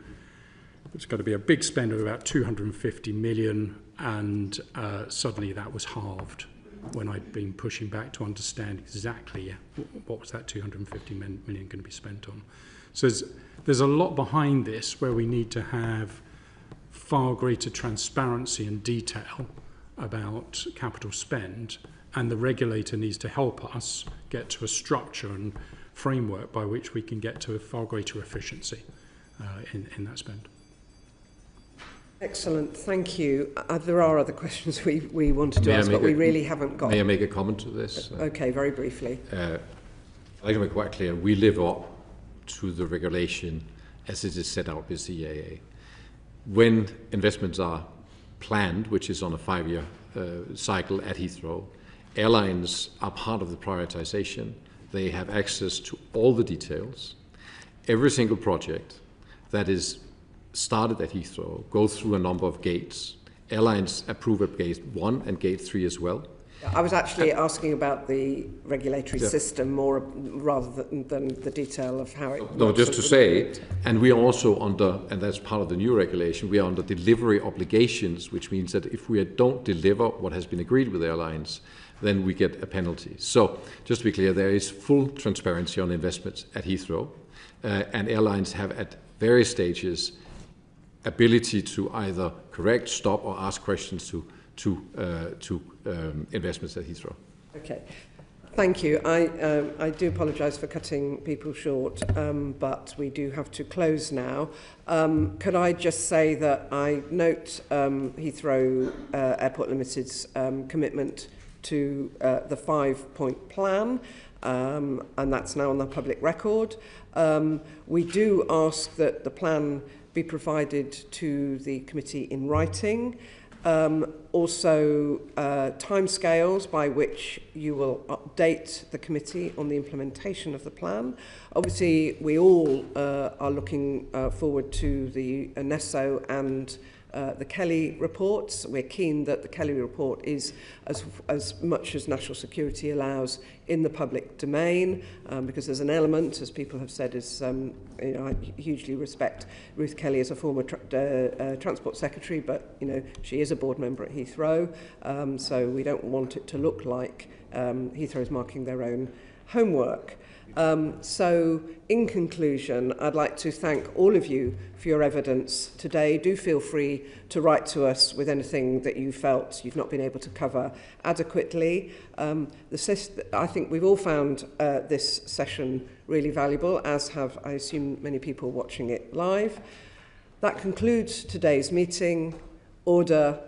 it's got to be a big spend of about 250 million, and suddenly that was halved when I'd been pushing back to understand exactly what was that 250 million going to be spent on. So there's a lot behind this where we need to have far greater transparency and detail about capital spend, and the regulator needs to help us get to a structure and framework by which we can get to a far greater efficiency in that spend.
Excellent, thank you. There are other questions we wanted to ask, but we really haven't got...
May I make a comment to this?
Okay, very briefly.
I'd like to make quite clear, we live up to the regulation as it is set out with CAA. When investments are planned, which is on a 5-year cycle at Heathrow, airlines are part of the prioritization. They have access to all the details. Every single project that is started at Heathrow goes through a number of gates. Airlines approve at gate 1 and gate 3 as well.
I was actually asking about the regulatory system more rather than the detail of how it...
No, just to say, and we are also under, and that's part of the new regulation, we are under delivery obligations, which means that if we don't deliver what has been agreed with airlines, then we get a penalty. So, just to be clear, there is full transparency on investments at Heathrow, and airlines have at various stages ability to either correct, stop, or ask questions to investments at Heathrow.
Okay, thank you. I do apologise for cutting people short, but we do have to close now. Could I just say that I note Heathrow Airport Limited's commitment to the 5-point plan, and that's now on the public record. We do ask that the plan be provided to the committee in writing. Also, timescales by which you will update the committee on the implementation of the plan. Obviously, we all are looking forward to the NESO and the Kelly reports. We're keen that the Kelly report is as much as national security allows in the public domain, because there's an element, as people have said, is I hugely respect Ruth Kelly as a former Transport Secretary, but she is a board member at Heathrow, so we don't want it to look like Heathrow is marking their own homework. So, in conclusion, I'd like to thank all of you for your evidence today. Do feel free to write to us with anything that you felt you've not been able to cover adequately. I think we've all found this session really valuable, as have, I assume, many people watching it live. That concludes today's meeting. Order.